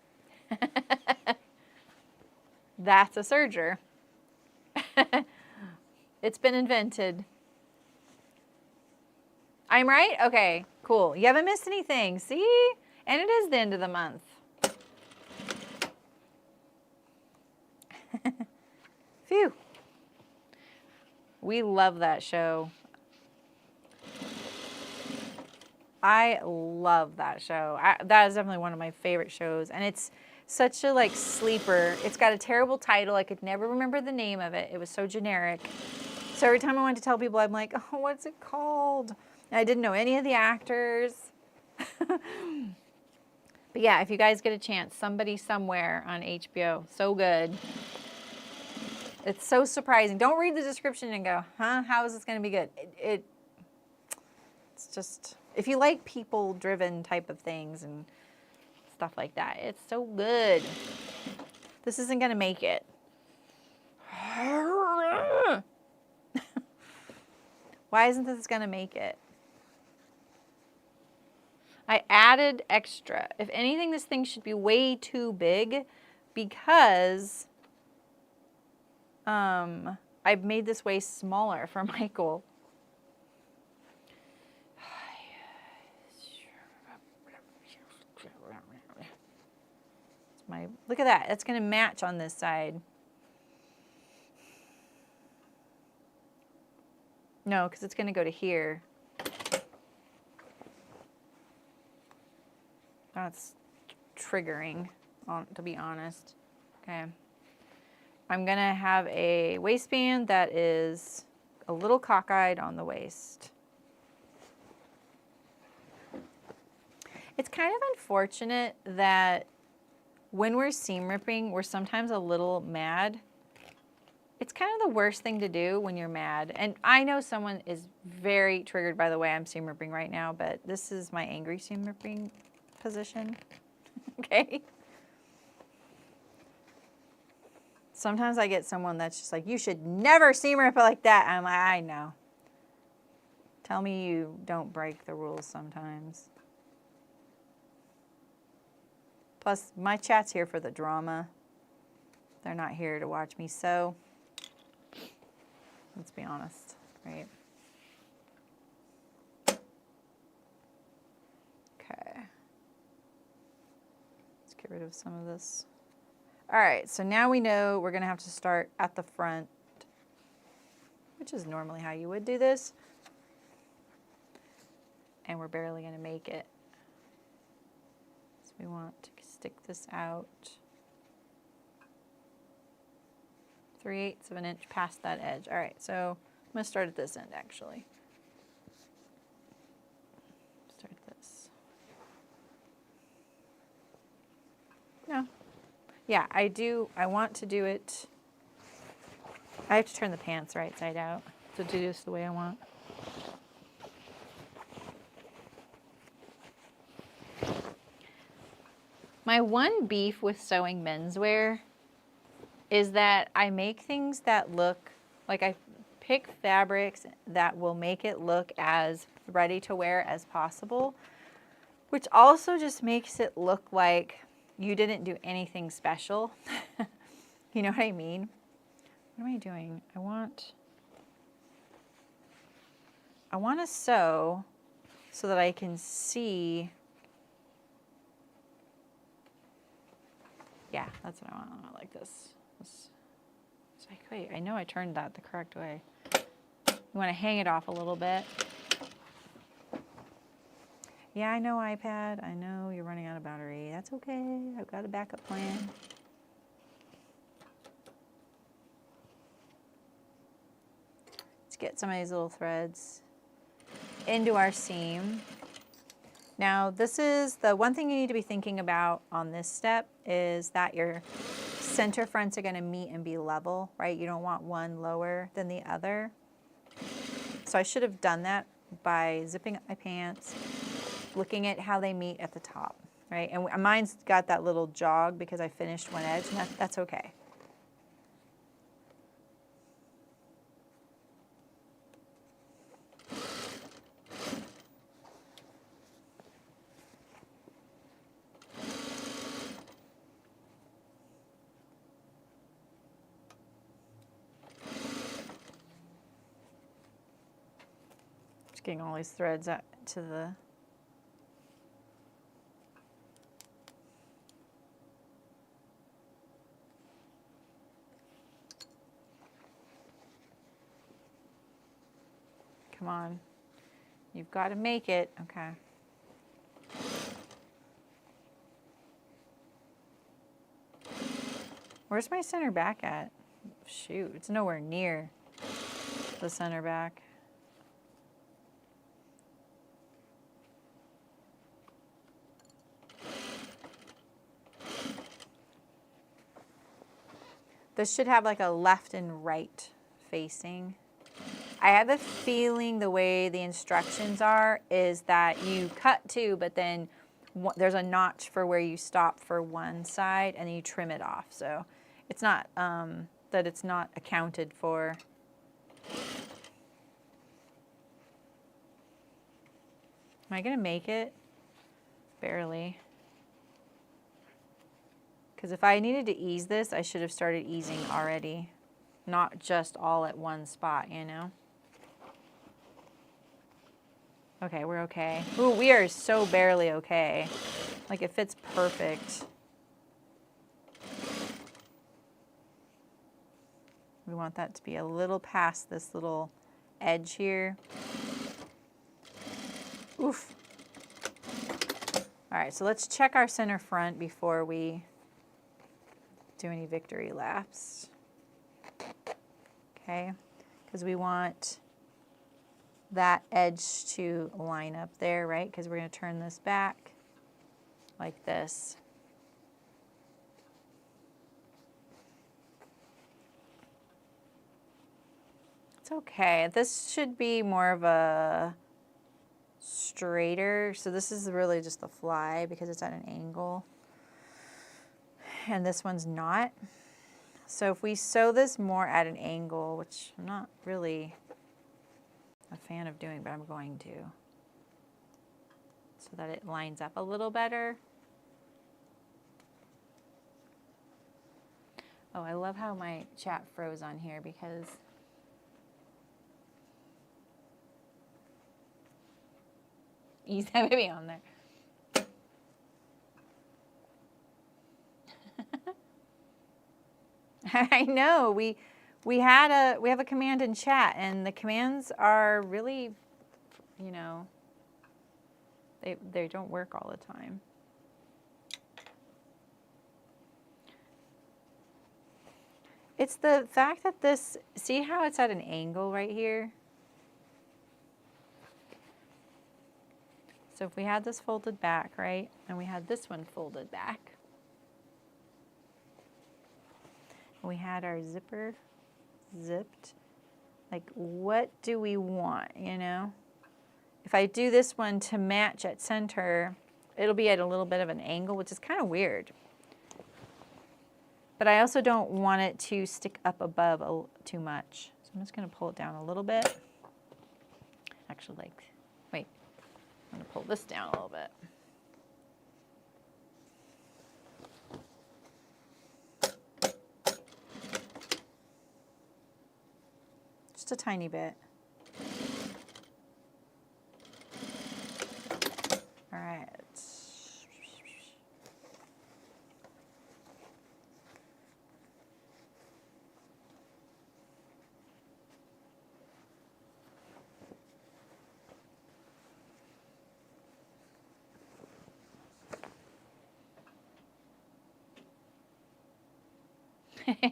That's a serger. It's been invented. I'm right? Okay, cool. You haven't missed anything, see? And it is the end of the month. Phew. We love that show. I love that show. That is definitely one of my favorite shows. And it's such a like sleeper. It's got a terrible title. I could never remember the name of it. It was so generic. So every time I wanted to tell people, I'm like, oh, what's it called? And I didn't know any of the actors. But yeah, if you guys get a chance, Somebody Somewhere on HBO. So good. It's so surprising. Don't read the description and go, huh? How is this going to be good? It's just... If you like people-driven type of things and stuff like that, it's so good. This isn't going to make it. Why isn't this going to make it? I added extra. If anything, this thing should be way too big because I've made this waist smaller for Michael. Look at that. It's going to match on this side. No, because it's going to go to here. That's triggering, to be honest. Okay. I'm going to have a waistband that is a little cockeyed on the waist. It's kind of unfortunate that when we're seam ripping, we're sometimes a little mad. It's kind of the worst thing to do when you're mad. And I know someone is very triggered by the way I'm seam ripping right now, but this is my angry seam ripping position. Okay? Sometimes I get someone that's just like, you should never seam rip it like that. I'm like, I know. Tell me you don't break the rules sometimes. Plus, my chat's here for the drama. They're not here to watch me sew. Let's be honest, right? Okay. Let's get rid of some of this. All right, so now we know we're gonna have to start at the front, which is normally how you would do this. And we're barely gonna make it. So we want to stick this out 3/8 of an inch past that edge. All right, so I'm gonna start at this end actually. Start this. No. Yeah, I do. I want to do it. I have to turn the pants right side out to do this the way I want. My one beef with sewing menswear is that I make things that look like I pick fabrics that will make it look as ready to wear as possible, which also just makes it look like you didn't do anything special. You know what I mean? What am I doing? I want to sew so that I can see. Yeah, that's what I want. I want it like this. It's like, wait, I know I turned that the correct way. You want to hang it off a little bit. Yeah, I know, iPad. I know you're running out of battery. That's okay. I've got a backup plan. Let's get some of these little threads into our seam. Now, this is the one thing you need to be thinking about on this step is that your center fronts are going to meet and be level, right? You don't want one lower than the other. So I should have done that by zipping up my pants, looking at how they meet at the top, right? And mine's got that little jog because I finished one edge, and that's okay. Just getting all these threads out to the come on. You've got to make it. Okay. Where's my center back at? Shoot, it's nowhere near the center back. This should have like a left and right facing. I have a feeling the way the instructions are is that you cut two, but then there's a notch for where you stop for one side and then you trim it off. So it's not, that it's not accounted for. Am I gonna make it? Barely. Because if I needed to ease this, I should have started easing already. not just all at one spot, you know? Okay, we're okay. Ooh, we are so barely okay. Like it fits perfect. We want that to be a little past this little edge here. Oof. All right, so let's check our center front before we do any victory laps. Okay, because we want that edge to line up there, right? Because we're going to turn this back like this. It's okay. This should be more of a straighter. So this is really just the fly because it's at an angle. And this one's not. So if we sew this more at an angle, which I'm not really a fan of doing, but I'm going to, so that it lines up a little better. Oh, I love how my chat froze on here because ease that baby on there. I know we have a command in chat, and the commands are really, you know, they don't work all the time. It's the fact that this, see how it's at an angle right here? So if we had this folded back, right, and we had this one folded back, and we had our zipper zipped, like what do we want, you know? If I do this one to match at center, it'll be at a little bit of an angle, which is kind of weird. But I also don't want it to stick up above too much. So I'm just going to pull it down a little bit. Actually, like, wait, I'm going to pull this down a little bit. Just a tiny bit. All right.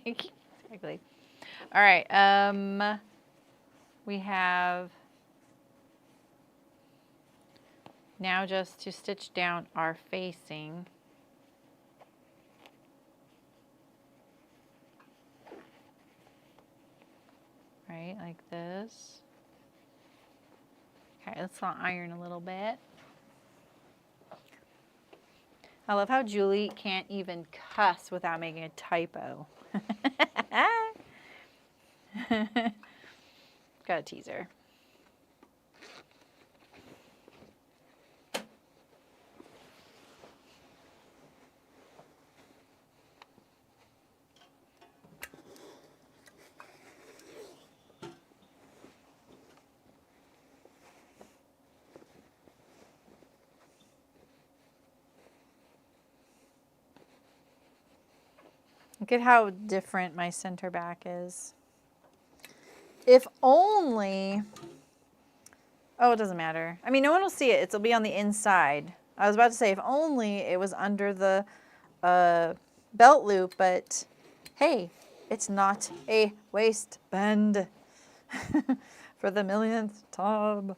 Exactly. All right. We have now just to stitch down our facing. Right, like this. Okay, let's iron a little bit. I love how Julie can't even cuss without making a typo. Gotta tease her. Look at how different my center back is. If only, oh, it doesn't matter. I mean, no one will see it. It'll be on the inside. I was about to say, if only it was under the belt loop, but hey, it's not a waistband for the millionth time.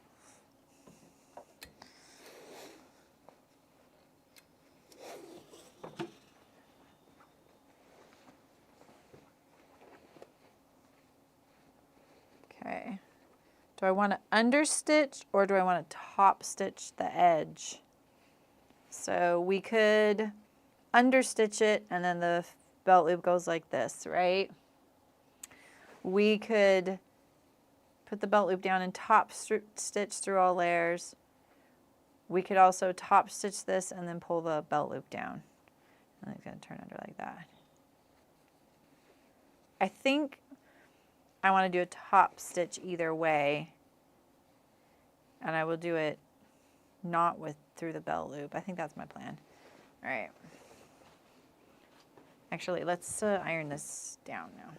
Okay, do I want to understitch or do I want to top stitch the edge? So we could understitch it and then the belt loop goes like this, right? We could put the belt loop down and top stitch through all layers. We could also top stitch this and then pull the belt loop down. And it's going to turn under like that. I think I want to do a top stitch either way. And I will do it not through the bell loop. I think that's my plan. All right. Actually, let's iron this down now.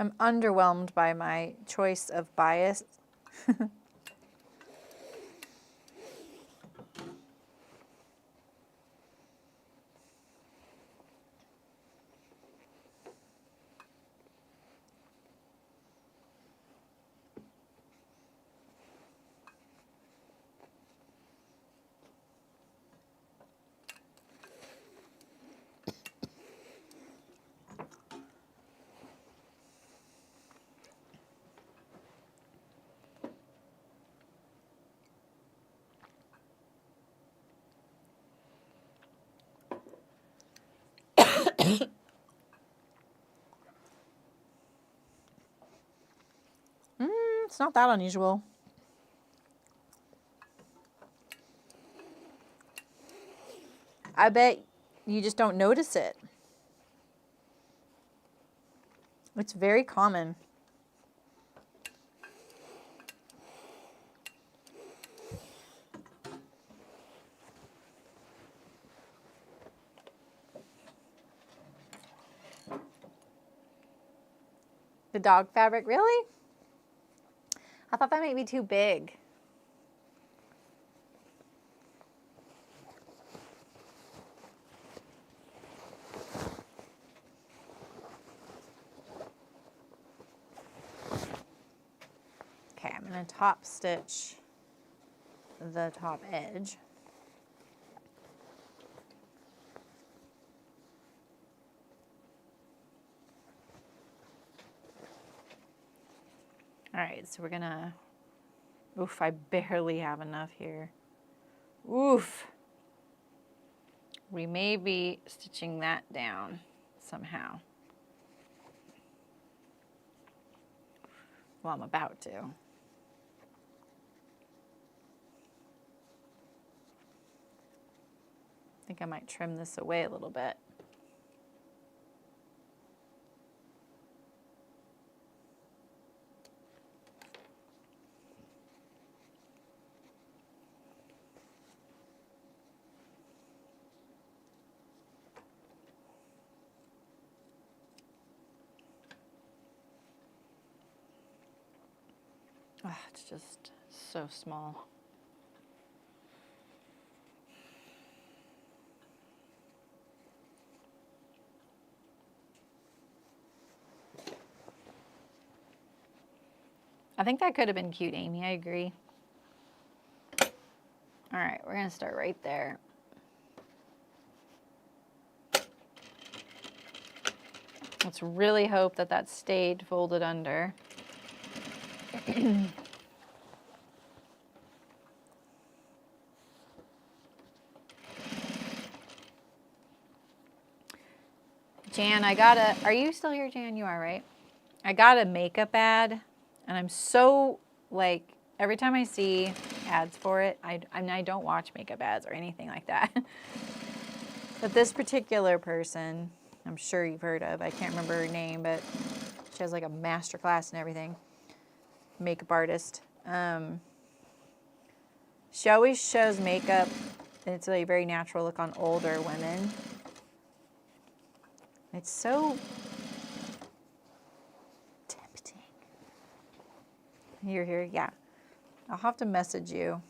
I'm underwhelmed by my choice of bias. It's not that unusual. I bet you just don't notice it. It's very common. The dog fabric, really? I thought that might be too big. Okay, I'm going to top stitch the top edge. All right, so we're gonna, oof, I barely have enough here. Oof. We may be stitching that down somehow. Well, I'm about to. I think I might trim this away a little bit. Oh, it's just so small. I think that could have been cute, Amy. I agree. All right, we're going to start right there. Let's really hope that that stayed folded under. Jan, are you still here, Jan? You are, right? I got a makeup ad, and I'm so, like, every time I see ads for it, I mean, I don't watch makeup ads or anything like that. But this particular person, I'm sure you've heard of, I can't remember her name, but she has like a master class and everything. Makeup artist. She always shows makeup, and it's a very natural look on older women. It's so tempting. You're here, yeah. I'll have to message you.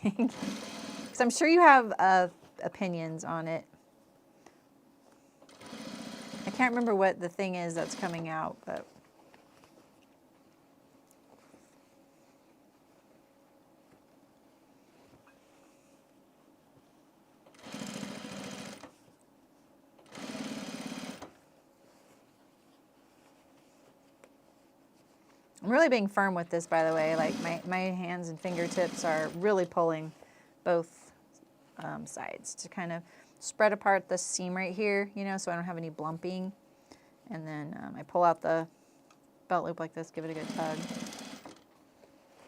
Because I'm sure you have opinions on it. I can't remember what the thing is that's coming out, but. I'm really being firm with this, by the way. Like my hands and fingertips are really pulling both sides to kind of spread apart the seam right here, you know, so I don't have any blumping. And then I pull out the belt loop like this, give it a good tug.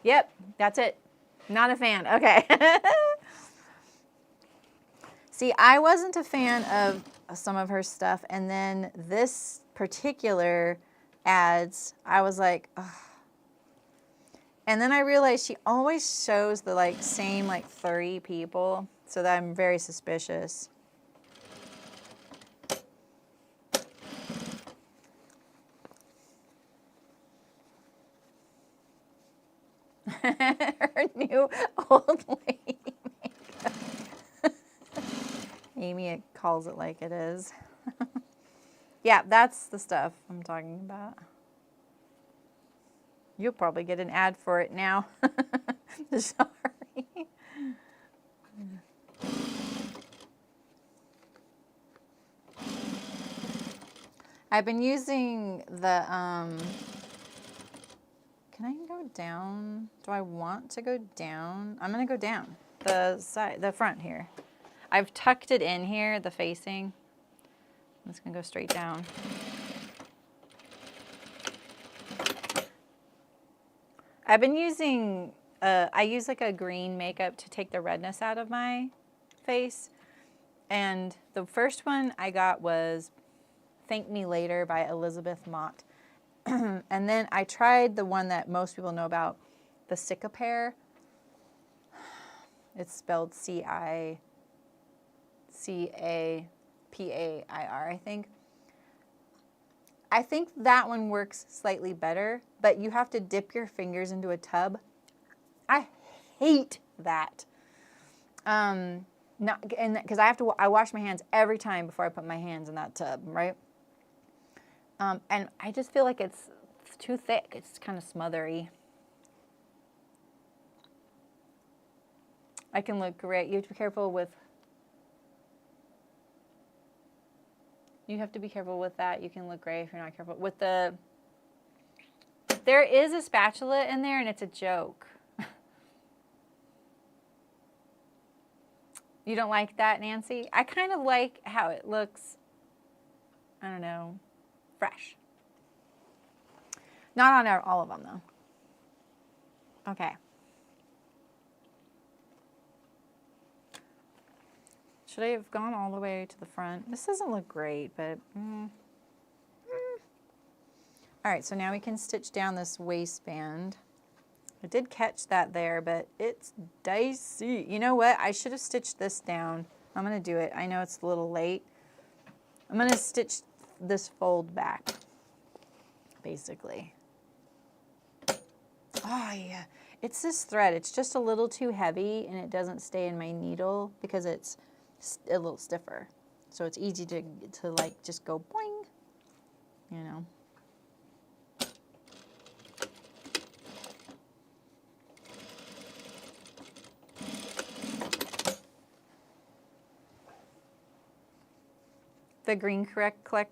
Yep, that's it. Not a fan. Okay. See, I wasn't a fan of some of her stuff, and then this particular ads, I was like, ugh. And then I realized she always shows the like same like 30 people, so that I'm very suspicious. Her new old lady makeup. Amy calls it like it is. Yeah, that's the stuff I'm talking about. You'll probably get an ad for it now. Sorry. I've been using the, can I go down? Do I want to go down? I'm gonna go down the side, the front here. I've tucked it in here, the facing. I'm just gonna go straight down. I've been using, I use like a green makeup to take the redness out of my face. And the first one I got was Thank Me Later by Elizabeth Mott. And then I tried the one that most people know about, the Cicapair. It's spelled C-I-C-A-P-A-I-R, I think. I think that one works slightly better, but you have to dip your fingers into a tub. I hate that. Because I wash my hands every time before I put my hands in that tub, right? And I just feel like it's too thick. It's kind of smothery. I can look great. You have to be careful with. You have to be careful with that. You can look gray if you're not careful. With the, there is a spatula in there and it's a joke. You don't like that, Nancy? I kind of like how it looks, I don't know, fresh. Not on all of them though. Okay. Should I have gone all the way to the front? This doesn't look great, but... All right, so now we can stitch down this waistband. I did catch that there, but it's dicey. You know what? I should have stitched this down. I'm going to do it. I know it's a little late. I'm going to stitch this fold back, basically. Oh, yeah. It's this thread. It's just a little too heavy, and it doesn't stay in my needle because it's a little stiffer. So it's easy to like just go boing, you know. The green correctors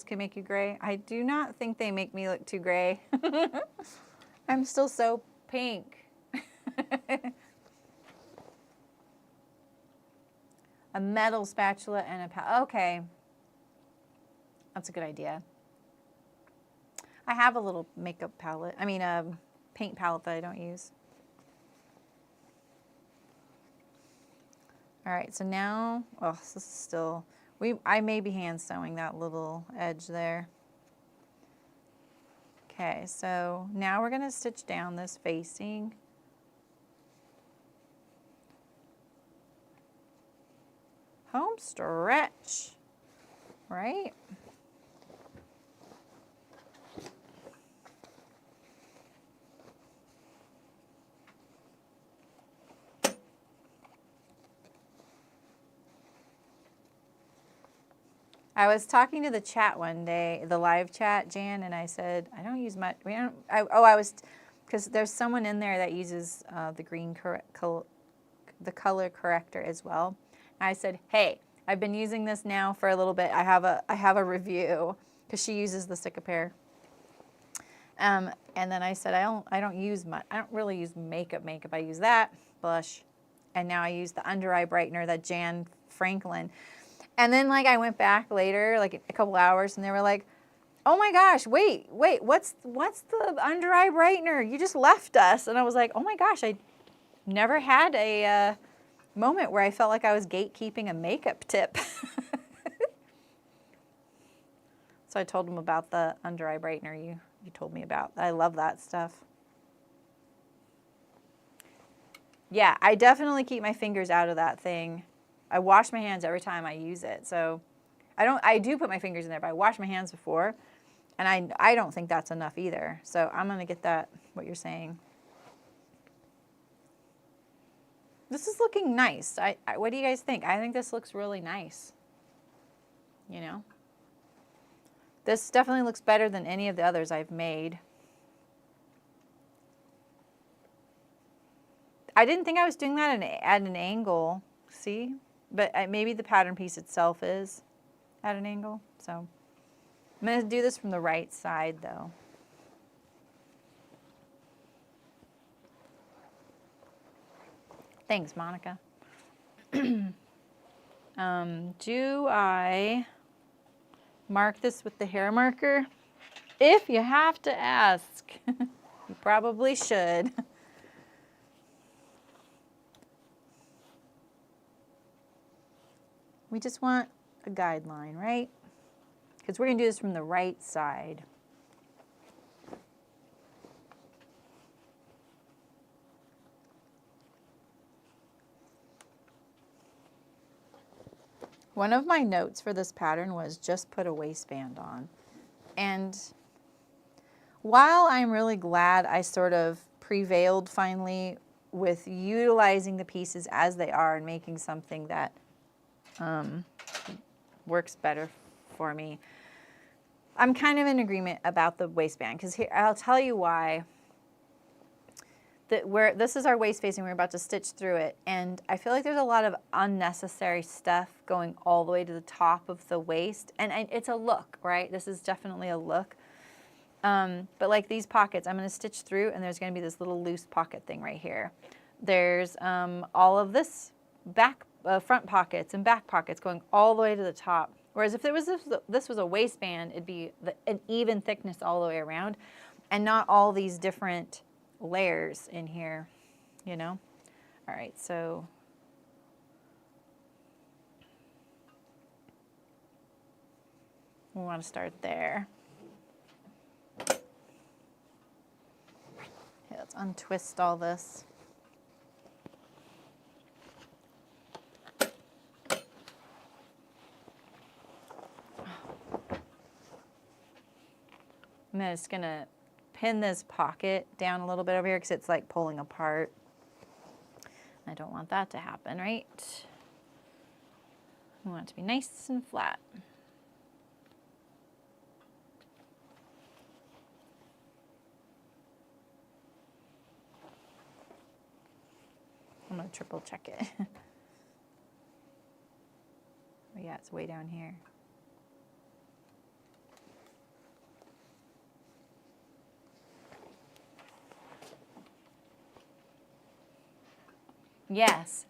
can make you gray. I do not think they make me look too gray. I'm still so pink. A metal spatula and a palette. Okay. That's a good idea. I have a little makeup palette. I mean, a paint palette that I don't use. All right, so now, oh, this is still, I may be hand sewing that little edge there. Okay, so now we're gonna stitch down this facing. Home stretch, right? I was talking to the chat one day, the live chat, Jan, and I said, I don't use much. Because there's someone in there that uses the the color corrector as well. And I said, hey, I've been using this now for a little bit. I have a review because she uses the Stick-A-Pair. And then I said, I don't use much. I don't really use makeup. I use that blush, and now I use the under eye brightener, that Jan Franklin. And then like I went back later, like a couple hours, and they were like, oh my gosh, wait, what's the under eye brightener? You just left us. And I was like, oh my gosh, I never had a moment where I felt like I was gatekeeping a makeup tip. So I told them about the under eye brightener you told me about. I love that stuff. Yeah, I definitely keep my fingers out of that thing. I wash my hands every time I use it. So I do put my fingers in there, but I wash my hands before, and I don't think that's enough either. So I'm going to get that, what you're saying. This is looking nice. What do you guys think? I think this looks really nice. You know? This definitely looks better than any of the others I've made. I didn't think I was doing that at an angle. See? But maybe the pattern piece itself is at an angle. So I'm going to do this from the right side though. Thanks, Monica. Do I mark this with the hair marker? If you have to ask, you probably should. We just want a guideline, right? Because we're going to do this from the right side. One of my notes for this pattern was just put a waistband on. And while I'm really glad I sort of prevailed finally with utilizing the pieces as they are and making something that works better for me, I'm kind of in agreement about the waistband, because here I'll tell you why. This is our waist facing, we're about to stitch through it, and I feel like there's a lot of unnecessary stuff going all the way to the top of the waist, and it's a look, right? This is definitely a look. But like these pockets, I'm going to stitch through, and there's going to be this little loose pocket thing right here. There's all of this front pockets and back pockets going all the way to the top. Whereas if this was a waistband, it'd be an even thickness all the way around, and not all these different layers in here, you know? All right, so we want to start there. Okay, let's untwist all this. I'm just going to pin this pocket down a little bit over here because it's like pulling apart. I don't want that to happen, right? We want it to be nice and flat. I'm going to triple check it. Oh yeah, it's way down here. Yes.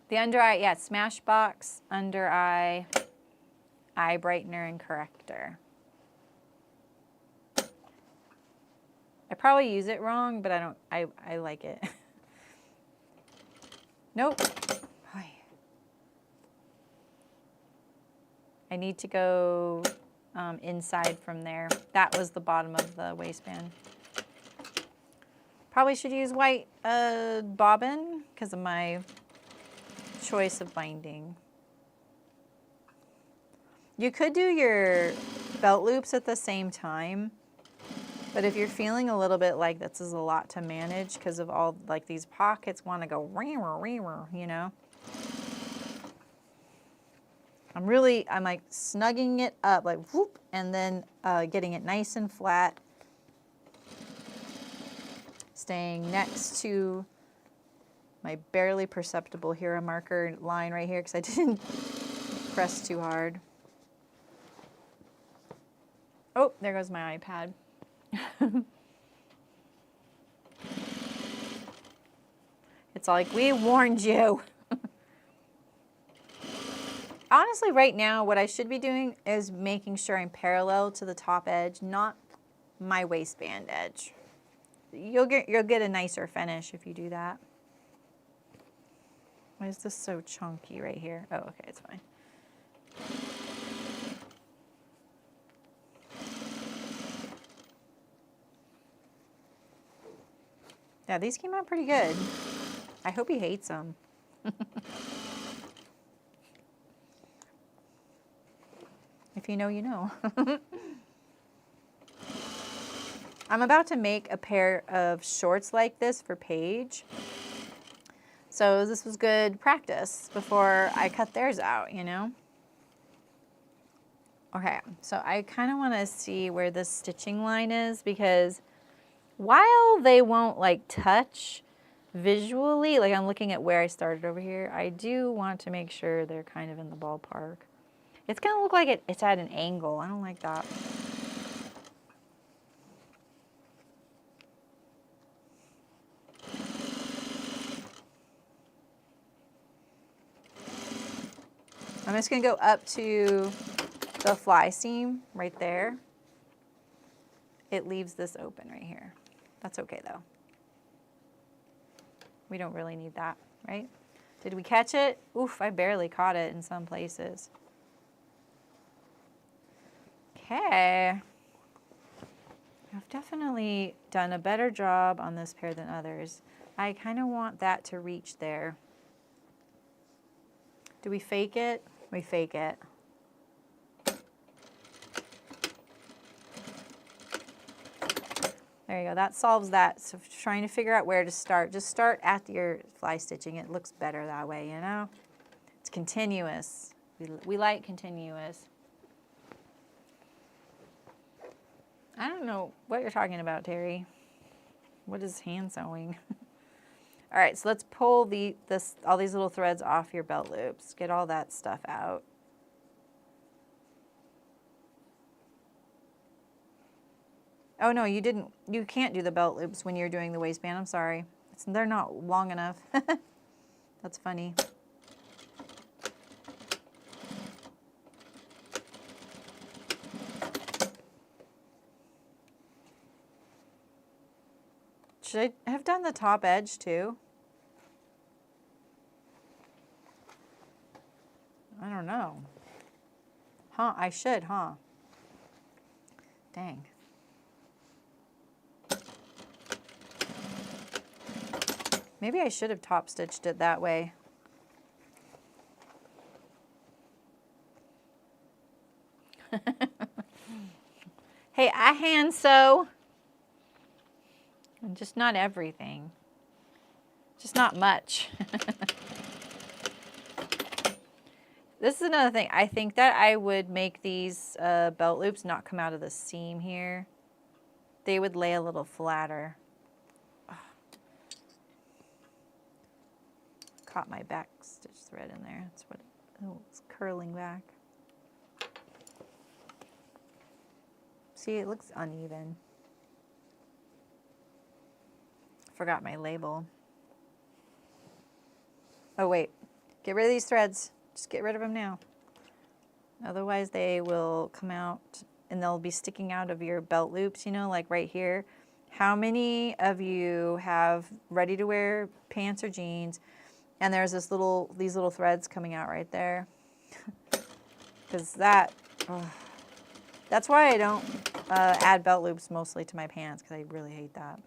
The under eye, yeah, Smashbox, under eye, eye brightener, and corrector. I probably use it wrong, but I like it. Nope. I need to go inside from there. That was the bottom of the waistband. Probably should use white bobbin because of my choice of binding. You could do your belt loops at the same time, but if you're feeling a little bit like this is a lot to manage because of all like these pockets want to go, you know. I'm like snugging it up, like whoop, and then getting it nice and flat. Staying next to my barely perceptible hero marker line right here because I didn't press too hard. Oh, there goes my iPad. It's like, we warned you. Honestly, right now, what I should be doing is making sure I'm parallel to the top edge, not my waistband edge. You'll get a nicer finish if you do that. Why is this so chunky right here? Oh, okay, it's fine. Yeah, these came out pretty good. I hope he hates them. If you know, you know. I'm about to make a pair of shorts like this for Paige. So this was good practice before I cut theirs out, you know? Okay, so I kind of want to see where this stitching line is because while they won't like touch visually, like I'm looking at where I started over here, I do want to make sure they're kind of in the ballpark. It's going to look like it's at an angle. I don't like that. I'm just going to go up to the fly seam right there. It leaves this open right here. That's okay though. We don't really need that, right? Did we catch it? Oof, I barely caught it in some places. Okay. I've definitely done a better job on this pair than others. I kind of want that to reach there. Do we fake it? We fake it. There you go, that solves that. So trying to figure out where to start. Just start at your fly stitching. It looks better that way, you know? It's continuous. We like continuous. I don't know what you're talking about, Terry. What is hand sewing? All right, so let's pull all these little threads off your belt loops. Get all that stuff out. Oh no, you didn't. You can't do the belt loops when you're doing the waistband. I'm sorry. They're not long enough. That's funny. Should I have done the top edge too? I don't know. Huh, I should, huh? Dang. Maybe I should have top stitched it that way. Hey, I hand sew. And just not everything. Just not much. This is another thing. I think that I would make these belt loops not come out of the seam here. They would lay a little flatter. Oh. Caught my back stitch thread in there. That's what it's curling back. See, it looks uneven. Forgot my label. Oh wait, get rid of these threads. Just get rid of them now. Otherwise they will come out and they'll be sticking out of your belt loops, you know, like right here. How many of you have ready to wear pants or jeans and there's these little threads coming out right there? Because that's why I don't add belt loops mostly to my pants, because I really hate that.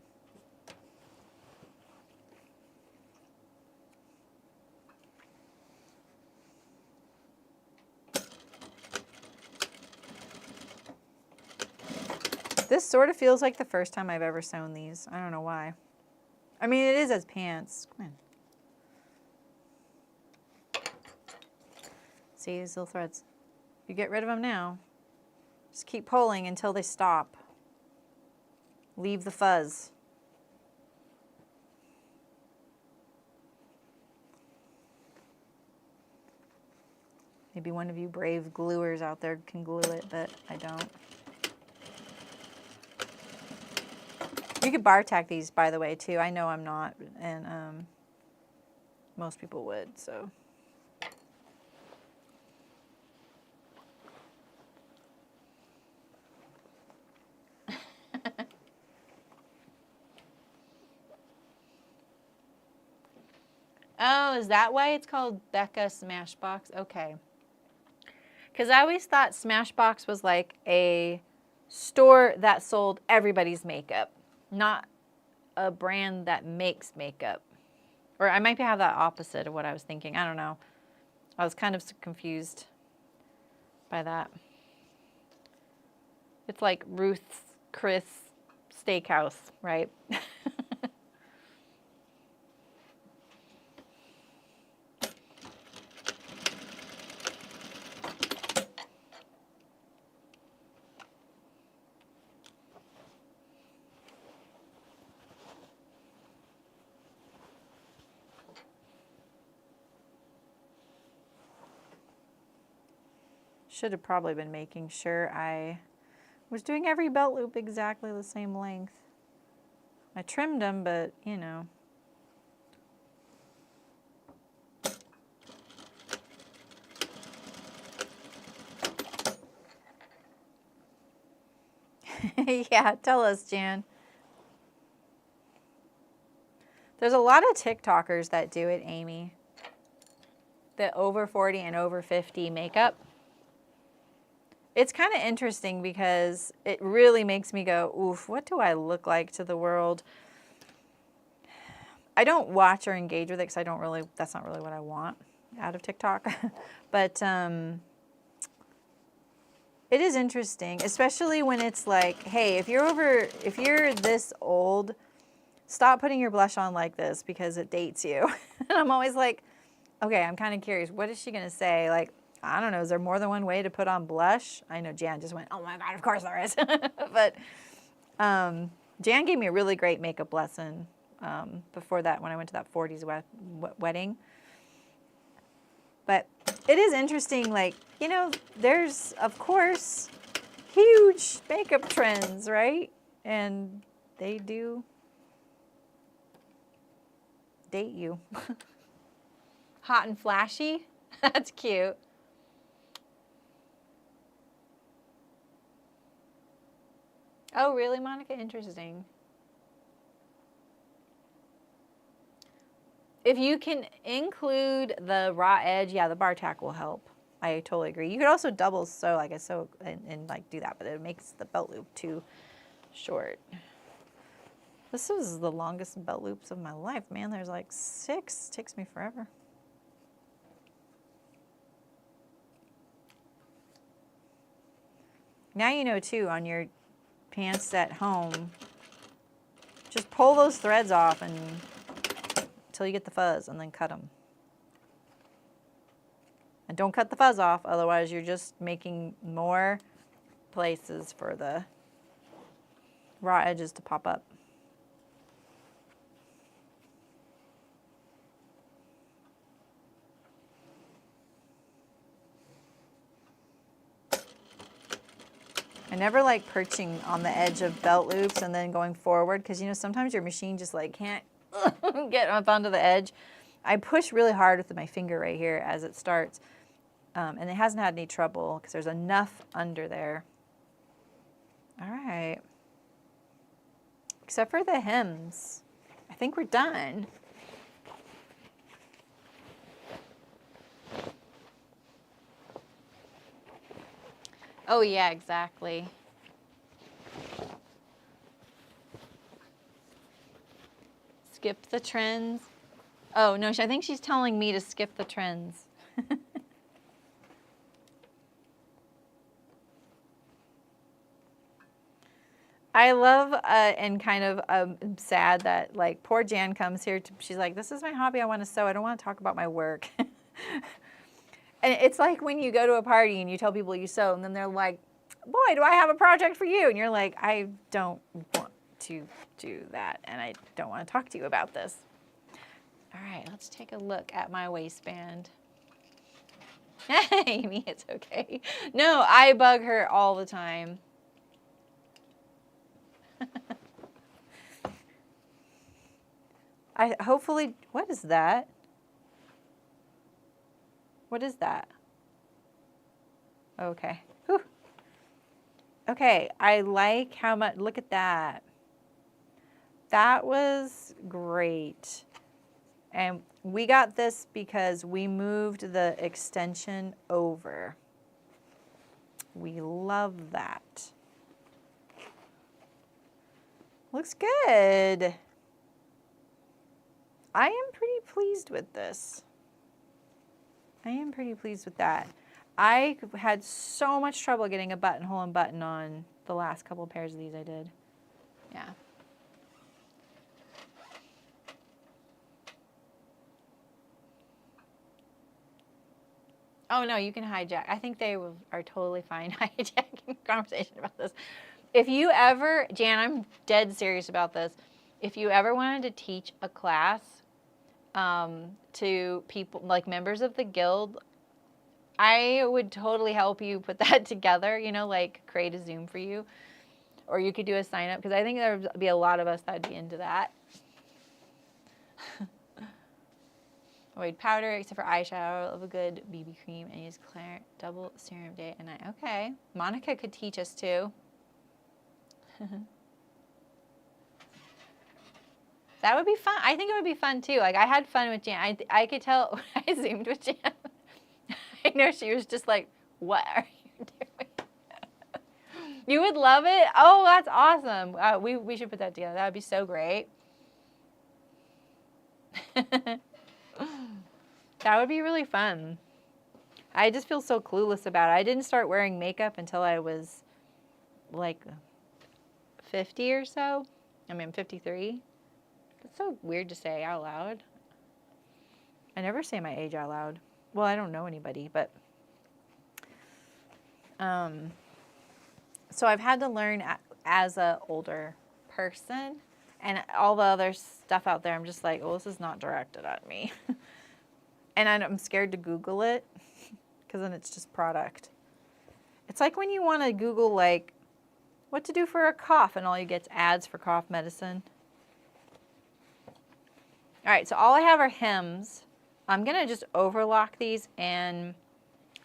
This sort of feels like the first time I've ever sewn these. I don't know why. I mean, it is as pants. Come on. See these little threads? You get rid of them now. Just keep pulling until they stop. Leave the fuzz. Maybe one of you brave gluers out there can glue it, but I don't. You could bar tack these, by the way, too. I know I'm not, and most people would, so. Oh, is that why it's called Becca Smashbox? Okay. Because I always thought Smashbox was like a store that sold everybody's makeup, not a brand that makes makeup. Or I might have that opposite of what I was thinking. I don't know. I was kind of confused by that. It's like Ruth's Chris Steakhouse, right? Should have probably been making sure I was doing every belt loop exactly the same length. I trimmed them, but you know. Yeah, tell us, Jan. There's a lot of TikTokers that do it, Amy. The over 40 and over 50 makeup. It's kind of interesting because it really makes me go, oof, what do I look like to the world? I don't watch or engage with it because I don't really, that's not really what I want out of TikTok. But it is interesting, especially when it's like, hey, if you're this old, stop putting your blush on like this because it dates you. And I'm always like, okay, I'm kind of curious. What is she going to say? Like, I don't know. Is there more than one way to put on blush? I know Jan just went, oh my God, of course there is. But Jan gave me a really great makeup lesson before that when I went to that 40s wedding. But it is interesting, like, you know, there's, of course, huge makeup trends, right? And they do date you. Hot and flashy? That's cute. Oh, really, Monica? Interesting. If you can include the raw edge, yeah, the bar tack will help. I totally agree. You could also double sew, like I sew and like do that, but it makes the belt loop too short. This is the longest belt loops of my life, man. There's like 6. It takes me forever. Now you know too, on your pants at home, just pull those threads off and until you get the fuzz, and then cut them. And don't cut the fuzz off, otherwise you're just making more places for the raw edges to pop up. I never like perching on the edge of belt loops and then going forward because, you know, sometimes your machine just like can't get up onto the edge. I push really hard with my finger right here as it starts, and it hasn't had any trouble because there's enough under there. All right. Except for the hems. I think we're done. Oh yeah, exactly. Skip the trends. Oh no, I think she's telling me to skip the trends. I love and kind of sad that like poor Jan comes here. She's like, this is my hobby. I want to sew. I don't want to talk about my work. And it's like when you go to a party and you tell people you sew, and then they're like, boy, do I have a project for you. And you're like, I don't want to do that, and I don't want to talk to you about this. All right, let's take a look at my waistband. Amy, it's okay. No, I bug her all the time. Hopefully, what is that? What is that? Okay. Whew. Okay, I like how much, look at that. That was great. And we got this because we moved the extension over. We love that. Looks good. I am pretty pleased with this. I am pretty pleased with that. I had so much trouble getting a buttonhole and button on the last couple pairs of these I did. Yeah. Oh no, you can hijack. I think they are totally fine hijacking conversation about this. If you ever, Jan, I'm dead serious about this. If you ever wanted to teach a class to people, like members of the guild, I would totally help you put that together, you know, like create a Zoom for you. Or you could do a sign up, because I think there would be a lot of us that would be into that. Avoid powder except for eyeshadow. Love a good BB cream and use double serum day and night. Okay. Monica could teach us too. That would be fun. I think it would be fun too. Like I had fun with Jan. I could tell when I Zoomed with Jan. I know she was just like, what are you doing? You would love it? Oh, that's awesome. We should put that together. That would be so great. That would be really fun. I just feel so clueless about it. I didn't start wearing makeup until I was like 50 or so. I mean, I'm 53. That's so weird to say out loud. I never say my age out loud. Well, I don't know anybody, but so I've had to learn as an older person, and all the other stuff out there, I'm just like, well, this is not directed at me. And I'm scared to Google it, because then it's just product. It's like when you want to Google, like, what to do for a cough, and all you get's ads for cough medicine. All right, so all I have are hems. I'm going to just overlock these and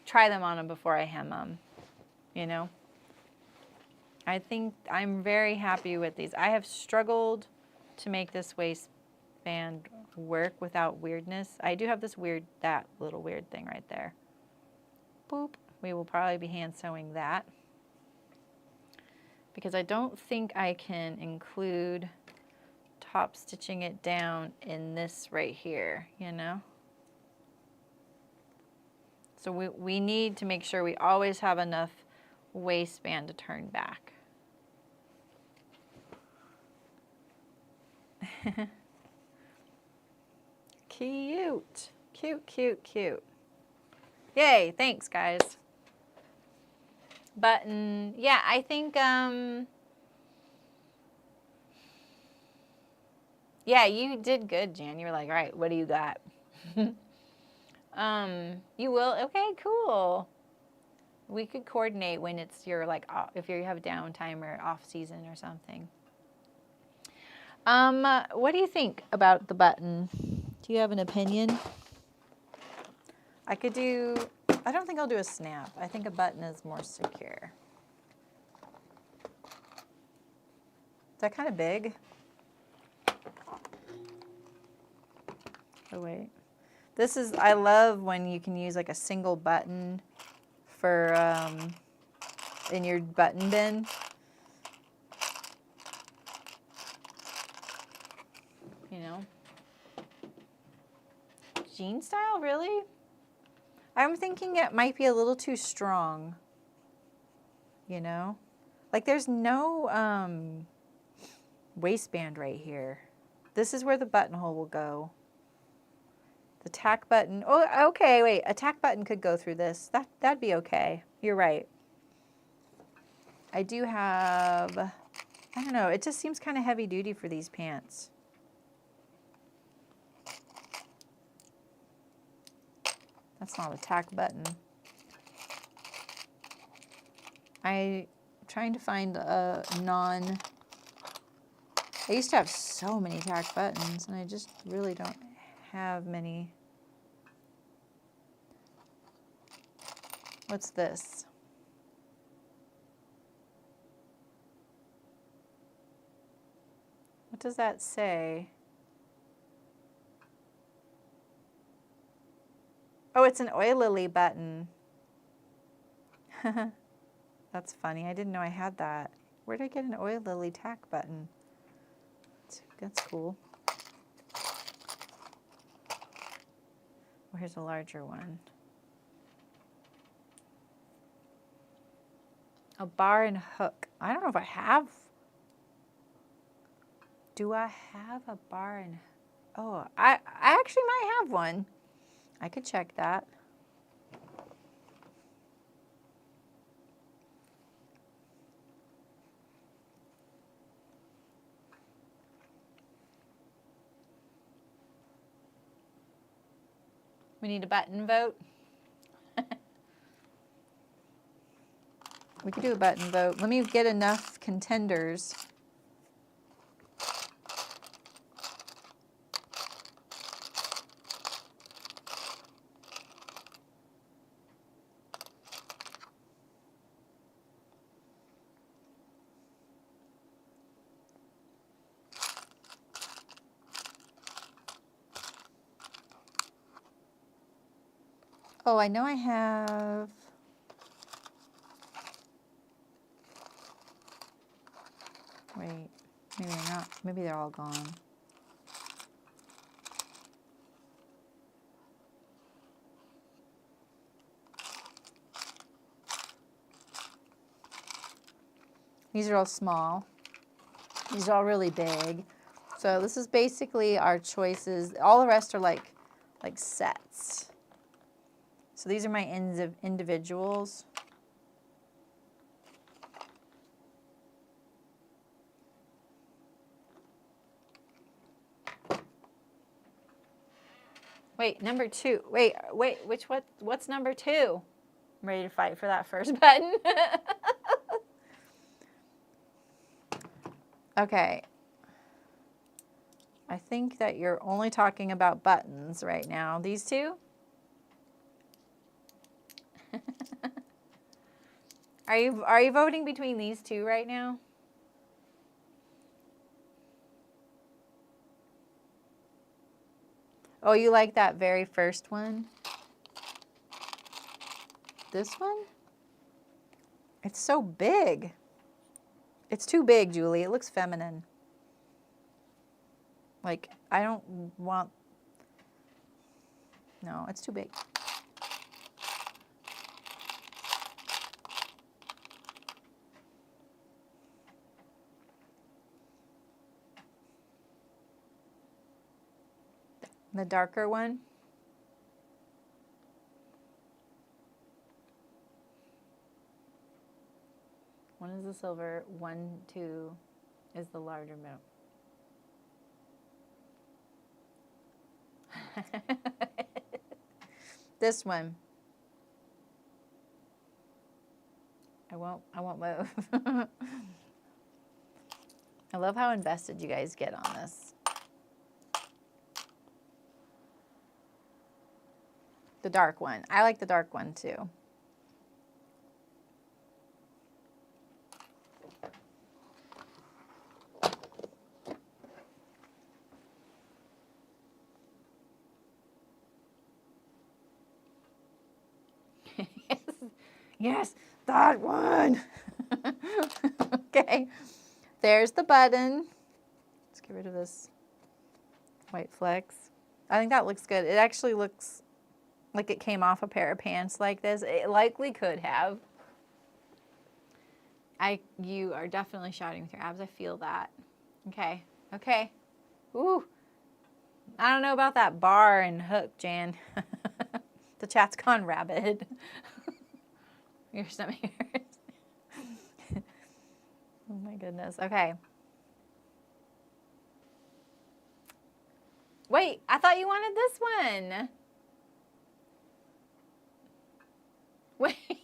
try them on them before I hem them, you know. I think I'm very happy with these. I have struggled to make this waistband work without weirdness. I do have this weird, that little weird thing right there. Boop. We will probably be hand sewing that, because I don't think I can include top stitching it down in this right here, you know. So we need to make sure we always have enough waistband to turn back. Cute. Cute, cute, cute. Yay, thanks guys. Button, yeah, I think, yeah, you did good, Jan. You were like, all right, what do you got? You will, okay, cool. We could coordinate when it's your, like, if you have downtime or off season or something. What do you think about the button? Do you have an opinion? I could do, I don't think I'll do a snap. I think a button is more secure. Is that kind of big? Oh, wait. This is, I love when you can use like a single button for, in your button bin. You know? Jean style, really? I'm thinking it might be a little too strong. You know? Like there's no waistband right here. This is where the buttonhole will go. The tack button. Oh, okay, wait. A tack button could go through this. That'd be okay. You're right. I do have, I don't know, it just seems kind of heavy duty for these pants. That's not a tack button. I'm trying to find a non, I used to have so many tack buttons and I just really don't have many. What's this? What does that say? Oh, it's an oilily button. That's funny. I didn't know I had that. Where did I get an oilily tack button? That's cool. Oh, here's a larger one. A bar and hook. I don't know if I have. Do I have a bar and... Oh, I actually might have one. I could check that. We need a button vote. We could do a button vote. Let me get enough contenders. Oh, I know I have... Wait, maybe they're not. Maybe they're all gone. These are all small. These are all really big. So this is basically our choices. All the rest are like sets. So these are my individuals. Wait, number 2. Wait, what's number 2? I'm ready to fight for that first button. Okay. I think that you're only talking about buttons right now. These two? Are you voting between these two right now? Oh, you like that very first one? This one? It's so big. It's too big, Julie. It looks feminine. Like, I don't want... No, it's too big. The darker one. One is the silver, 1, 2 is the larger middle. This one. I won't move. I love how invested you guys get on this. The dark one. I like the dark one too. Yes, that one. Okay, there's the button. Let's get rid of this white flecks. I think that looks good. It actually looks like it came off a pair of pants like this. It likely could have. You are definitely shouting with your abs. I feel that. Okay, okay. Ooh. I don't know about that bar and hook, Jan. The chat's gone rabid. Your stomach hurts. Oh my goodness. Okay. Wait, I thought you wanted this one. Wait.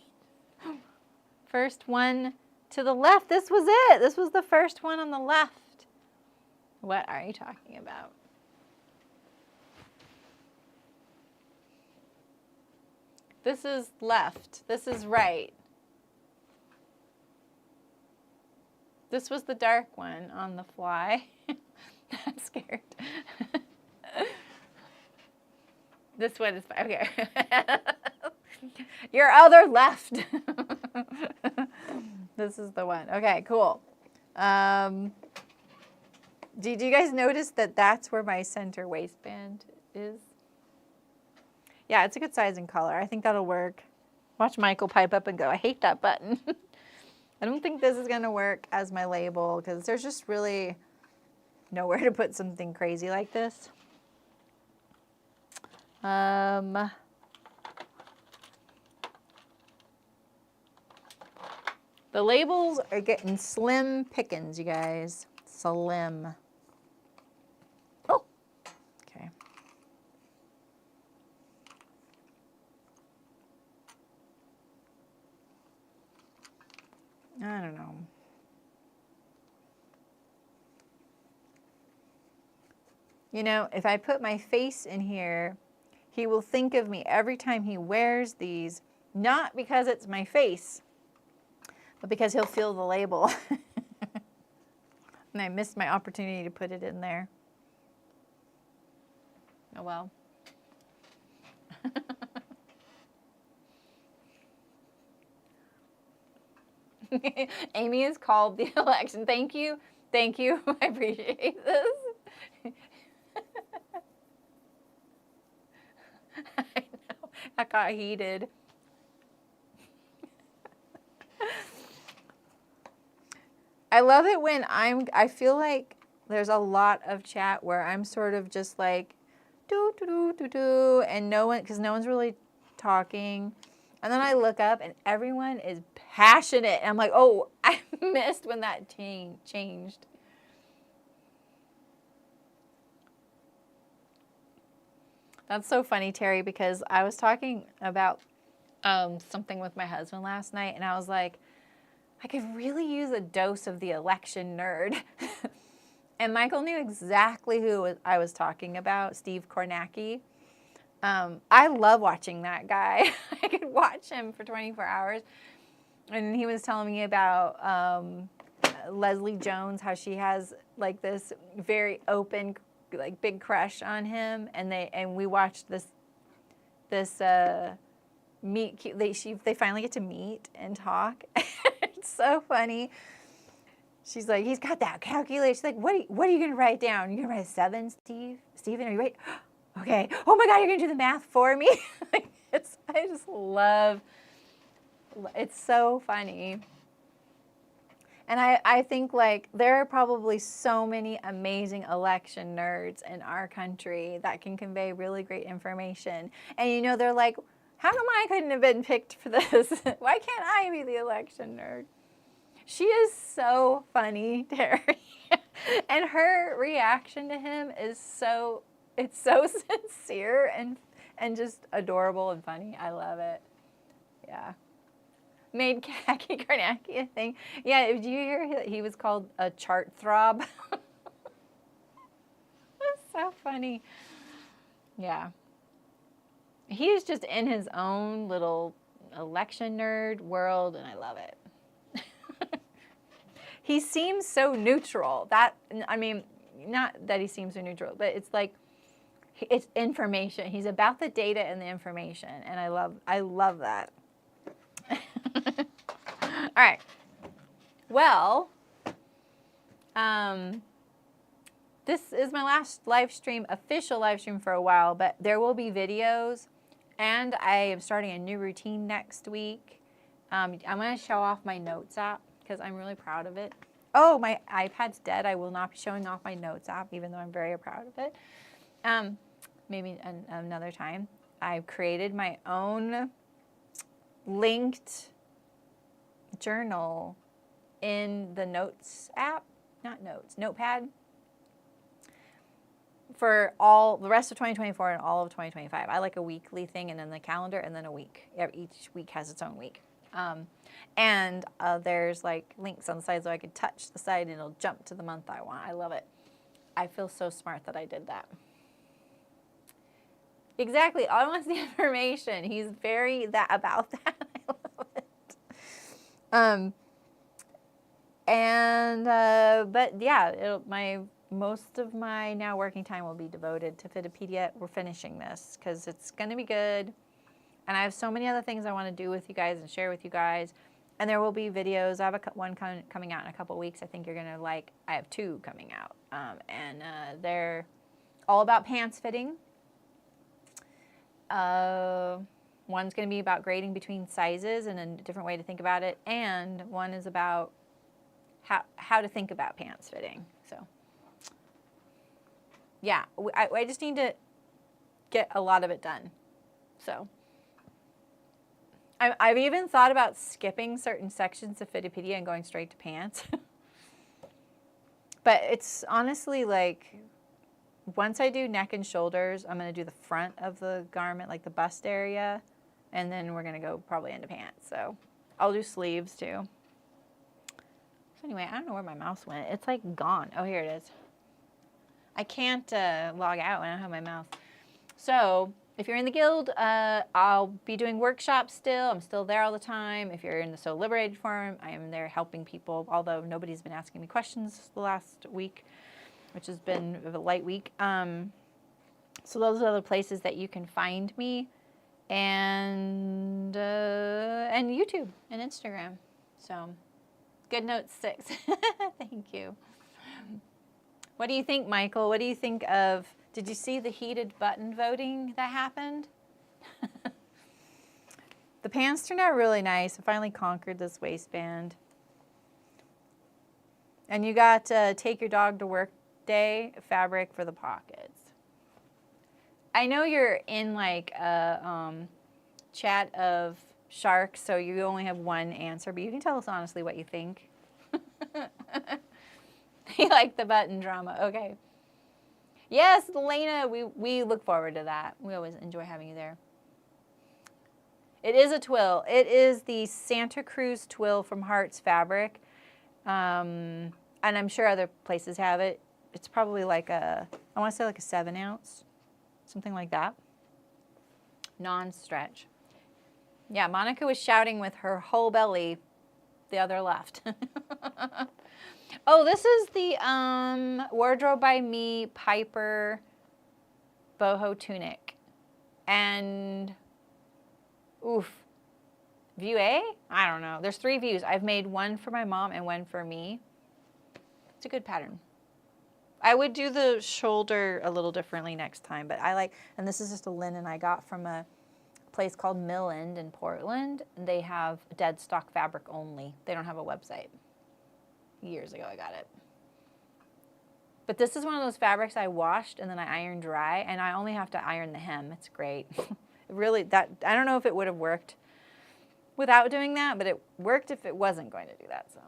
First one to the left. This was it. This was the first one on the left. What are you talking about? This is left. This is right. This was the dark one on the fly. I'm scared. This one is fine. Okay. Your other left. This is the one. Okay, cool. Did you guys notice that that's where my center waistband is? Yeah, it's a good size and color. I think that'll work. Watch Michael pipe up and go, I hate that button. I don't think this is going to work as my label because there's just really nowhere to put something crazy like this. The labels are getting slim pickings, you guys. Slim. Oh, okay. I don't know. You know, if I put my face in here, he will think of me every time he wears these, not because it's my face, but because he'll feel the label. And I missed my opportunity to put it in there. Oh well. Amy is called the election. Thank you. Thank you. I appreciate this. I know. I got heated. I love it when I feel like there's a lot of chat where I'm sort of just like, do, do, do, do, do, and no one's really talking. And then I look up and everyone is passionate. And I'm like, oh, I missed when that changed. That's so funny, Terry, because I was talking about something with my husband last night, and I was like, I could really use a dose of the election nerd. And Michael knew exactly who I was talking about, Steve Kornacki. I love watching that guy. I could watch him for 24 hours. And he was telling me about Leslie Jones, how she has like this very open, like big crush on him. And we watched this meet. They finally get to meet and talk. It's so funny. She's like, he's got that calculator. She's like, what are you going to write down? You're going to write a 7, Steven? Are you right? Okay. Oh my God, you're going to do the math for me? I just love, it's so funny. And I think like there are probably so many amazing election nerds in our country that can convey really great information. And you know, they're like, how come I couldn't have been picked for this? Why can't I be the election nerd? She is so funny, Terry. And her reaction to him is so sincere and just adorable and funny. I love it. Yeah. Made Khaki Karnacki a thing. Yeah, did you hear that he was called a chart throb? That's so funny. Yeah. He is just in his own little election nerd world, and I love it. He seems so neutral. Not that he seems so neutral, but it's like, it's information. He's about the data and the information, and I love that. All right. Well, this is my last official live stream for a while, but there will be videos, and I am starting a new routine next week. I'm going to show off my notes app because I'm really proud of it. Oh, my iPad's dead. I will not be showing off my notes app, even though I'm very proud of it. Maybe another time. I've created my own linked journal in the Notes app, not Notes, Notepad, for all the rest of 2024 and all of 2025. I like a weekly thing and then the calendar and then a week. Each week has its own week. And there's like links on the side so I could touch the side and it'll jump to the month I want. I love it. I feel so smart that I did that. Exactly. All I want is the information. He's very about that. I love it. But yeah, most of my now working time will be devoted to Fittopedia. We're finishing this because it's going to be good. And I have so many other things I want to do with you guys and share with you guys. And there will be videos. I have one coming out in a couple weeks. I think you're going to like. I have 2 coming out. And they're all about pants fitting. One's going to be about grading between sizes and a different way to think about it. And one is about how to think about pants fitting. So, yeah, I just need to get a lot of it done. So, I've even thought about skipping certain sections of Fittopedia and going straight to pants. But it's honestly like, once I do neck and shoulders, I'm going to do the front of the garment, like the bust area, and then we're going to go probably into pants. So I'll do sleeves too. So anyway, I don't know where my mouse went. It's like gone. Oh, here it is. I can't log out when I don't have my mouse. So if you're in the guild, I'll be doing workshops still. I'm still there all the time. If you're in the So Liberated Forum, I am there helping people, although nobody's been asking me questions the last week, which has been a light week. So those are the places that you can find me, and YouTube and Instagram. So, Good Notes 6. Thank you. What do you think, Michael? What do you think of, did you see the heated button voting that happened? The pants turned out really nice. I finally conquered this waistband. And you got Take Your Dog to Work Day fabric for the pockets. I know you're in like a chat of sharks, so you only have one answer, but you can tell us honestly what you think. You like the button drama. Okay. Yes, Lena, we look forward to that. We always enjoy having you there. It is a twill. It is the Santa Cruz twill from Hearts Fabric. And I'm sure other places have it. It's probably like I want to say like a 7 ounce, something like that. Non-stretch. Yeah, Monica was shouting with her whole belly, the other left. Oh, this is the Wardrobe by Me Piper boho tunic. And, oof, view A? I don't know. There's 3 views. I've made one for my mom and one for me. It's a good pattern. I would do the shoulder a little differently next time, but I like, and this is just a linen I got from a place called Mill End in Portland. They have dead stock fabric only. They don't have a website. Years ago I got it. But this is one of those fabrics I washed and then I ironed dry, and I only have to iron the hem. It's great. Really, I don't know if it would have worked without doing that, but it worked if it wasn't going to do that. So,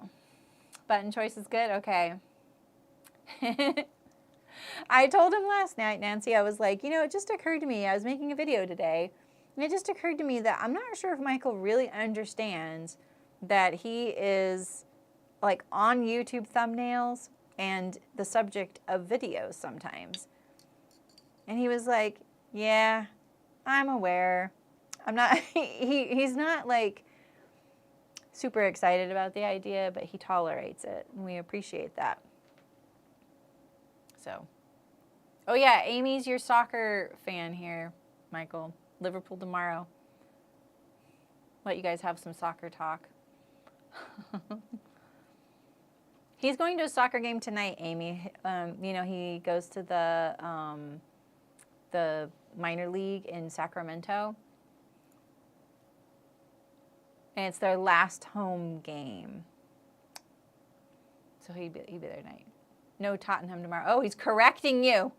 button choice is good. Okay. I told him last night, Nancy, I was like, you know, it just occurred to me, I was making a video today, and it just occurred to me that I'm not sure if Michael really understands that he is like on YouTube thumbnails and the subject of videos sometimes. And he was like, yeah, I'm aware. I'm not, he's not like super excited about the idea, but he tolerates it, and we appreciate that. So, oh yeah, Amy's your soccer fan here, Michael. Liverpool tomorrow. Let you guys have some soccer talk. He's going to a soccer game tonight, Amy. You know, he goes to the minor league in Sacramento. And it's their last home game. So he'd be there tonight. No Tottenham tomorrow. Oh, he's correcting you.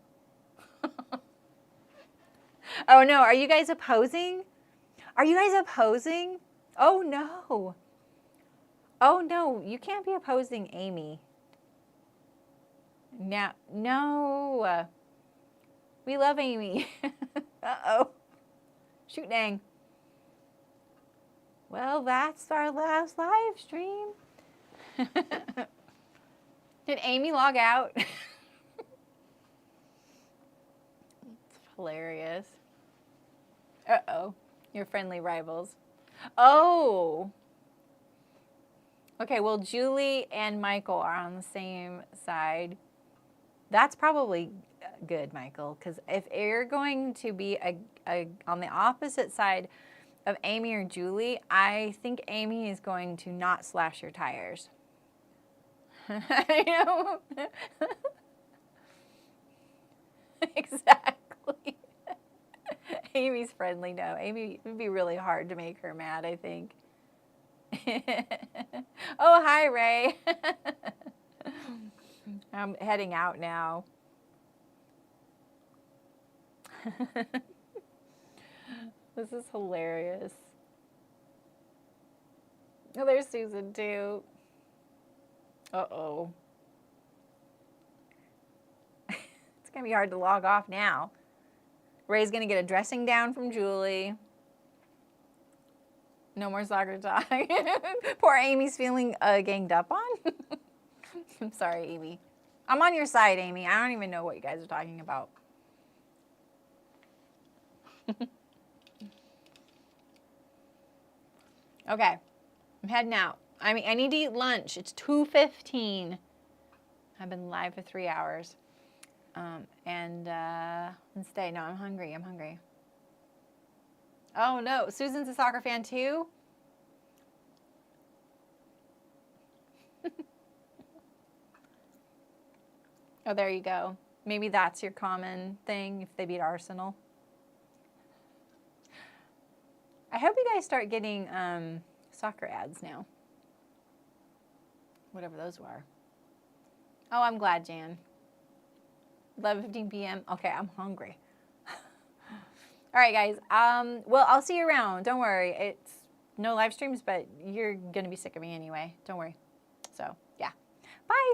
Oh no, are you guys opposing? Are you guys opposing? Oh no. Oh no, you can't be opposing Amy. Now, no. We love Amy. Uh-oh. Shoot dang. Well, that's our last live stream. Did Amy log out? It's hilarious. Uh-oh. Your friendly rivals. Oh. Okay, well, Julie and Michael are on the same side. That's probably good, Michael, because if you're going to be on the opposite side of Amy or Julie, I think Amy is going to not slash your tires. I know. Exactly. Amy's friendly. No, Amy, it would be really hard to make her mad, I think. Oh, hi, Ray. I'm heading out now. This is hilarious. Oh, there's Susan, too. Uh-oh. It's going to be hard to log off now. Ray's going to get a dressing down from Julie. No more soccer talk. Poor Amy's feeling ganged up on. I'm sorry, Amy. I'm on your side, Amy. I don't even know what you guys are talking about. Okay. I'm heading out. I mean, I need to eat lunch. It's 2:15. I've been live for 3 hours. And stay. No, I'm hungry. I'm hungry. Oh, no. Susan's a soccer fan, too? Oh, there you go. Maybe that's your common thing if they beat Arsenal. I hope you guys start getting soccer ads now. Whatever those were. Oh, I'm glad, Jan. 11:15 p.m. Okay, I'm hungry. All right, guys. Well, I'll see you around. Don't worry. It's no live streams, but you're going to be sick of me anyway. Don't worry. So, yeah. Bye.